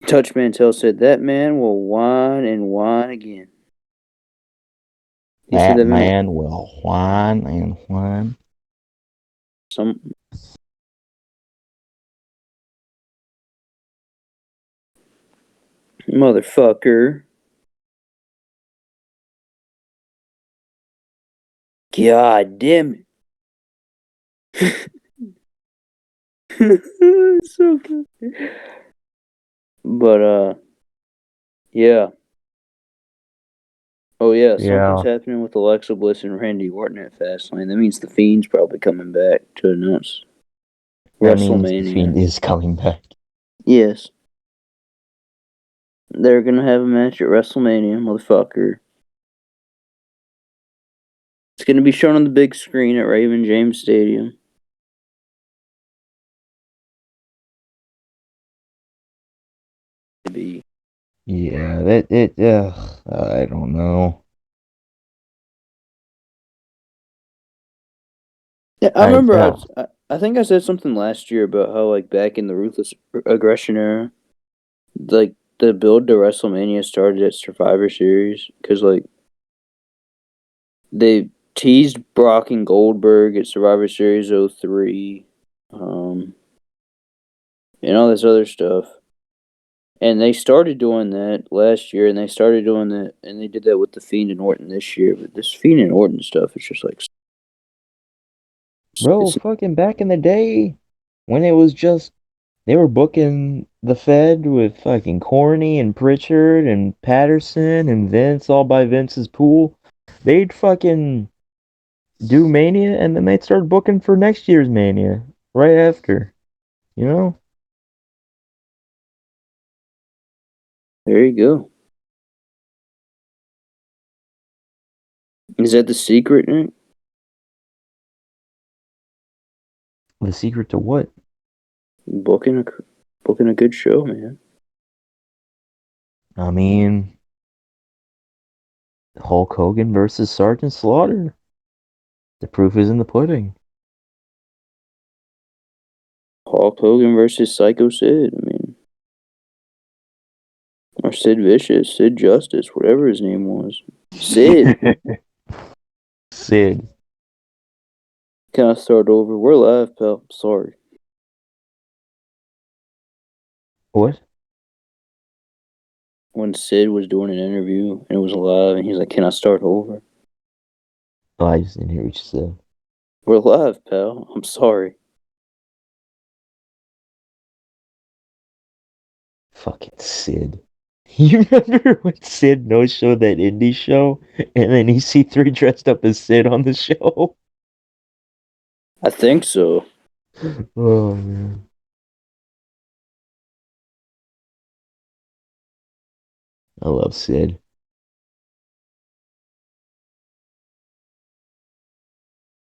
Touch Mantel said that man will whine and whine again. He said That that man man will whine and whine. some motherfucker. God damn it. So good. But yeah. Oh yeah, something's Yeah, happening with Alexa Bliss and Randy Orton at Fastlane. That means the Fiend's probably coming back to announce that means the Fiend WrestleMania. is coming back. Yes. They're gonna have a match at WrestleMania, motherfucker. It's gonna be shown on the big screen at Raymond James Stadium. Yeah, I don't know. Yeah, I I remember. I think I said something last year about how like back in the Ruthless Aggression era, like the build to WrestleMania started at Survivor Series because like they teased Brock and Goldberg at Survivor Series '03, and all this other stuff. And they started doing that last year, and they started doing that, and they did that with the Fiend and Orton this year. But this Fiend and Orton stuff is just like bro, it's fucking back in the day when it was just they were booking the Fed with fucking Corny and Pritchard and Patterson and Vince all by Vince's pool. They'd fucking do Mania and then they'd start booking for next year's Mania right after. You know? there you go. Is that the secret, Nick? The secret to what? Booking a good show, man. I mean, Hulk Hogan versus Sergeant Slaughter. The proof is in the pudding. Hulk Hogan versus Psycho Sid. I mean, or Sid Vicious, Sid Justice, whatever his name was. Sid. Sid. Can I start over? We're live, pal. Sorry. What? When Sid was doing an interview and it was live, and he's like, "Can I start over?" Oh, I just didn't hear what you said. We're live, pal. I'm sorry. Fucking Sid. You remember when Sid no-showed that indie show and then EC3 dressed up as Sid on the show? I think so. Oh, man. I love Sid.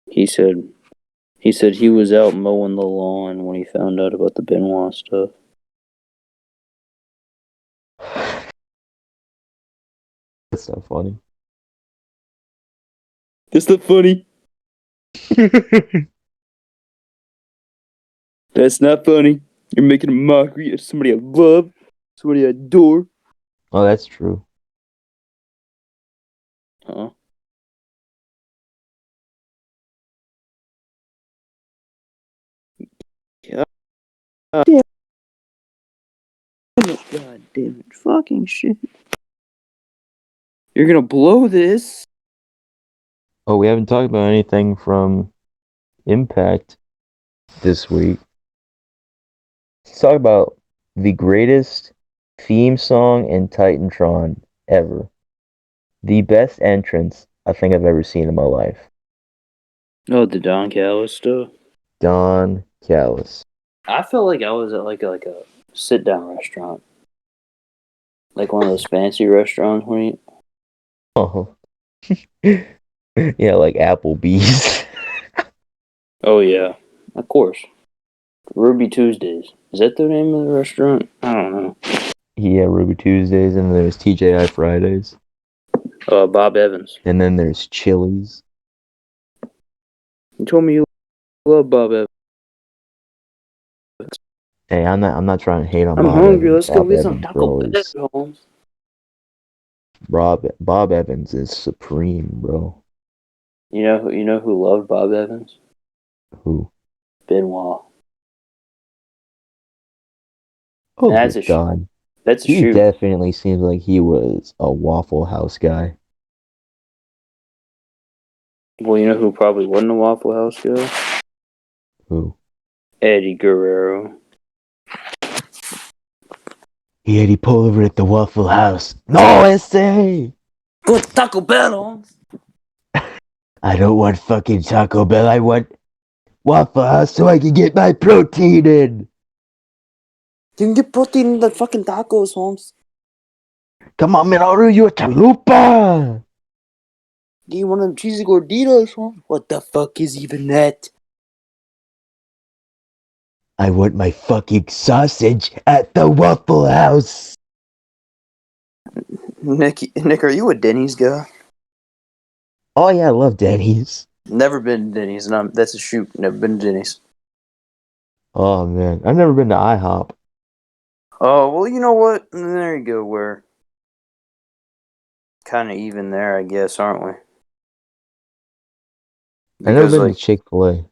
He said he was out mowing the lawn when he found out about the Benoit stuff. That's so funny. That's not funny. That's not funny. You're making a mockery of somebody I love, somebody I adore. Oh, that's true. Huh? God damn it. God damn it. Fucking shit. You're gonna blow this. Oh, we haven't talked about anything from Impact this week. Let's talk about the greatest theme song in Titantron ever. The best entrance I think I've ever seen in my life. Oh, the Don Callis stuff. Don Callis. I felt like I was at like a sit down restaurant, like one of those fancy restaurants when you. Oh. Yeah, like Applebee's. Oh yeah, of course. Ruby Tuesdays. Is that the name of the restaurant? I don't know. Yeah, Ruby Tuesdays, and then there's TJI Fridays. Bob Evans. And then there's Chili's. You told me you love Bob Evans. Hey, I'm not trying to hate on I'm Bob hungry. Evans. Let's go Bob get some Evans, Taco bro, Bell, is Holmes. Bob Evans is supreme, bro. You know who loved Bob Evans? Who? Benoit. Oh, And good God. that's a He shoot. definitely seems like he was a Waffle House guy. Well, you know who probably wasn't a Waffle House guy? Who? Eddie Guerrero. He had he pull over at the Waffle House. No, S.A. Go to Taco Bell, Holmes. I don't want fucking Taco Bell. I want Waffle House so I can get my protein in. You can get protein in the fucking tacos, Holmes. Come on, man, I'll order you a chalupa. Do you want them cheesy gorditos, huh? What the fuck is even that? I want my fucking sausage at the Waffle House. Nick, are you a Denny's guy? Oh yeah, I love Denny's. Never been to Denny's, and that's a shoot. Never been to Denny's. Oh man, I've never been to IHOP. Oh, well, you know what? There you go. We're kind of even there, I guess, aren't we? I've never Because, been to like, Chick-fil-A.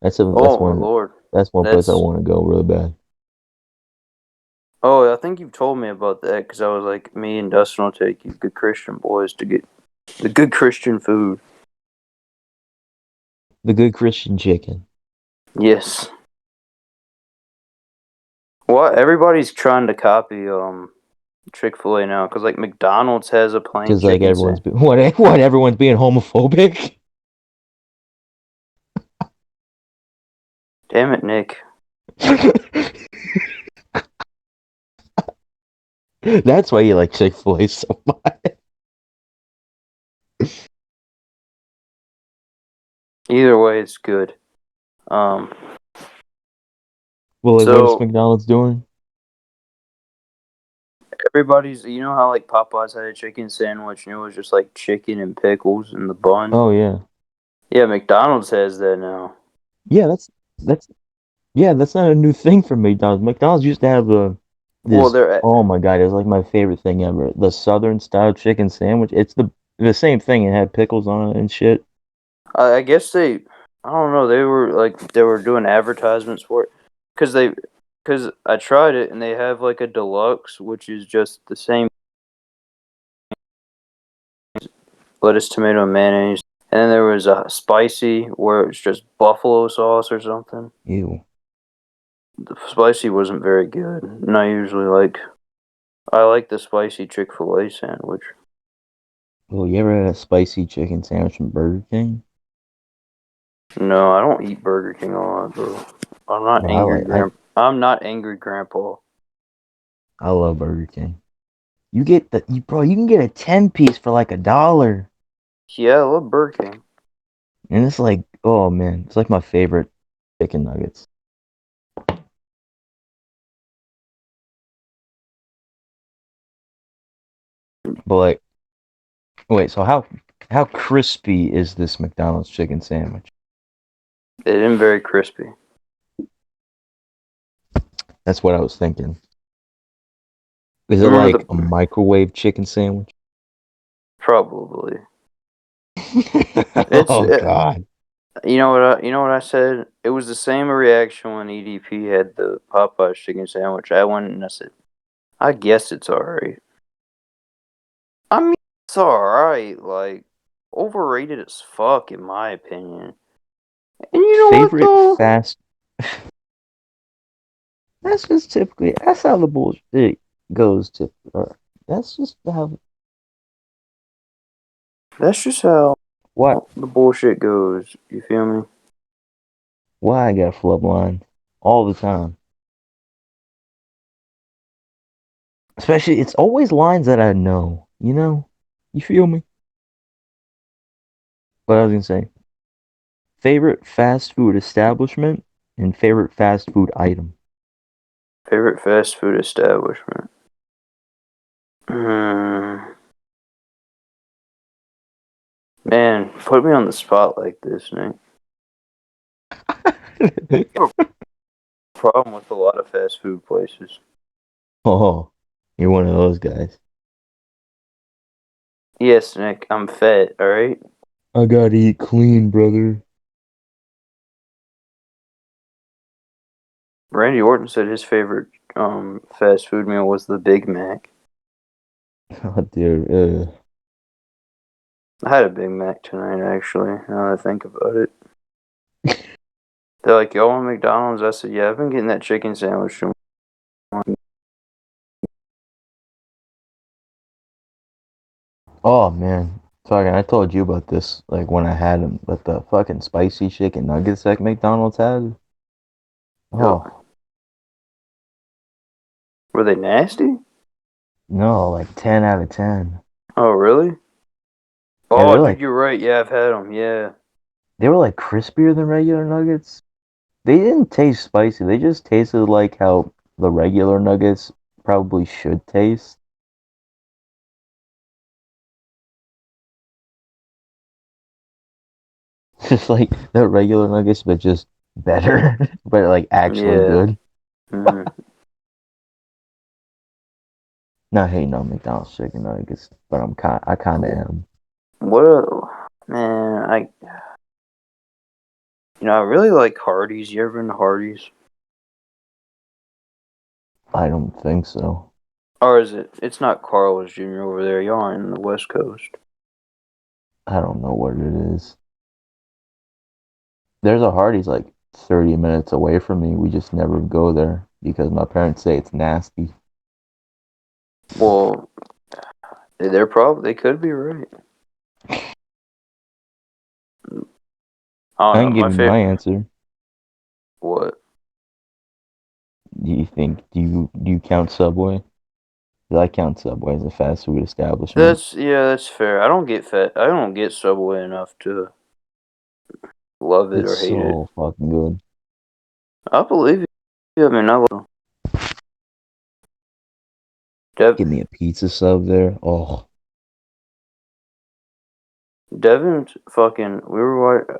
oh my lord, That's one place I that's. want to go really bad. Oh, I think you've told me about that because I was like, me and Dustin will take you good Christian boys to get the good Christian food. The good Christian chicken. Yes. Well, everybody's trying to copy Chick-fil-A now because like McDonald's has a plain Because like chicken everyone's sandwich. what everyone's being homophobic. Damn it, Nick. That's why you like Chick-fil-A so much. Either way, it's good. Um, Well, like, what is so McDonald's doing? everybody's, you know how like Popeyes had a chicken sandwich and it was just like chicken and pickles in the bun. Oh yeah, Yeah, McDonald's has that now. yeah. That's yeah. That's not a new thing for McDonald's. McDonald's used to have Well, this. they're Oh my god, it's like my favorite thing ever. The Southern style chicken sandwich. It's the same thing. It had pickles on it and shit. I guess they, I don't know, they were doing advertisements for it because I tried it and they have like a deluxe, which is just the same lettuce, tomato, and mayonnaise. And then there was a spicy where it's just buffalo sauce or something. Ew. The spicy wasn't very good, and I like the spicy Chick-fil-A sandwich. Well, you ever had a spicy chicken sandwich from Burger King? No, I don't eat Burger King a lot, bro. Well, I like I'm not angry grandpa. I love Burger King. You get you can get a 10 piece for like $1. Yeah, I love Burger King. And it's like, oh man, it's like my favorite chicken nuggets. But like, wait, so how crispy is this McDonald's chicken sandwich? It isn't very crispy. That's what I was thinking. Is it Remember like a the microwave chicken sandwich? probably. It's Oh God. you know what I said. It was the same reaction when EDP had the Popeyes chicken sandwich. I went and I said, I guess it's alright. I mean, it's alright. Like overrated as fuck in my opinion. And you know what Favorite though? fast. That's just typically that's how the bullshit goes. Typically, that's just how. That's just how What? the bullshit goes. You feel me? Why I got flub line all the time. Especially, it's always lines that I know. You know, you feel me? What I was gonna say. Favorite fast food establishment and favorite fast food item. Favorite fast food establishment. Hmm. Man, put me on the spot like this, Nick. I have a problem with a lot of fast food places. Oh, you're one of those guys. Yes, Nick, I'm fat, alright? I gotta eat clean, brother. Randy Orton said his favorite fast food meal was the Big Mac. Oh, dude. I had a Big Mac tonight, actually, now that I think about it. They're like, yo, want McDonald's? I said, yeah, I've been getting that chicken sandwich too much. Oh man, fucking! I told you about this like when I had them, but the fucking spicy chicken nuggets that McDonald's had. Yo, Oh, were they nasty? No, like 10 out of 10. Oh, really? Yeah, Oh, dude, you're right. Yeah, I've had them. Yeah. they were like crispier than regular nuggets. They didn't taste spicy. They just tasted like how the regular nuggets probably should taste. Just like the regular nuggets, but just better, but like actually Yeah. good. Mm. Not hating on McDonald's chicken nuggets, but I kind of am. Man, I really like Hardee's. You ever been to Hardee's? I don't think so. Or is it? It's not Carl's Jr. over there. Y'all are in the West Coast. I don't know what it is. There's a Hardee's like 30 minutes away from me. We just never go there because my parents say it's nasty. Well, they could be right. I don't I know. can give My you my favorite. answer. What? Do you count Subway? 'Cause I count Subway as a fast food establishment. That's fair. I don't get fat. I don't get Subway enough to love it It's or hate it. so fucking good. I believe you. I mean, I love Dev, Give me a pizza sub there. Oh, Devin. Fucking.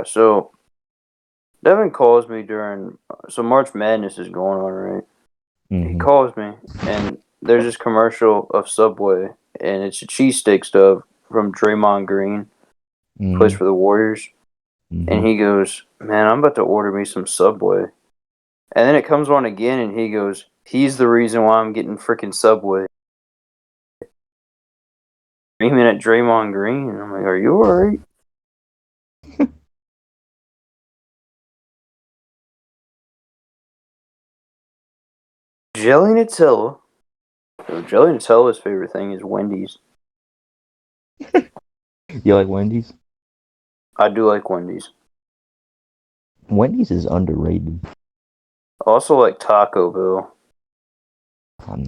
So Devin calls me during. So March Madness is going on, right? He mm-hmm, calls me, and there's this commercial of Subway, and it's a cheesesteak stuff from Draymond Green, plays mm-hmm, for the Warriors, and mm-hmm. he goes, "Man, I'm about to order me some Subway." And then it comes on again, and he goes, "He's the reason why I'm getting freaking Subway." Screaming at Draymond Green, and I'm like, "Are you alright?" Jelly Nutella. So Jelly Nutella's favorite thing is Wendy's. You like Wendy's? I do like Wendy's. Wendy's is underrated. I also like Taco Bell. I'm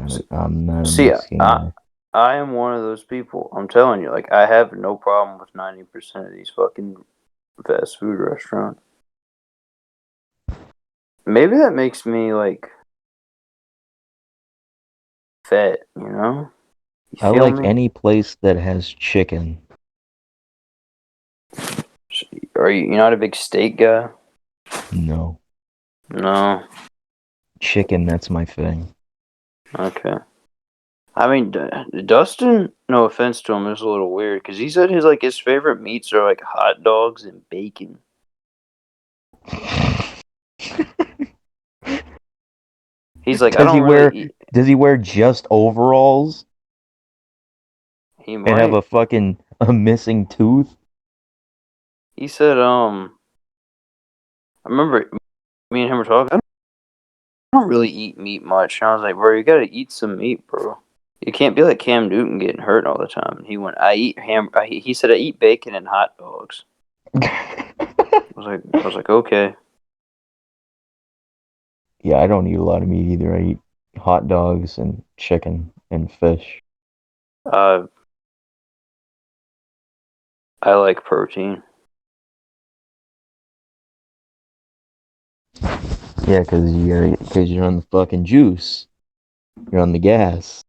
not a See, Mexican guy. I am one of those people. I'm telling you, like I have no problem with 90% of these fucking fast food restaurants. Maybe that makes me like fat, you know? You I feel like me? any place that has chicken. Are you not a big steak guy? No. No. Chicken, that's my thing. Okay. I mean, Dustin. No offense to him, is a little weird because he said his favorite meats are like hot dogs and bacon. He's like, I Does he don't really wear eat. does he wear just overalls He and have might. a fucking a missing tooth? He said, I remember me and him were talking. I don't really eat meat much. And I was like, bro, you gotta eat some meat, bro. You can't be like Cam Newton getting hurt all the time. And he went, I eat ham. He said, I eat bacon and hot dogs. I was like, okay. Yeah, I don't eat a lot of meat either. I eat hot dogs and chicken and fish. Uh, I like protein. Yeah, because you're on the fucking juice. You're on the gas.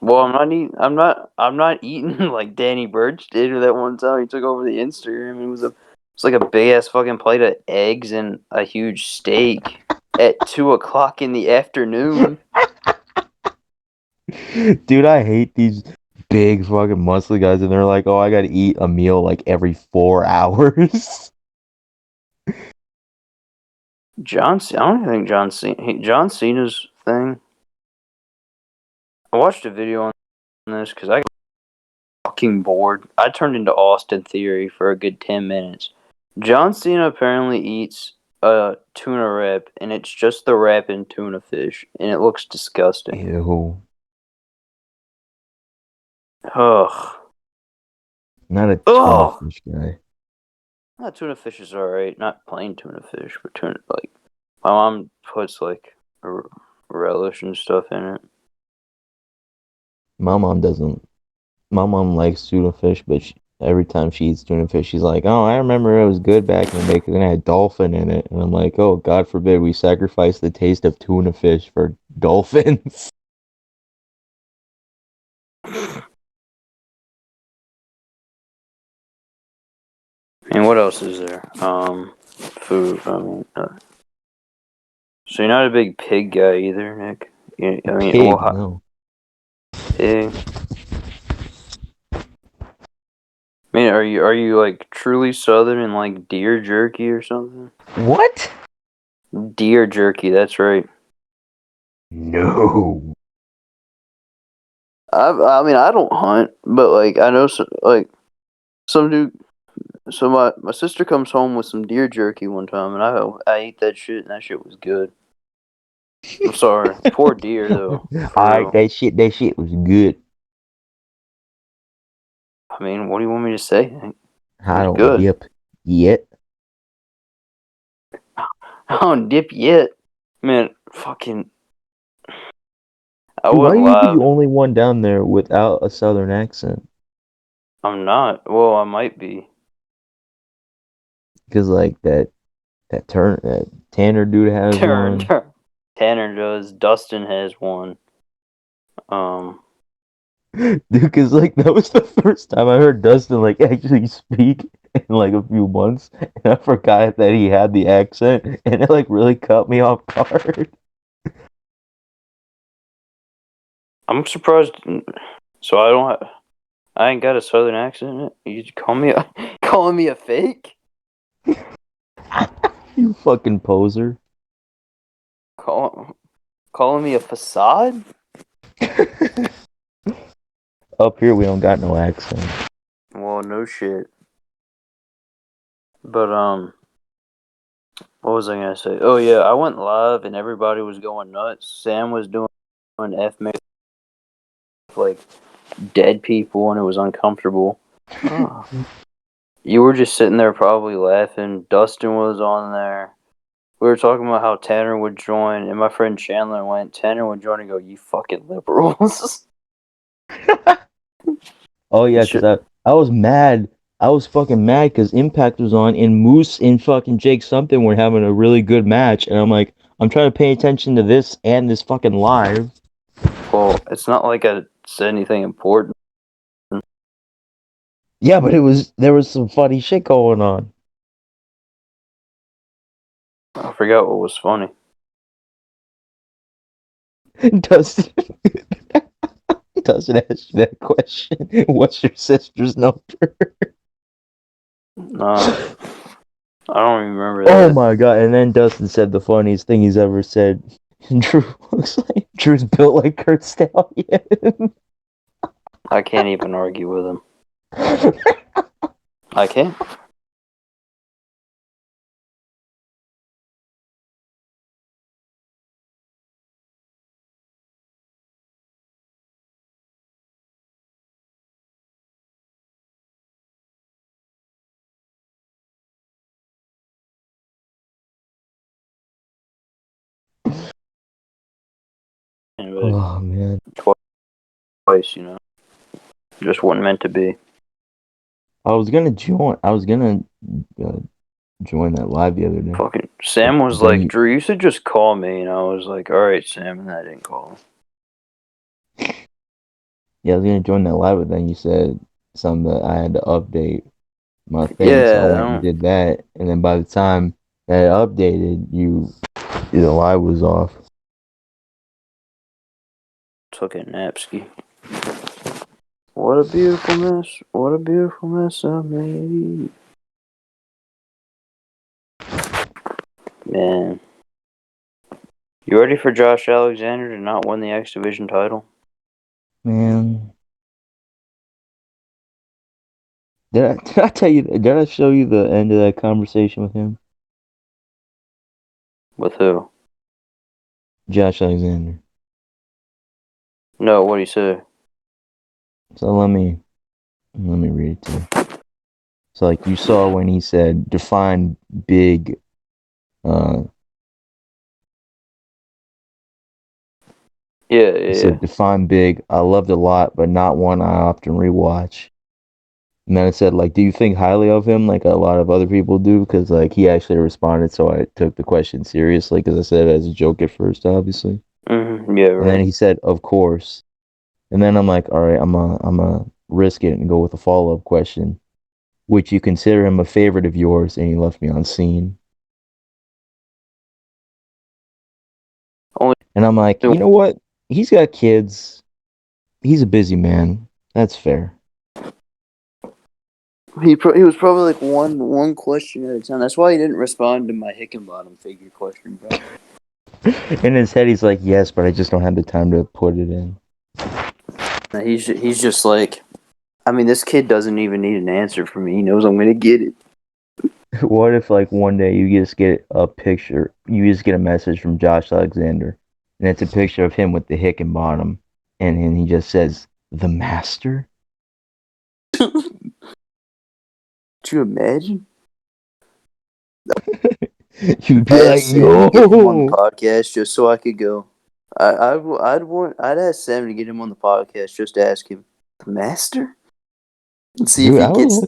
Well, I'm not eating like Danny Burch did or that one time he took over the Instagram. It's like a big ass fucking plate of eggs and a huge steak at 2 o'clock in the afternoon. Dude, I hate these big fucking muscly guys, and they're like, "Oh, I gotta eat a meal like every 4 hours." I don't even think John Cena's thing. I watched a video on this because I got fucking bored. I turned into Austin Theory for a good 10 minutes. John Cena apparently eats a tuna wrap, and it's just the wrap in tuna fish, and it looks disgusting. Ew. Ugh. Not a tuna Ugh. fish guy. Tuna fish is alright. Not plain tuna fish, but tuna like my mom puts like relish and stuff in it. My mom doesn't. My mom likes tuna fish, but every time she eats tuna fish, she's like, "Oh, I remember it was good back in the day because it had dolphin in it." And I'm like, "Oh, God forbid we sacrifice the taste of tuna fish for dolphins." And what else is there? Food. So you're not a big pig guy either, Nick. Pig, no. Pig. I mean, are you like truly Southern and like deer jerky or something? What? Deer jerky, that's right. No. I mean, I don't hunt, but like I know some dude. So my sister comes home with some deer jerky one time, and I ate that shit, and that shit was good. I'm sorry, poor deer though, for Alright, real. that shit was good. I mean, what do you want me to say? It I was don't good. dip yet. I don't dip yet, man. Fucking, I Dude, why wouldn't are you lie. the only one down there without a southern accent? I'm not. Well, I might be. Because like that Tanner dude has Turn, one. turn. Tanner does. Dustin has one. Um, Dude, because like that was the first time I heard Dustin like actually speak in like a few months, and I forgot that he had the accent, and it like really caught me off guard. I'm surprised. So I ain't got a southern accent. You call me a calling me a fake? You fucking poser. Call, calling me a facade? Up here we don't got no accent. Well, no shit. But what was I gonna say? Oh yeah, I went live and everybody was going nuts. Sam was doing F with like dead people and it was uncomfortable. Oh. You were just sitting there probably laughing. Dustin was on there. We were talking about how Tanner would join, and my friend Chandler went. Tanner would join and go, "You fucking liberals." Oh yeah, because I was mad. I was fucking mad because Impact was on and Moose and fucking Jake something were having a really good match, and I'm like, I'm trying to pay attention to this and this fucking live. Well, it's not like I said anything important. Yeah, but there was some funny shit going on. I forgot what was funny. Dustin Dustin asked you that question. What's your sister's number? Uh, I don't even remember Oh that. my god! And then Dustin said the funniest thing he's ever said. Drew looks like Drew's built like Kurt Stallion. I can't even argue with him. I can't. But Oh man. twice, just wasn't meant to be. I was gonna join. I was gonna uh, join that live the other day, Fucking but Sam was then like, you, "Drew, you should just call me," and I was like, "All right, Sam," and I didn't call him. yeah, I was gonna join that live, but then you said something that I had to update my thing, so I Yeah, I went and don't did that, and then by the time that it updated, the live was off. took a napski. What a beautiful mess! What a beautiful mess I made. Man, you ready for Josh Alexander to not win the X Division title? Man, did I tell you? Did I show you the end of that conversation with him, With who? Josh Alexander? No, what do you say? So let me read it to you. So like you saw when he said define big, uh, Yeah, He yeah. said, "Define big. I loved a lot, but not one I often rewatch." And then I said, like, "Do you think highly of him, like a lot of other people do?" Because like he actually responded, so I took the question seriously. Because I said it as a joke at first, obviously. Yeah, And then right. he said, "Of course." And then I'm like, "All right, I'm a risk it and go with a follow up question. Would you consider him a favorite of yours?" And he left me on scene. Only And I'm like, you know what? He's got kids. He's a busy man. That's fair. he was probably like one question at a time. That's why he didn't respond to my Hickenbottom figure question, bro. In his head, he's like, yes, but I just don't have the time to put it in. He's just like, I mean, this kid doesn't even need an answer from me. He knows I'm gonna get it. What if, like, one day you just get a picture, you just get a message from Josh Alexander, and it's a picture of him with the Hickenbottom, and he just says, the master? Could you imagine? You'd be like, Ask Sam to get him on the yo! podcast just so I could go. I'd ask Sam to get him on the podcast just to ask him the master and see if Dude, he gets.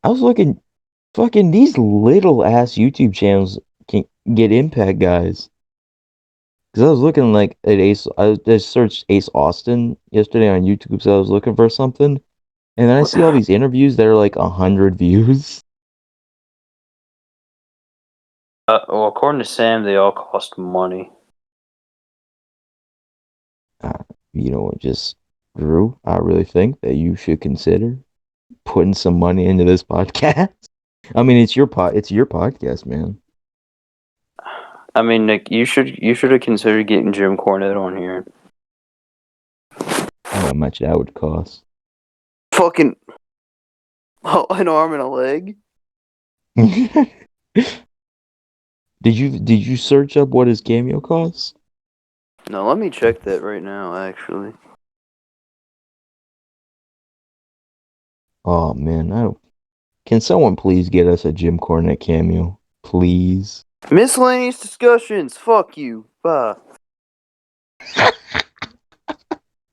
I was looking, fucking these little ass YouTube channels can get impact guys. Because I was looking like at Ace, I just searched Ace Austin yesterday on YouTube, so I was looking for something, and then I see all these interviews that are like 100 views. Well, according to Sam, they all cost money. Uh, you know what, just Drew, I really think that you should consider putting some money into this podcast. I mean, it's your podcast, man. I mean, Nick, you should have considered getting Jim Cornette on here. I don't know how much that would cost. Fucking an arm and a leg. Did you search up what his cameo costs? No, let me check that right now. Actually, Oh man, can someone please get us a Jim Cornette cameo, please? miscellaneous discussions. Fuck you.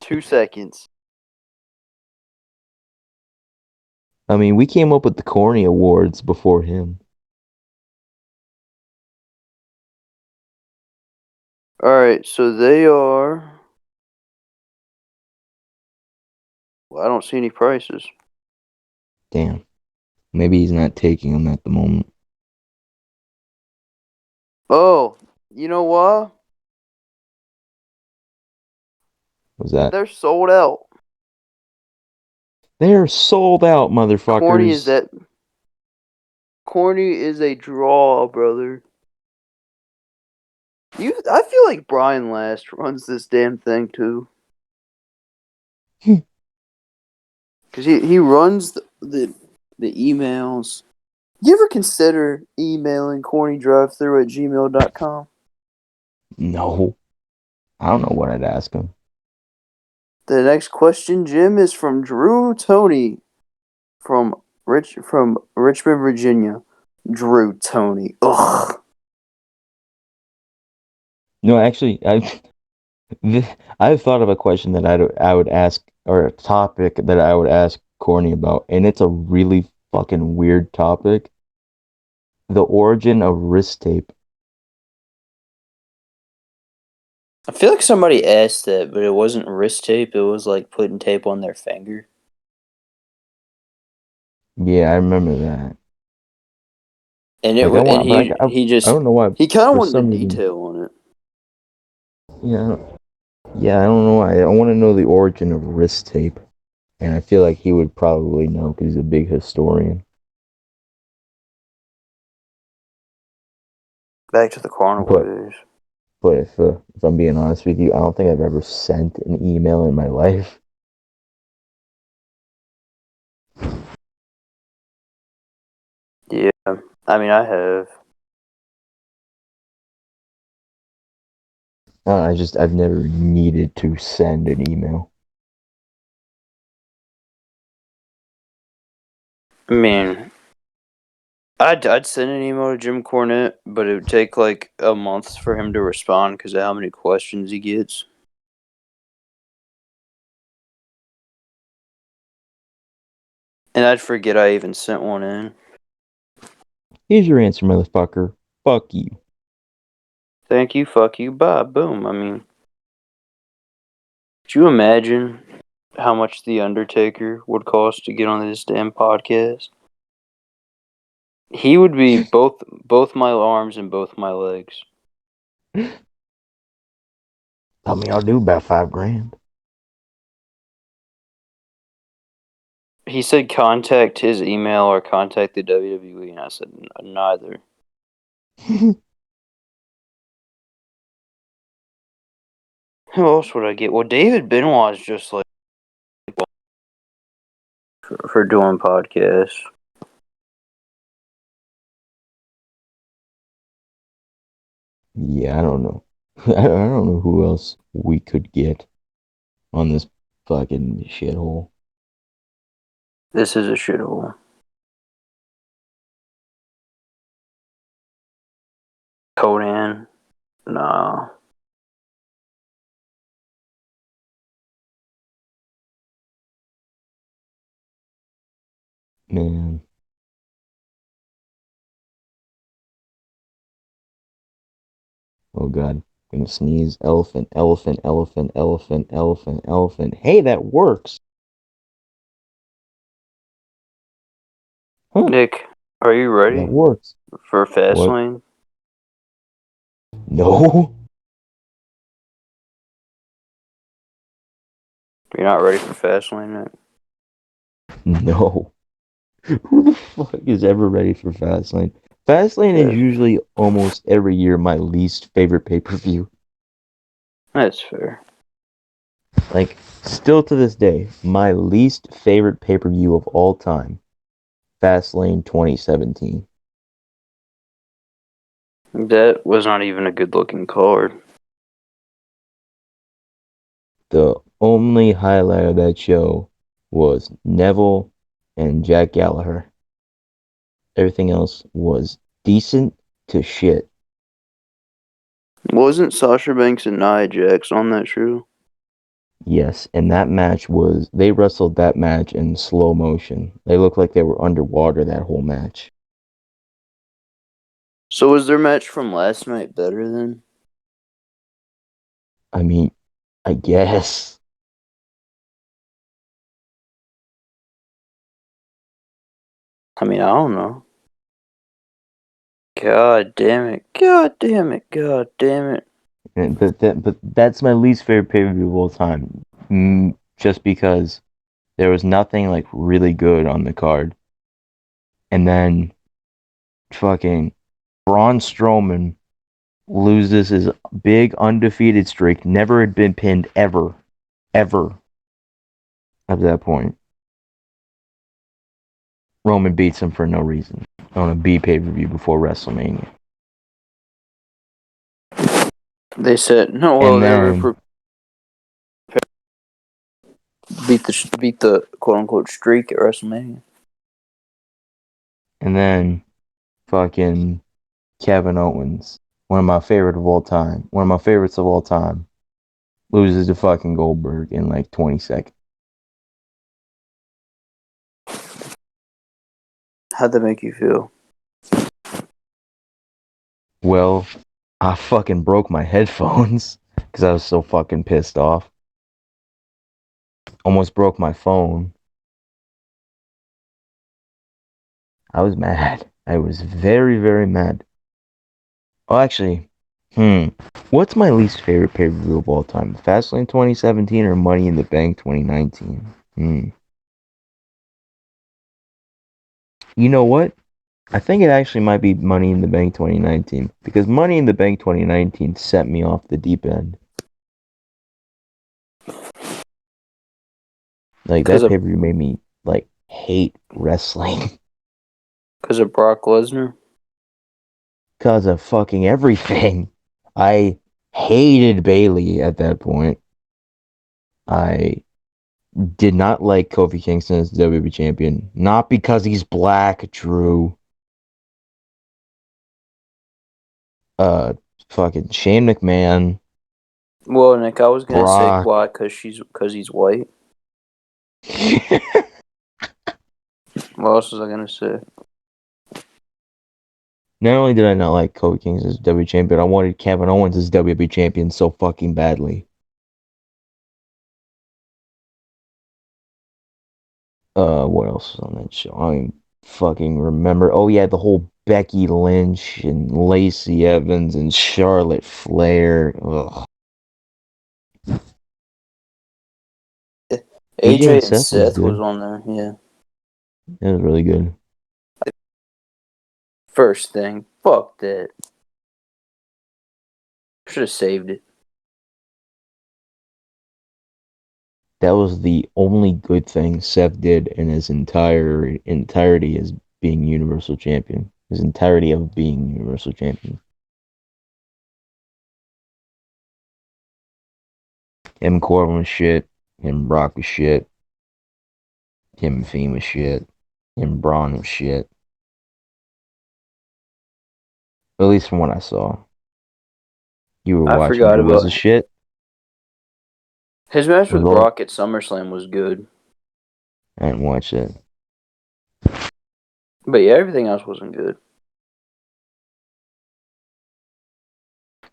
2 seconds. I mean, we came up with the corny awards before him. All right, so they are. Well, I don't see any prices. Damn, maybe he's not taking them at the moment. Oh, you know what? Was that? They're sold out. They're sold out, Corny is motherfuckers. that? Corny is a draw, brother. I feel like Brian Last runs this damn thing too, because he runs the emails. You ever consider emailing cornydrivethrough@gmail.com? No, I don't know what I'd ask him. The next question, Jim, is from Drew Tony from Richmond, Virginia. Drew Tony. Ugh. No, actually, I've thought of a question that I would ask, or a topic that I would ask Corny about, and it's a really fucking weird topic. The origin of wrist tape. I feel like somebody asked that, but it wasn't wrist tape. It was like putting tape on their finger. Yeah, I remember that. And Like I and want, but I just don't know why. he kind of For wanted the some reason, detail on it. yeah, yeah, I don't know why. I want to know the origin of wrist tape, and I feel like he would probably know because he's a big historian. Back to the carnival But days. if I'm being honest with you, I don't think I've ever sent an email in my life. Yeah, I mean I have. I've never needed to send an email. I mean, I'd send an email to Jim Cornette, but it would take like a month for him to respond because of how many questions he gets. And I'd forget I even sent one in. Here's your answer, motherfucker. Fuck you. Thank you, fuck you, bye, boom. I mean, could you imagine how much The Undertaker would cost to get on this damn podcast? He would be both my arms and both my legs. I mean, I'll do about $5,000. He said contact his email or contact the WWE, and I said neither. Who else would I get? Well, David Benoit is just like for doing podcasts. Yeah, I don't know. I don't know who else we could get on this fucking shithole. This is a shithole. Conan? Nah. Man. Oh god. I'm gonna sneeze. Elephant, elephant, elephant, elephant, elephant, elephant. Hey, that works. Huh. Nick, are you That ready works. for What? Fastlane? No. You're not ready for Fastlane, Nick? No. Who the fuck is ever ready for Fastlane? Fastlane is Okay, usually almost every year my least favorite pay-per-view. that's fair. Like, still to this day, my least favorite pay-per-view of all time. Fastlane 2017. That was not even a good looking card. The only highlight of that show was Neville and Jack Gallagher. Everything else was decent to shit. Wasn't Sasha Banks and Nia Jax on that show? Yes, and that match was, they wrestled that match in slow motion. They looked like they were underwater that whole match. So was their match from last night better then? I mean, I guess. I mean, I don't know. God damn it. God damn it. God damn it. But that's my least favorite pay-per-view of all time. Just because there was nothing like really good on the card. And then fucking Braun Strowman loses his big undefeated streak. Never had been pinned ever. Ever. At that point. Roman beats him for no reason. On a B pay-per-view before WrestleMania. They said no. Well, And they were then beat the quote unquote streak at WrestleMania. fucking Kevin Owens, one of my favorite of all time, one of my favorites of all time, loses to fucking Goldberg in like 20 seconds. How'd that make you feel? Well, I fucking broke my headphones because I was so fucking pissed off. Almost broke my phone. I was mad. I was very, very mad. Oh, actually, what's my least favorite pay-per-view of all time? Fastlane 2017 or Money in the Bank 2019? You know what? I think it actually might be Money in the Bank 2019 because Money in the Bank 2019 set me off the deep end. Like Because that of pay-per-view made me like hate wrestling Brock Lesnar. because of fucking everything. I hated Bailey at that point. I did not like Kofi Kingston as the WWE champion, not because he's black, Drew. Uh, fucking Shane McMahon, Well, Nick, I was gonna say Brock. why? Because he's white. What else was I gonna say? Not only did I not like Kofi Kingston as WWE champion, I wanted Kevin Owens as WWE champion so fucking badly. What else was on that show? I don't even fucking remember. Oh yeah, the whole Becky Lynch and Lacey Evans and Charlotte Flair. Ugh. AJ AJ and and Seth was Seth was good. on there. Yeah. It was really good. First thing, fuck that. Should have saved it. That was the only good thing Seth did in his entirety as being Universal Champion. His entirety of being Universal Champion. Him Corbin was shit. Him Brock was shit. Him Fiend was shit. Him Braun was shit. At least from what I saw. You were I watching. forgot It was about a shit. his match Was with all Brock at SummerSlam was good, I didn't watch it. but yeah, everything else wasn't good.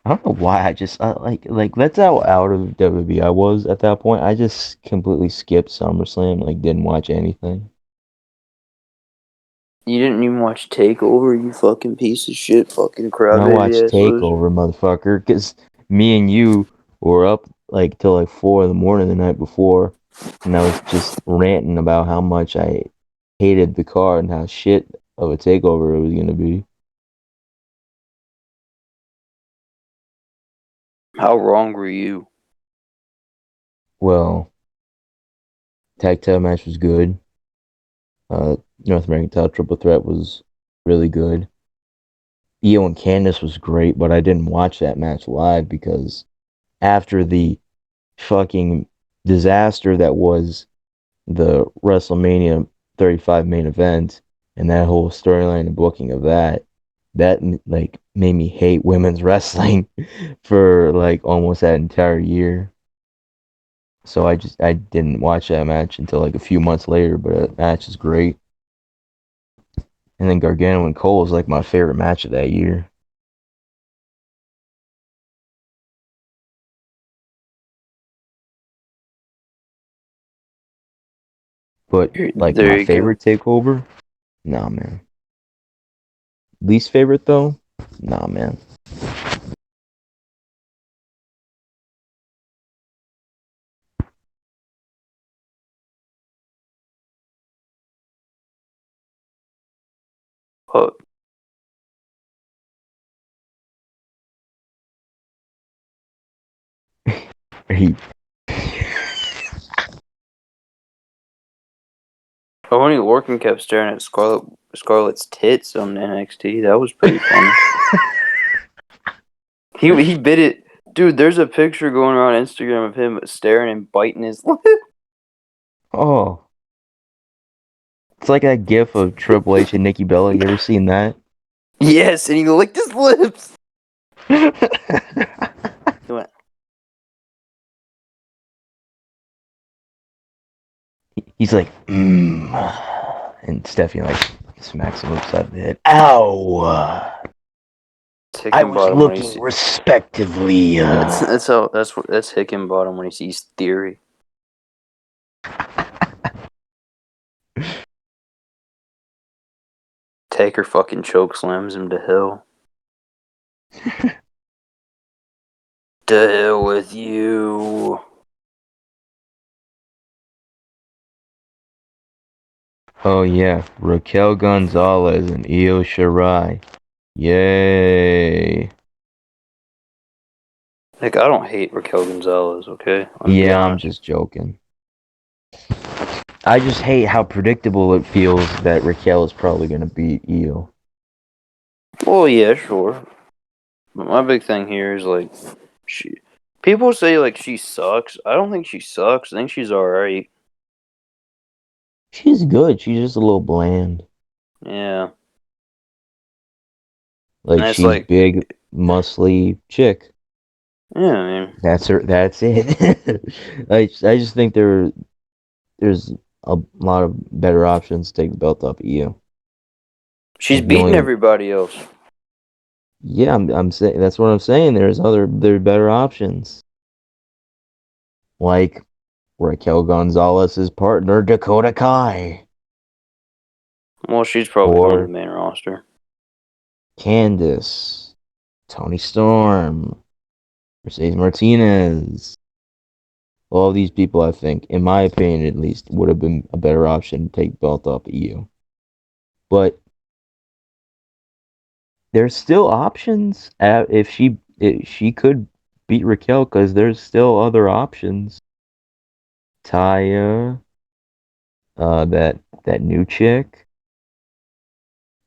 I don't know why I just like that's how out of WWE I was at that point. I just completely skipped SummerSlam, like didn't watch anything. You didn't even watch Takeover, you fucking piece of shit, fucking And I watched crybaby ass loser. Takeover, motherfucker, because me and you were up like till like 4 in the morning the night before, and I was just ranting about how much I hated the card and how shit of a takeover it was gonna be. How wrong were you? Well, tag team match was good. North American title triple threat was really good. Io and Candice was great, but I didn't watch that match live because after the fucking disaster that was the WrestleMania 35 main event and that whole storyline and booking of that like made me hate women's wrestling for like almost that entire year. So I didn't watch that match until like a few months later, but that match is great. And then Gargano and Cole was like my favorite match of that year. But like There my you go. favorite takeover, nah man. Least favorite though, nah man. Fuck. He Oh, when Lorcan kept staring at Scarlett's tits on NXT, that was pretty funny. He bit it. Dude, there's a picture going around Instagram of him staring and biting his lip. oh, it's like that gif of Triple H and Nikki Bella. You ever seen that? Yes, and he licked his lips. He went, He's like, and Stephanie like smacks him upside the head. Ow! it's I was Hickenbottom when he looking sees. respectively. That's Hickenbottom when he sees Theory. Taker fucking choke slams him to hell. To hell with you. Oh yeah, Raquel Gonzalez and Io Shirai. Yay! Like, I don't hate Raquel Gonzalez, okay? Let me be Yeah, I'm honest. just joking. I just hate how predictable it feels that Raquel is probably gonna beat Io. Well, yeah, sure. But my big thing here is, like, she. People say, like, she sucks. I don't think she sucks. I think she's alright. She's good. She's just a little bland. Yeah. And Like it's she's like, big, muscly chick. yeah, I mean, That's her. That's it. I just think there's a lot of better options to take the belt off Io. She's Like the beating only, everybody else. yeah, I'm saying that's what I'm saying. There are better options, like Raquel Gonzalez's partner Dakota Kai Well, she's probably going to the or main roster. Candice, Tony Storm, Mercedes Martinez. All these people, I think, in my opinion at least, would have been a better option to take belt off EU. But there's still options if she could beat Raquel because there's still other options. Taya, that new chick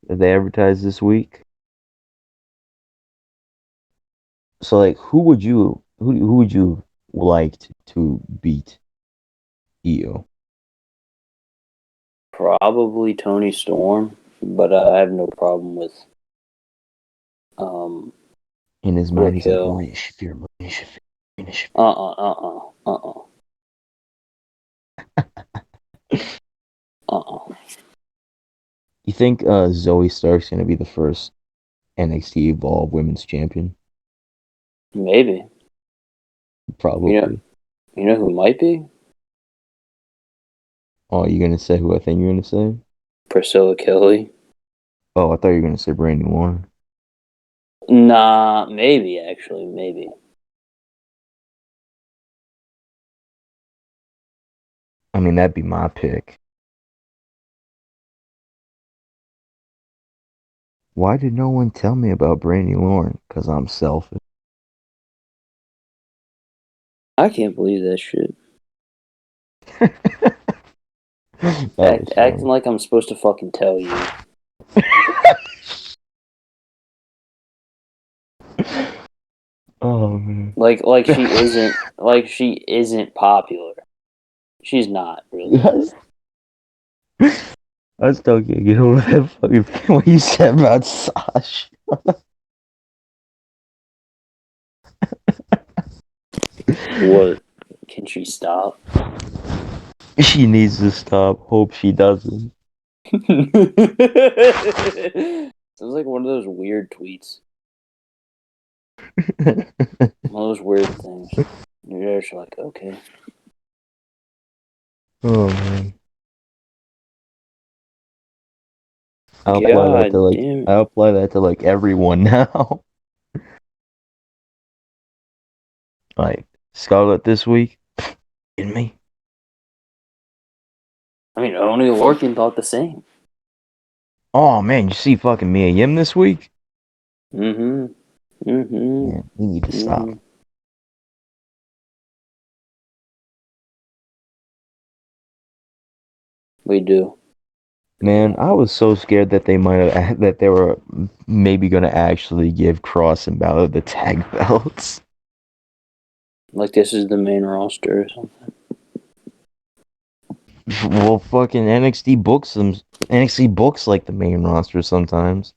that they advertised this week. So like, who would you like to beat EU Probably Tony Storm, but I have no problem with um, in his mind? He's like Raquel. Maria Shafir, Maria Shafir, Maria Shafir. Uh-uh. You think Zoe Stark's gonna be the first NXT Evolve Women's Champion? Maybe. You know, Probably. you know who might be? Oh, you gonna say who I think you're gonna say? Priscilla Kelly. Oh, I thought you were gonna say Brandy Warren. Nah, maybe actually, maybe. I mean, that'd be my pick. Why did no one tell me about Brandy Warren? Because I'm selfish. I can't believe that shit. That was Acting funny. like I'm supposed to fucking tell you. Oh man. Like she isn't popular. She's not really. I still can't get over that fucking thing what you said about Sasha. What? Can she stop? She needs to stop. Hope she doesn't. Sounds like one of those weird tweets. One of those weird things. You're just like, okay. Oh man. I'll apply that to God like damn it. I'll apply that to like everyone now. Like Scarlett this week. In me. I mean, only Lorcan thought the same. Oh man, you see fucking Mia Yim this week? Mm-hmm. Mm-hmm. Man, we need to Mm-hmm. stop. We do. Man, I was so scared that they might have that they were maybe gonna actually give Cross and Balor the tag belts. Like this is the main roster or something. Well, fucking NXT books them. NXT books like the main roster sometimes.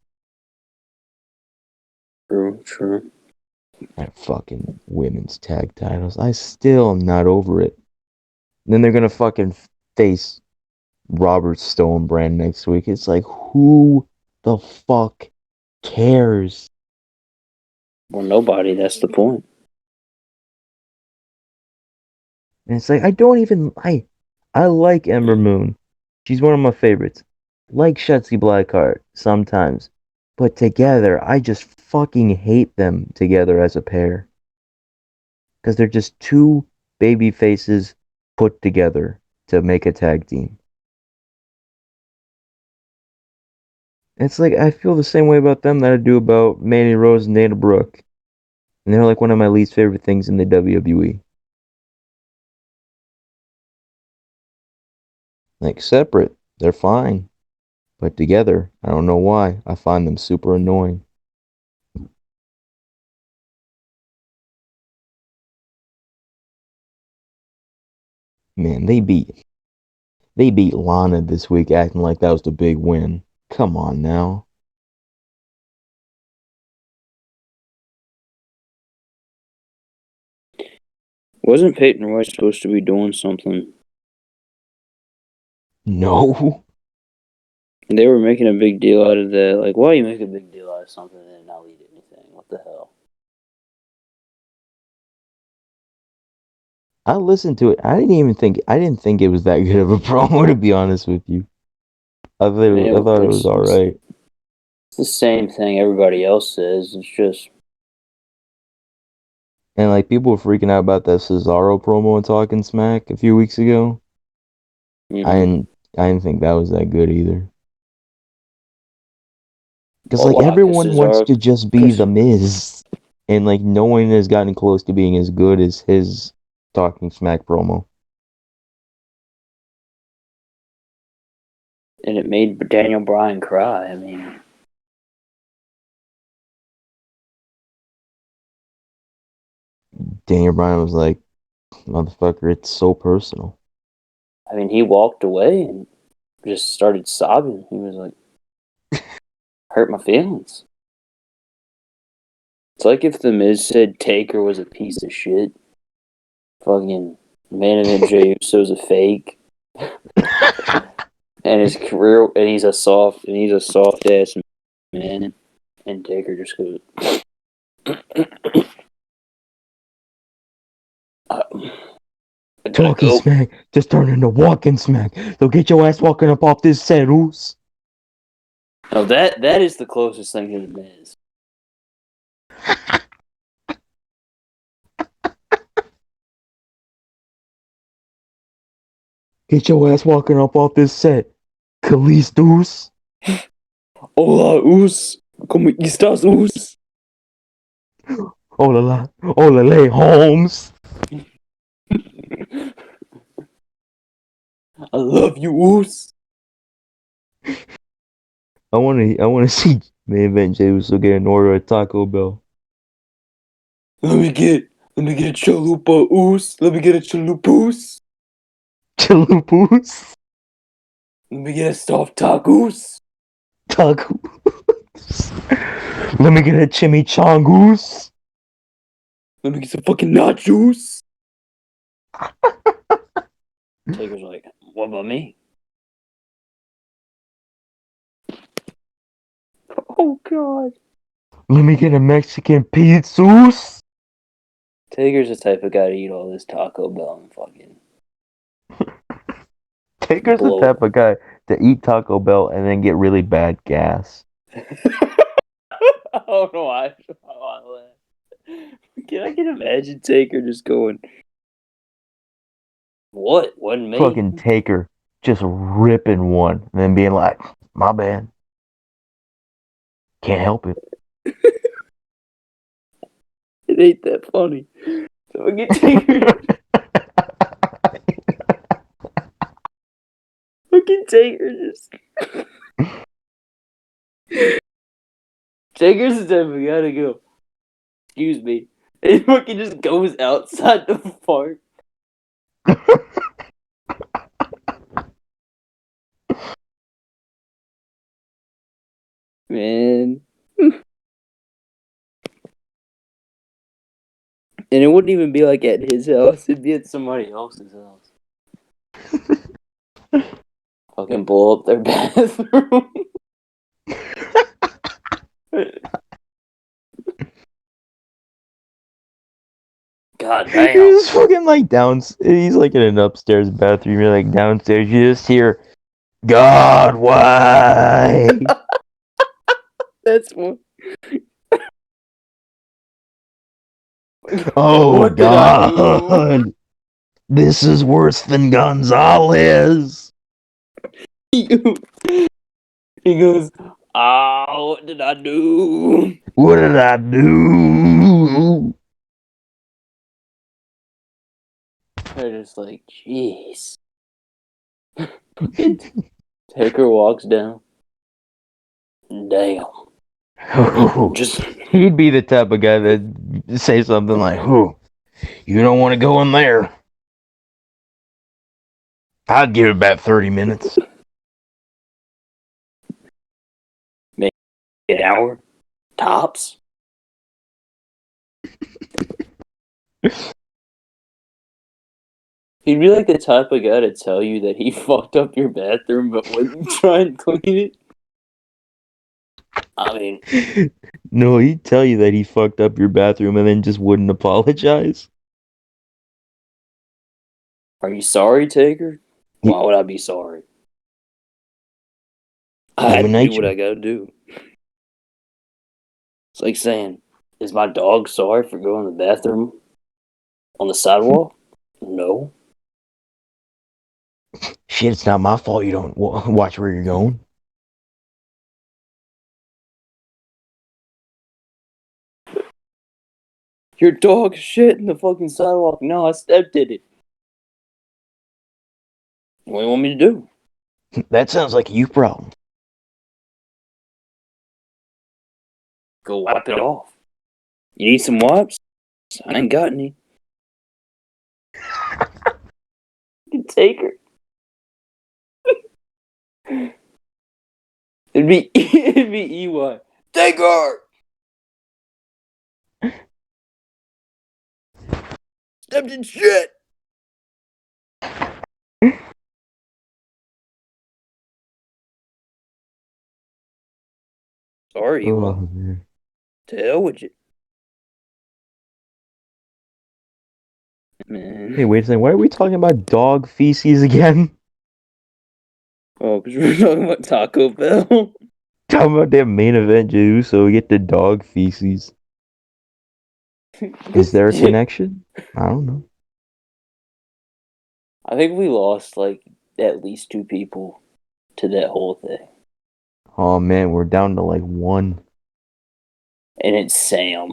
True, true. That fucking women's tag titles. I still am not over it. And then they're gonna fucking face Robert Stone brand next week. It's like, who the fuck cares? Well, nobody. That's the point. And it's like I like Ember Moon. She's one of my favorites. Like Shotzi Blackheart sometimes. But together, I just fucking hate them together as a pair. Because they're just two baby faces put together to make a tag team. It's like I feel the same way about them that I do about Mandy Rose and Dana Brooke. And they're like one of my least favorite things in the WWE. Like separate, they're fine. But together, I don't know why. I find them super annoying. Man, they beat Lana this week acting like that was the big win. Come on now. Wasn't Peyton Royce supposed to be doing something No. They were making a big deal out of that. Like, why you make a big deal out of something and not lead anything? What the hell? I listened to it. I didn't think it was that good of a promo, to be honest with you. I Man, thought it was all right. it's the same thing everybody else says. It's just, And like people were freaking out about that Cesaro promo and talking smack a few weeks ago. I mm-hmm. didn't I didn't think that was that good either. Because Well, like why? Because everyone wants Cesaro, to just be because the Miz, and like no one has gotten close to being as good as his talking smack promo. and it made Daniel Bryan cry. I mean, Daniel Bryan was like, "Motherfucker, it's so personal." he walked away and just started sobbing. He was like, "Hurt my feelings." It's like if the Miz said Taker was a piece of shit. Fucking main event Jey Uso's a fake, and his career, and he's a soft ass man, and Taker just goes, "I gotta Talking go." smack just turned into walking smack. So get your ass walking up off this set, Oos. No, that is the closest thing to the Miz. Get your ass walking up off this set, Khalees Oos. Hola, Us. ¿Cómo estás, Us? Oh la la, oh la lay, Holmes. I love you, Us. I want to see main event Jey Uso get an order at Taco Bell. Let me get a chalupa, Us. Let me get a chalupas. Chalupas. Let me get a soft tacos. Taco. Let me get a chimichangoos. Let me get some fucking nachos. Taker's like, what about me? Oh god. Let me get a Mexican pizzas. Taker's the type of guy to eat all this Taco Bell and fucking Taker's the blow type of guy to eat Taco Bell and then get really bad gas. I don't know why I laugh. I can imagine Taker just going, what? Wasn't me. Fucking Taker just ripping one and then being like, my bad. Can't help it. It ain't that funny. So I get Taker. Fucking Taker just. Taker's the type of guy to go, excuse me. And fucking just goes outside the park. Man. And it wouldn't even be like at his house, it'd be at somebody else's house. Fucking blow up their bathroom. God damn. He's fucking like down. He's like in an upstairs bathroom. You're like downstairs. You just hear, God, why? That's one. Oh, What did I do? God. This is worse than Gonzalez. He goes, oh, what did I do? What did I do? They're just like, jeez. Taker walks down. Damn. Just He'd be the type of guy that say something like, "Who? You don't want to go in there." I'd give it about 30 minutes. make an hour. Tops. He'd be like the type of guy to tell you that he fucked up your bathroom but wouldn't try and clean it. I mean, No, he'd tell you that he fucked up your bathroom and then just wouldn't apologize. are you sorry, Taker? You, Why would I be sorry? I had human to do what nature. I gotta do. It's like saying, is my dog sorry for going to the bathroom on the sidewalk? No. Shit, it's not my fault you don't watch where you're going. Your dog shit in the fucking sidewalk. No, I stepped in it. What do you want me to do? That sounds like a you problem. Go wipe it off. You need some wipes? I ain't got any. Taker. It'd be EY. Taker! Stepped in shit! Sorry, EY. Oh, man. To hell with you. Man. Hey, wait a second. Why are we talking about dog feces again? Oh, because we're talking about Taco Bell. Talking about that main event, Jew, so we get the dog feces. Is there a connection? I don't know. I think we lost like at least 2 people to that whole thing. Oh man, we're down to like one. And it's Sam.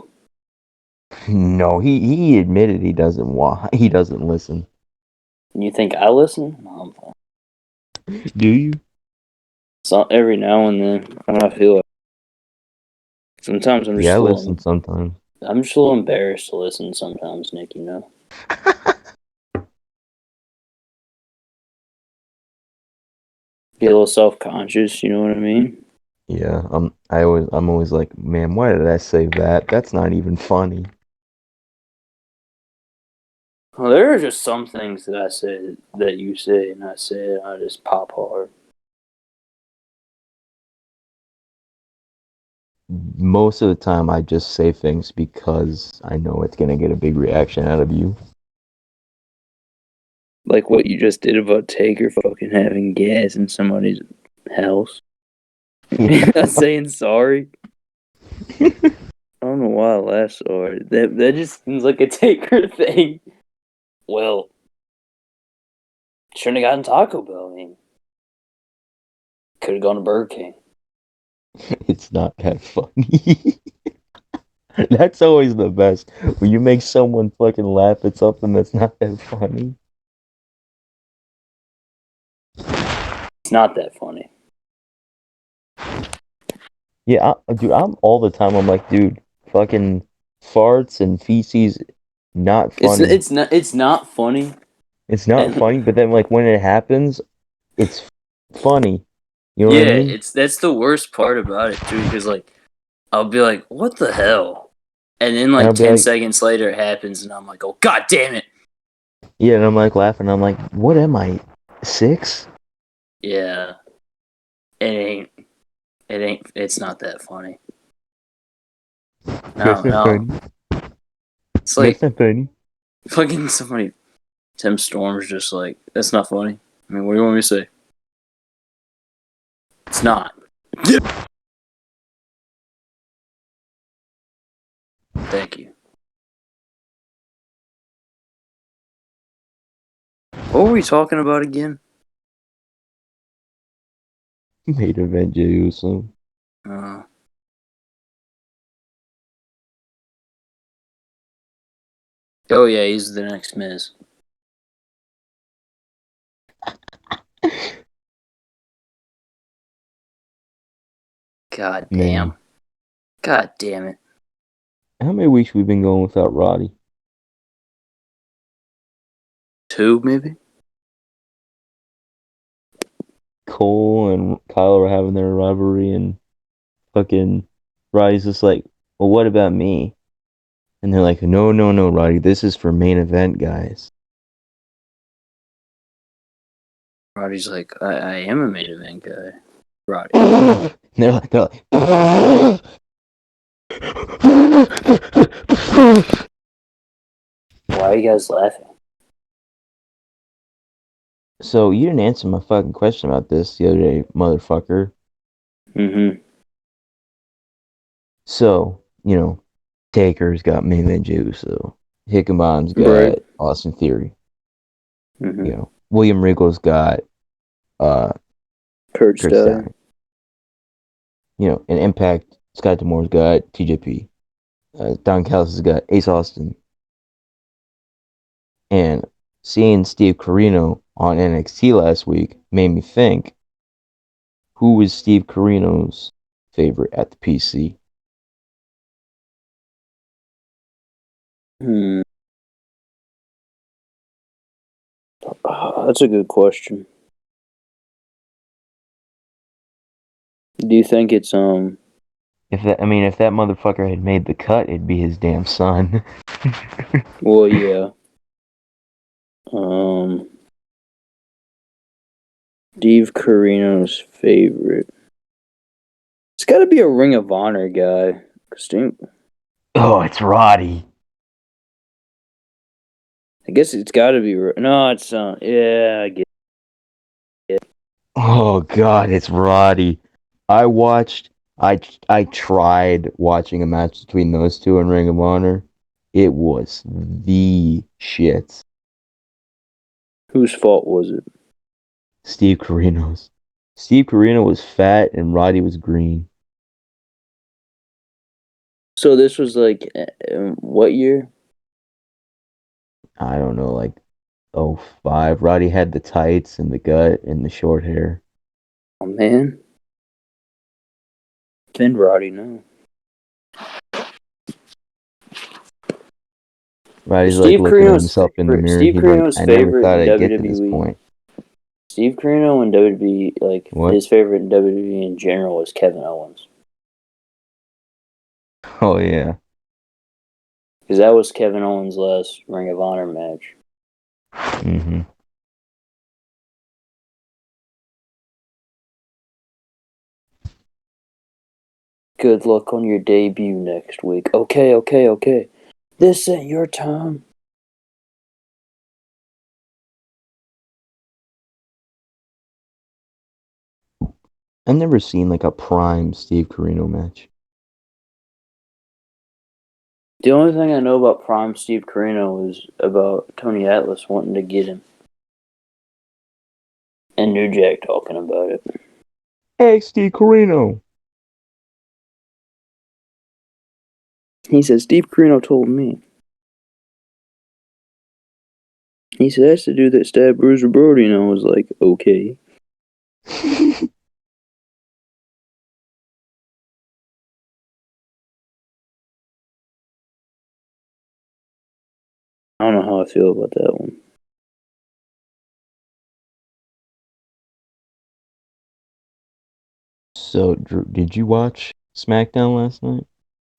No, he admitted he doesn't he doesn't listen. And you think I listen? No, I'm fine. Do you? So every now and then when I feel like sometimes I'm Yeah, just I a listen little sometimes. I'm just a little embarrassed to listen sometimes, Nick, you know. Be a little self conscious, you know what I mean? Yeah, I'm always like, man, why did I say that? That's not even funny. Well, there are just some things that I say that you say and I say and I just pop hard. Most of the time, I just say things because I know it's gonna get a big reaction out of you. Like what you just did about Taker fucking having gas in somebody's house. Yeah. Not saying sorry. I don't know why I laughed so hard. That just seems like a Taker thing. Well, shouldn't have gotten Taco Bell. I mean, could have gone to Burger King. It's not that funny. That's always the best. When you make someone fucking laugh at something that's not that funny. It's not that funny. Yeah, dude, I'm all the time. I'm like, dude, fucking farts and feces, not funny. It's not funny. It's not And funny, but then like when it happens, it's funny. You know what I yeah, mean? that's the worst part about it too, because like I'll be like, what the hell? And then And like I'll be 10 like, seconds later it happens and I'm like, oh god damn it. yeah, and I'm like laughing. I'm like, what am I, 6? Yeah. It's not that funny. No, That's not no. funny. It's That's like not funny. fucking somebody Tim Storm's just like, that's not funny. I mean, what do you want me to say? It's not. Thank you. What were we talking about again? Made event Uso. Uh, oh yeah, he's the next Miz. God Man, damn. God damn it. how many weeks we've been going without Roddy? 2 maybe? Cole and Kyle are having their rivalry, and fucking Roddy's just like, well, what about me? And they're like, no, no, no, Roddy, this is for main event guys. Roddy's like, I am a main event guy. Roddy. They're like Why are you guys laughing? So you didn't answer my fucking question about this the other day, motherfucker. Mm-hmm. So, Taker's got main event Uso. Hickenbottom's Right. got Austin Theory. Mm-hmm. William Regal's got uh Kurt Kurt Stallion. Stallion. And Impact, Scott D'Amore's got TJP. Don Callis has got Ace Austin. And seeing Steve Corino on NXT last week made me think, who was Steve Corino's favorite at the PC? Hmm. That's a good question. Do you think it's If that motherfucker had made the cut, it'd be his damn son. Well, yeah. Um, Steve Corino's favorite. It's got to be a Ring of Honor guy. Steve, Oh, it's Roddy. I guess it's got to be. No, it's yeah, I get it. Oh God, it's Roddy. I watched. I tried watching a match between those two in Ring of Honor. It was the shit. Whose fault was it? Steve Corino's. Steve Corino was fat and Roddy was green. So this was like what year? I don't know, like 05. Roddy had the tights and the gut and the short hair. Oh man, then Roddy no. Roddy's like Steve looking at Carino's himself in the mirror. Steve He's like, Carino's I never favorite thought in I'd get to this WWE. point. Steve Carino and WWE, like What? his favorite in WWE in general is Kevin Owens, Oh yeah. because that was Kevin Owens' last Ring of Honor match. Mm-hmm. Good luck on your debut next week. Okay. This ain't your time. I've never seen like a prime Steve Corino match. The only thing I know about Prime Steve Carino is about Tony Atlas wanting to get him. And New Jack talking about it. Hey, Steve Corino. He said, Steve Carino told me. He said, that's the dude that stabbed Bruiser Brody. And I was like, okay. I don't know how I feel about that one. So, did you watch SmackDown last night?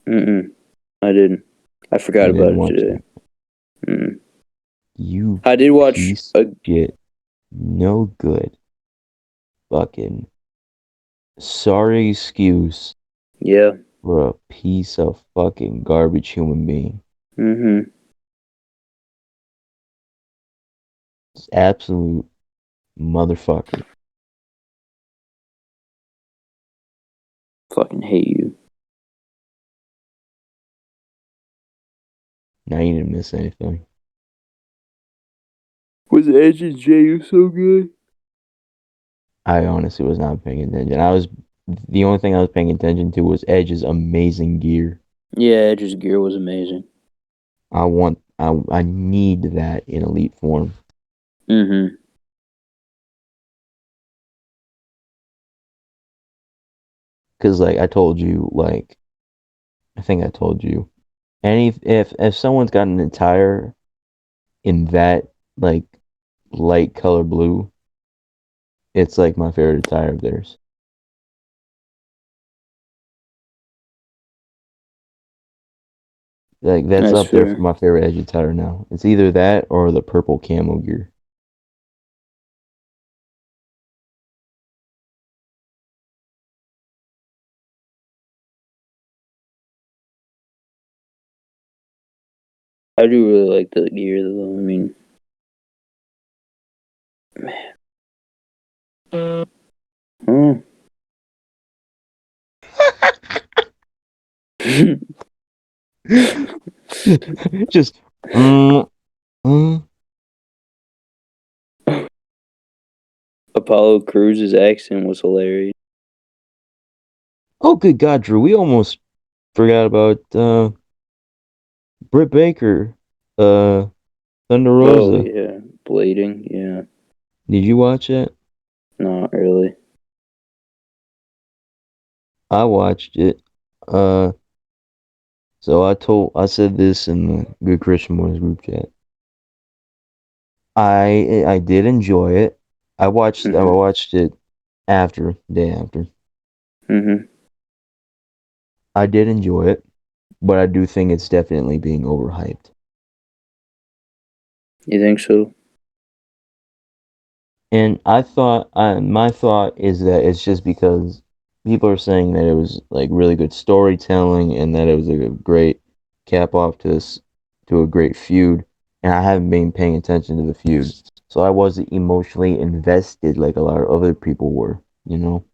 I didn't. I forgot You about didn't it watch today. that. You I did watch piece of shit. No good. Fucking sorry excuse yeah. for a piece of fucking garbage human being. It's absolute motherfucker. Fucking hate you. Now you didn't miss anything. Was Edge and Jey Uso good? I honestly was not paying attention. The only thing I was paying attention to was Edge's amazing gear. Yeah, Edge's gear was amazing. I need that in elite form. Cause like I told you, like I think I told you, if someone's got an attire in that like light color blue, it's like my favorite attire of theirs. Like that's That's up there for fair. my favorite Edge attire now. It's either that or the purple camo gear. I do really like the gear though. I mean, man. Just mm, mm. Apollo Cruz's accent was hilarious. Oh, good God, Drew! We almost forgot about Britt Baker, Thunder Oh Rosa. yeah, blading. Yeah, Did you watch it? not really. I watched it. Uh, so I said this in the Good Christian Boys group chat. I did enjoy it. I Mhm. watched it after day after. Mhm. I did enjoy it, but I do think it's definitely being overhyped. You think so? And my thought is that it's just because people are saying that it was like really good storytelling and that it was a great cap off to to a great feud. And I haven't been paying attention to the feud, so I wasn't emotionally invested like a lot of other people were. You know,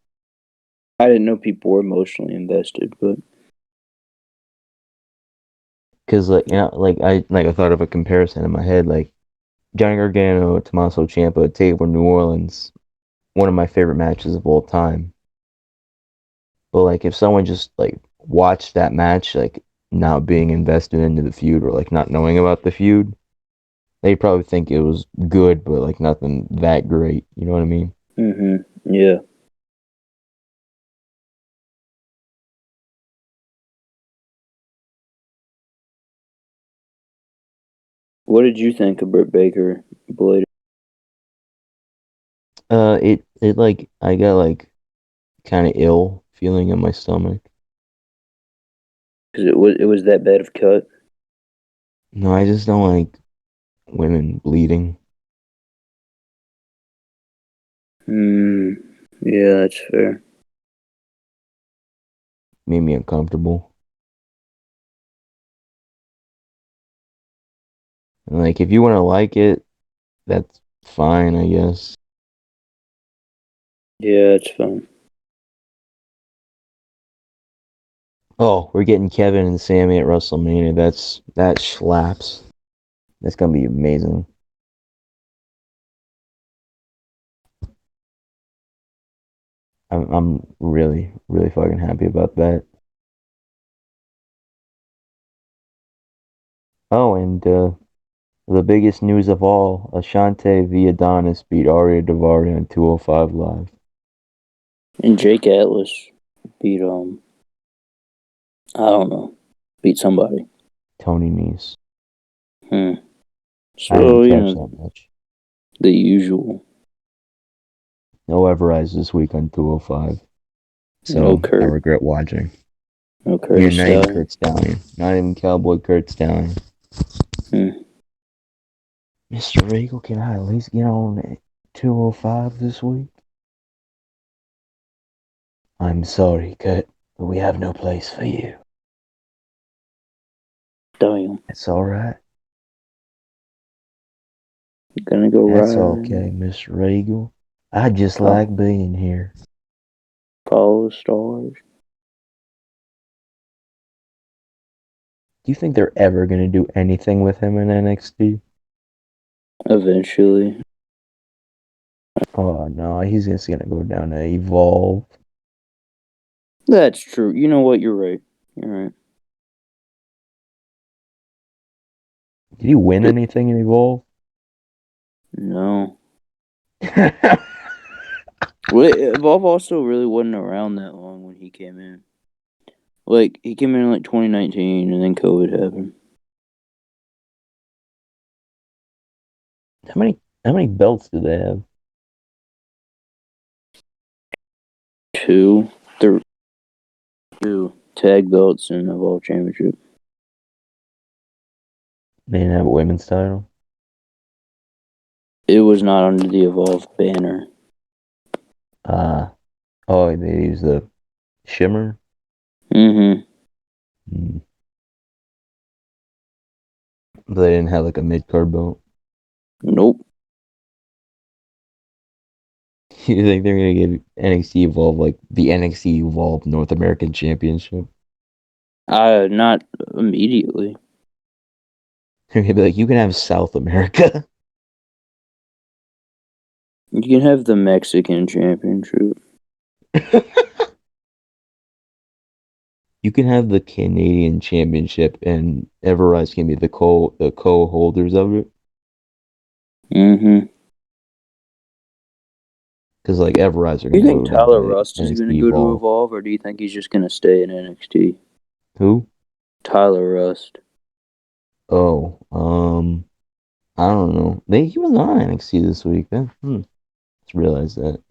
I didn't know people were emotionally invested, but because I thought of a comparison in my head, like Johnny Gargano, Tommaso Ciampa, Takeover New Orleans, one of my favorite matches of all time. But like if someone just like watched that match, like not being invested into the feud or like not knowing about the feud, they probably think it was good, but like nothing that great. You know what I mean? yeah. What did you think of Britt Baker blading? It like I got like kind of ill feeling in my stomach. Because it was that bad of cut. No, I just don't like women bleeding. Hmm. Yeah, that's fair. Made me uncomfortable. And like if you want to like it, that's fine, I guess. Yeah, it's fun. Oh, we're getting Kevin and Sammy at WrestleMania. That slaps. That's gonna be amazing. I'm really really fucking happy about that. Oh, and the biggest news of all: Ashante via Adonis beat Arya Davari on 205 Live. And Jake Atlas beat I don't know, beat somebody. Tony Nese. Hmm. I didn't So catch that much. the usual. No Everrise this week on 205, No so I Kurt. regret watching. No Yeah, Curtis not even Stallion. Kurt Stallion. Not even Cowboy Kurt Stallion. Hmm. Mr. Regal, can I at least get on 205 this week? I'm sorry, Kurt, but we have no place for you. Damn. It's alright. Gonna go That's ride. okay, Mr. Regal. I just Follow, like being here. follow the stars. Do you think they're ever going to do anything with him in NXT? Eventually. Oh, no, he's just going to go down to Evolve. That's true. You know what? You're right. You're right. Did he win anything in Evolve? No. Well, Evolve also really wasn't around that long when he came in. Like, he came in like 2019 and then COVID happened. How many belts do they have? Two. Two tag belts in Evolve Championship. They didn't have a women's title. It was not under the Evolve banner. Uh oh, they use the Shimmer. Mm-hmm. Hmm. But they didn't have like a mid card belt. Nope. You think they're gonna give NXT Evolve like the NXT Evolve North American Championship? Not immediately. They're gonna be like, you can have South America. You can have the Mexican Championship. You can have the Canadian Championship, and Everrise can be the co holders of it. Mm-hmm. Because like Everrise are Do you gonna think go down Tyler to Rust is going to NXT go to Evolve. Evolve, or do you think he's just going to stay in NXT? Who? Tyler Rust. Oh, I don't know. He was on NXT this week. Just realized that.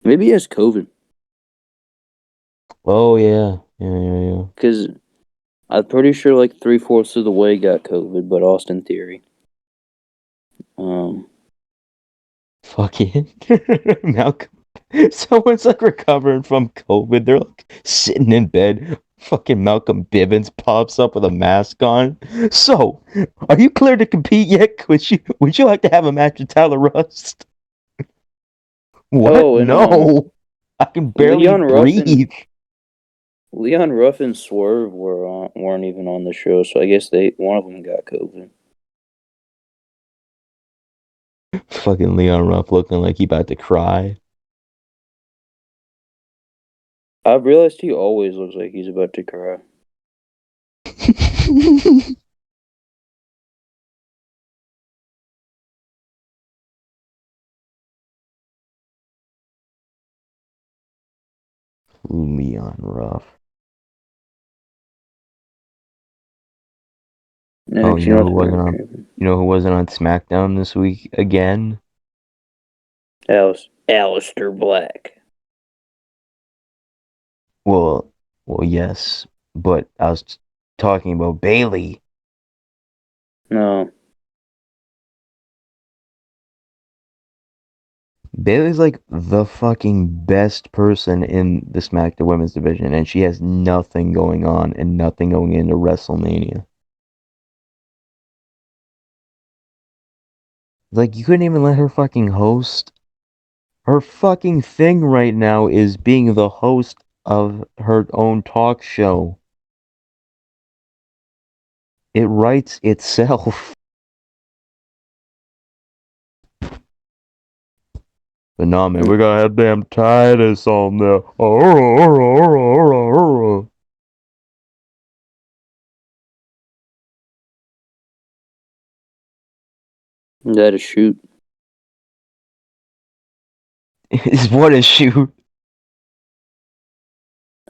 Maybe he has COVID. Oh yeah. Because I'm pretty sure like 3/4 of the way got COVID, but Austin Theory. Um, Fucking Malcolm. Someone's like recovering from COVID. They're like sitting in bed. Fucking Malcolm Bivens pops up with a mask on. So, are you clear to compete yet? Would you like to have a match with Tyler Rust? What? oh, and No. I can barely Leon Ruffin, breathe. Leon Ruff and Swerve weren't even on the show, so I guess one of them got COVID. Fucking Leon Ruff looking like he about to cry. I've realized he always looks like he's about to cry. Leon Ruff. Oh, NXT North America. you know who wasn't on SmackDown this week again? Alistair Black. Well, yes, but I was talking about Bailey. No. Bailey's like the fucking best person in the SmackDown Women's Division, and she has nothing going on and nothing going into WrestleMania. Like, you couldn't even let her fucking host. Her fucking thing right now is being the host of her own talk show. It writes itself. But nah, man, we gotta have damn Titus on there. That a shoot. Is what a shoot.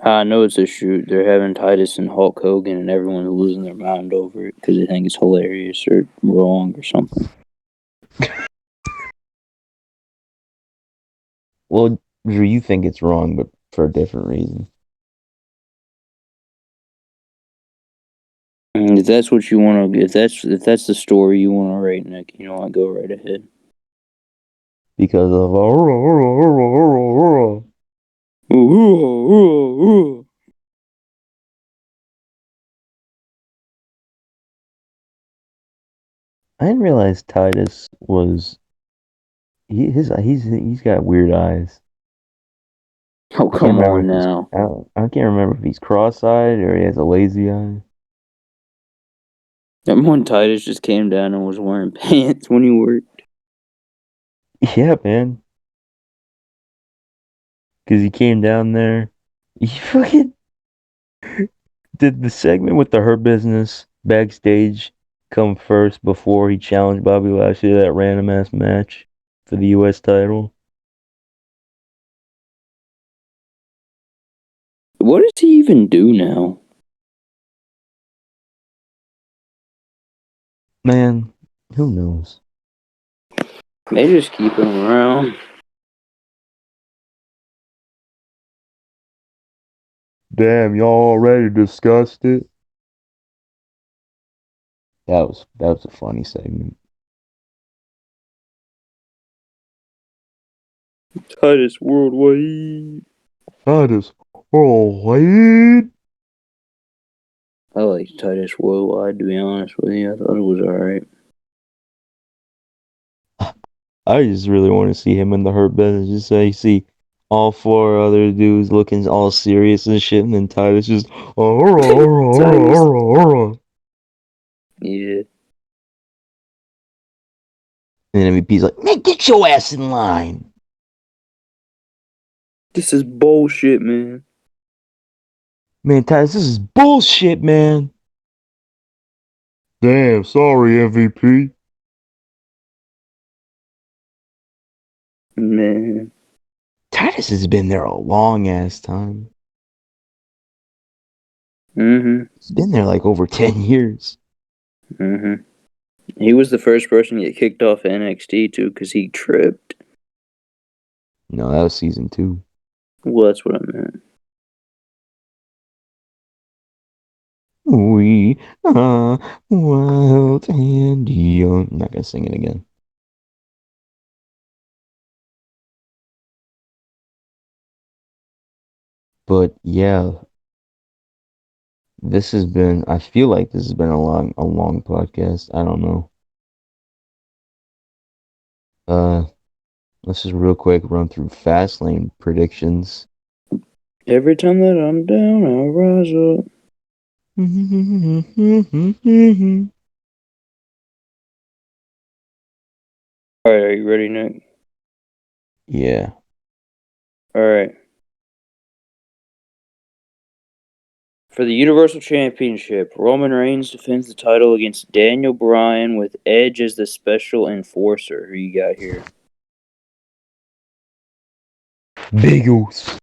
I know it's a shoot. They're having Titus and Hulk Hogan, and everyone's losing their mind over it because they think it's hilarious or wrong or something. Well, Drew, you think it's wrong, but for a different reason. And if that's what you want to, if that's the story you want to write, Nick, go right ahead. Because of I didn't realize Titus was he's got weird eyes. Oh, I can't come remember on if he's now. I can't remember if he's cross-eyed or he has a lazy eye. That one Titus just came down and was wearing pants when he worked. Yeah, man. Because he came down there. He fucking did the segment with the Hurt Business backstage come first before he challenged Bobby Lashley to that random ass match for the U.S. title. What does he even do now? Man, who knows? They just keep him around. Damn, y'all already discussed it. That was a funny segment. Titus Worldwide. That is all right. I like Titus Worldwide, to be honest with you. I thought it was alright. I just really want to see him in the Hurt Business. Just say, see all four other dudes looking all serious and shit, and then Titus just, Titus. Yeah. and then MVP's like, man, get your ass in line. This is bullshit, man. Man, Titus, this is bullshit, man. Damn, sorry, MVP. Man. Titus has been there a long ass time. Mm-hmm. He's been there like over 10 years. Mm-hmm. He was the first person to get kicked off NXT, too, because he tripped. No, that was season 2. Well, that's what I meant. We are wild and young. I'm not gonna sing it again. But yeah, this has been. I feel like this has been a long podcast. I don't know. Uh, let's just real quick run through Fastlane predictions. Every time that I'm down, I rise up. Alright, are you ready, Nick? Yeah, Alright. For the Universal Championship, Roman Reigns defends the title against Daniel Bryan with Edge as the special enforcer. Who you got here? Bagels.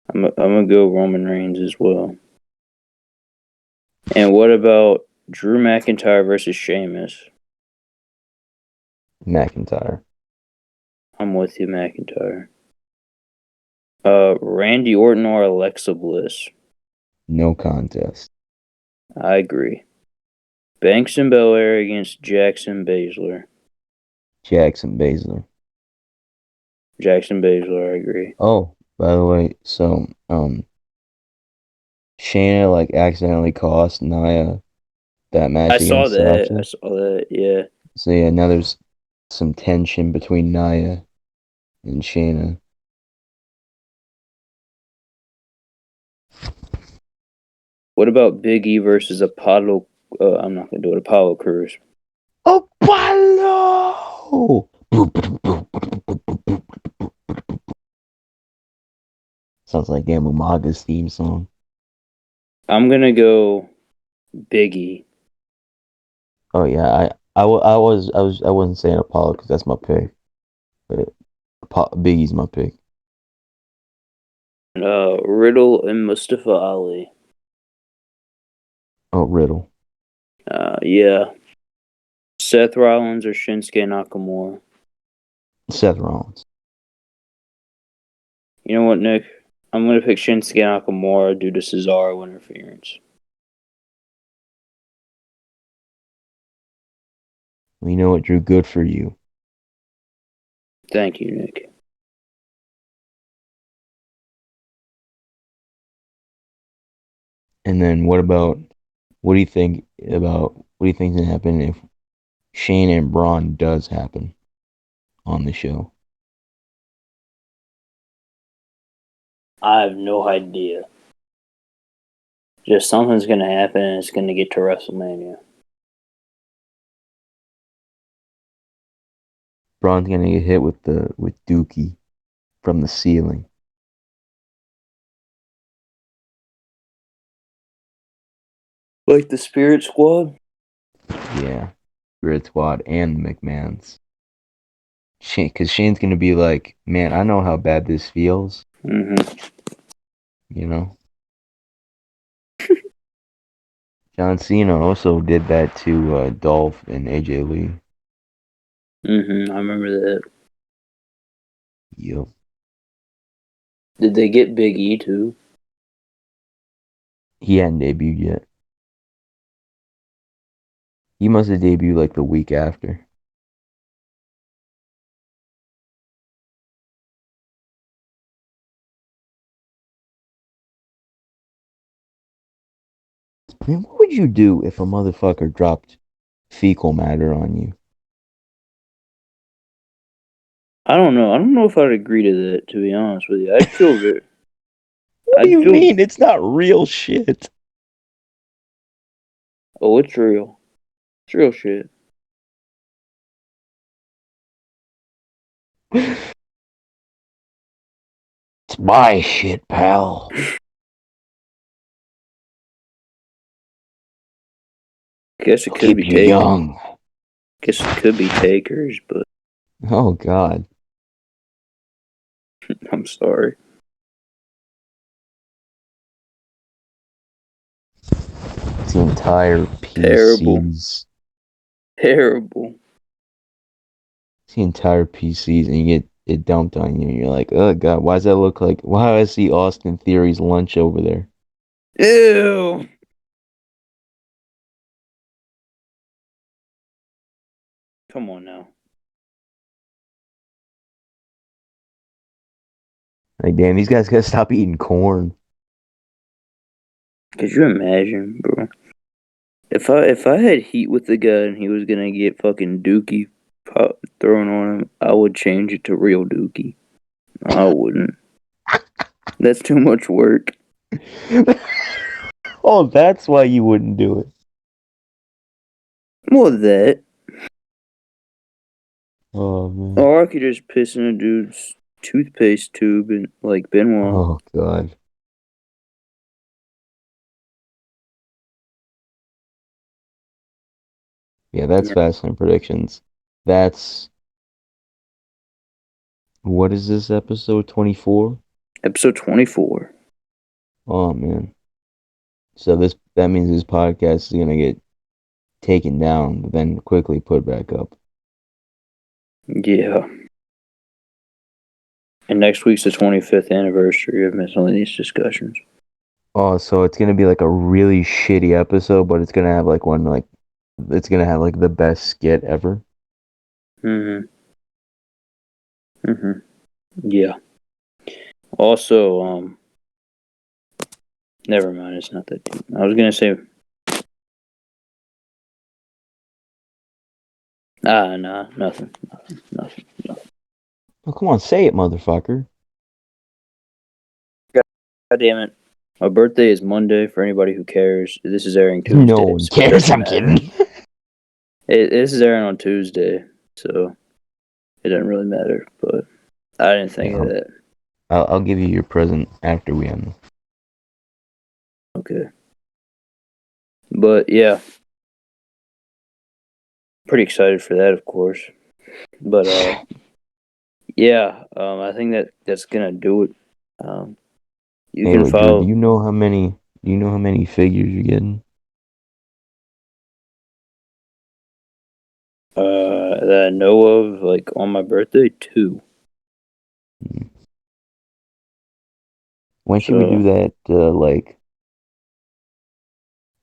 I'm gonna go Roman Reigns as well. And what about Drew McIntyre versus Sheamus? McIntyre. I'm with you, McIntyre. Randy Orton or Alexa Bliss? No contest. I agree. Banks and Belair against Jackson Baszler. Jackson Baszler. Jackson Baszler, I agree. Oh, by the way, so Shayna like accidentally cost Nia that I match saw against that. I Sasha. saw that. Yeah. So yeah, now there's some tension between Nia and Shayna. What about Big E versus Apollo? I'm not gonna do it. Apollo Crews. Apollo! Sounds like Yamamaga's theme song. I'm gonna go Big E. Oh yeah, I wasn't saying Apollo because that's my pick, but Biggie's my pick. Riddle and Mustafa Ali. Oh, Riddle. Yeah. Seth Rollins or Shinsuke Nakamura. Seth Rollins. You know what, Nick? I'm gonna pick Shinsuke Nakamura due to Cesaro interference. We know what drew good for you. Thank you, Nick. And then what do you think what do you think's gonna happen if Shane and Braun does happen on the show? I have no idea. Just something's gonna happen and it's gonna get to WrestleMania. Braun's gonna get hit with Dookie from the ceiling. Like the Spirit Squad? Yeah, Red Squad and the McMahons. Shane, because Shane's gonna be like, man, I know how bad this feels. Mm-hmm. You know, John Cena also did that to Dolph and AJ Lee. Mm-hmm. I remember that. Yep. Did they get Big E too? He hadn't debuted yet. He must have debuted like the week after. I mean, what would you do if a motherfucker dropped fecal matter on you? I don't know. I don't know if I'd agree to that. To be honest with you, I'd feel very. What do I'd you feel. mean? It's not real shit. Oh, it's real. It's real shit. It's my shit, pal. Guess it It'll could keep be you take. young. Guess it could be takers, but Oh, God. I'm sorry. It's the entire Terrible. PCs. Terrible. It's the entire PCs, and you get it dumped on you, and you're like, oh, God, why does that look like? Why do I see Austin Theory's lunch over there? Ew. Come on now. Like, damn, these guys gotta stop eating corn. Could you imagine, bro? If I had heat with the guy and he was gonna get fucking Dookie thrown on him, I would change it to real Dookie. I wouldn't. That's too much work. Oh, that's why you wouldn't do it. Well, that. Oh, man. Or I could just piss in a dude's toothpaste tube and like Benoit. Oh, God. Yeah, that's Yeah. Fastlane predictions. That's what is this episode 24? Episode 24. Oh man. So that means this podcast is gonna get taken down, but then quickly put back up. Yeah. And next week's the 25th anniversary of Miscellaneous Discussions. Oh, so it's gonna be like a really shitty episode, but it's gonna have like one like it's gonna have like the best skit ever. Mm hmm. Mm hmm. Yeah. Also, never mind. It's not that deep. I was gonna say, nah, nothing, nothing. Oh, come on, say it, motherfucker. God damn it. My birthday is Monday for anybody who cares. This is airing No Tuesday, one so it cares. doesn't I'm matter. kidding. This is airing on Tuesday, so it doesn't really matter. But I didn't think Yeah, of that. I'll give you your present after we end. Okay. But yeah, pretty excited for that, of course. But yeah, I think that's gonna do it. You Hey, can wait, Drew, do follow you know how many? Do you know how many figures you're getting? that I know of, like on my birthday, 2. Hmm. When should we do So that? Like,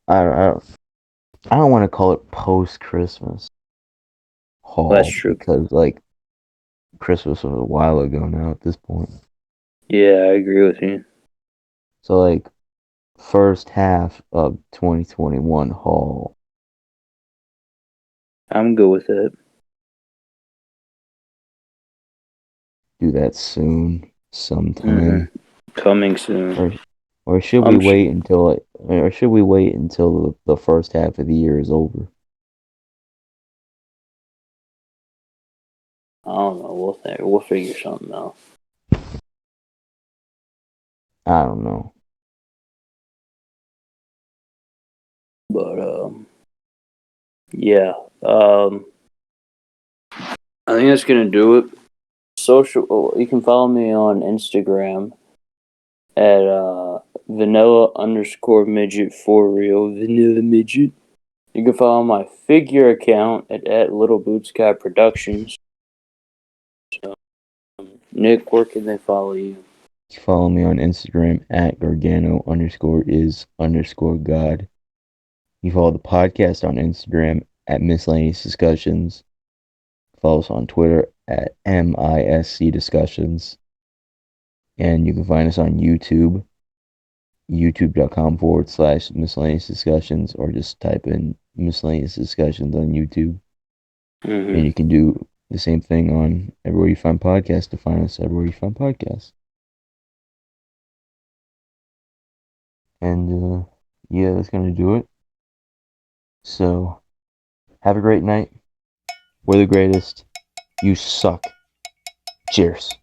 I don't, I don't want to call it post Christmas that's haul true. because like Christmas was a while ago now at this point. Yeah, I agree with you. So like first half of 2021 haul. I'm good with it. Do that soon, sometime, Mm-hmm. Coming soon. or or should we I'm sure. wait until like, or should we wait until the first half of the year is over? I don't know. We'll think. We'll figure something out. I don't know. But yeah. Um, I think that's gonna do it. Social. You can follow me on Instagram at vanilla underscore midget for real vanilla midget. You can follow my figure account at Little Boots Guy Productions. Nick, where can they follow you? Follow me on Instagram at Gargano underscore is underscore God. You follow the podcast on Instagram at Miscellaneous Discussions. Follow us on Twitter at MISC Discussions. And you can find us on YouTube youtube.com/miscellaneous discussions, or just type in miscellaneous discussions on YouTube. And you can do the same thing on everywhere you find podcasts to find us everywhere you find podcasts. And yeah, that's going to do it. So, have a great night. We're the greatest. You suck. Cheers.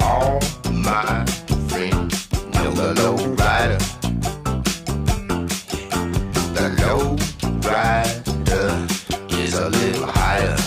All my friends know the low rider. The low rider is a little higher.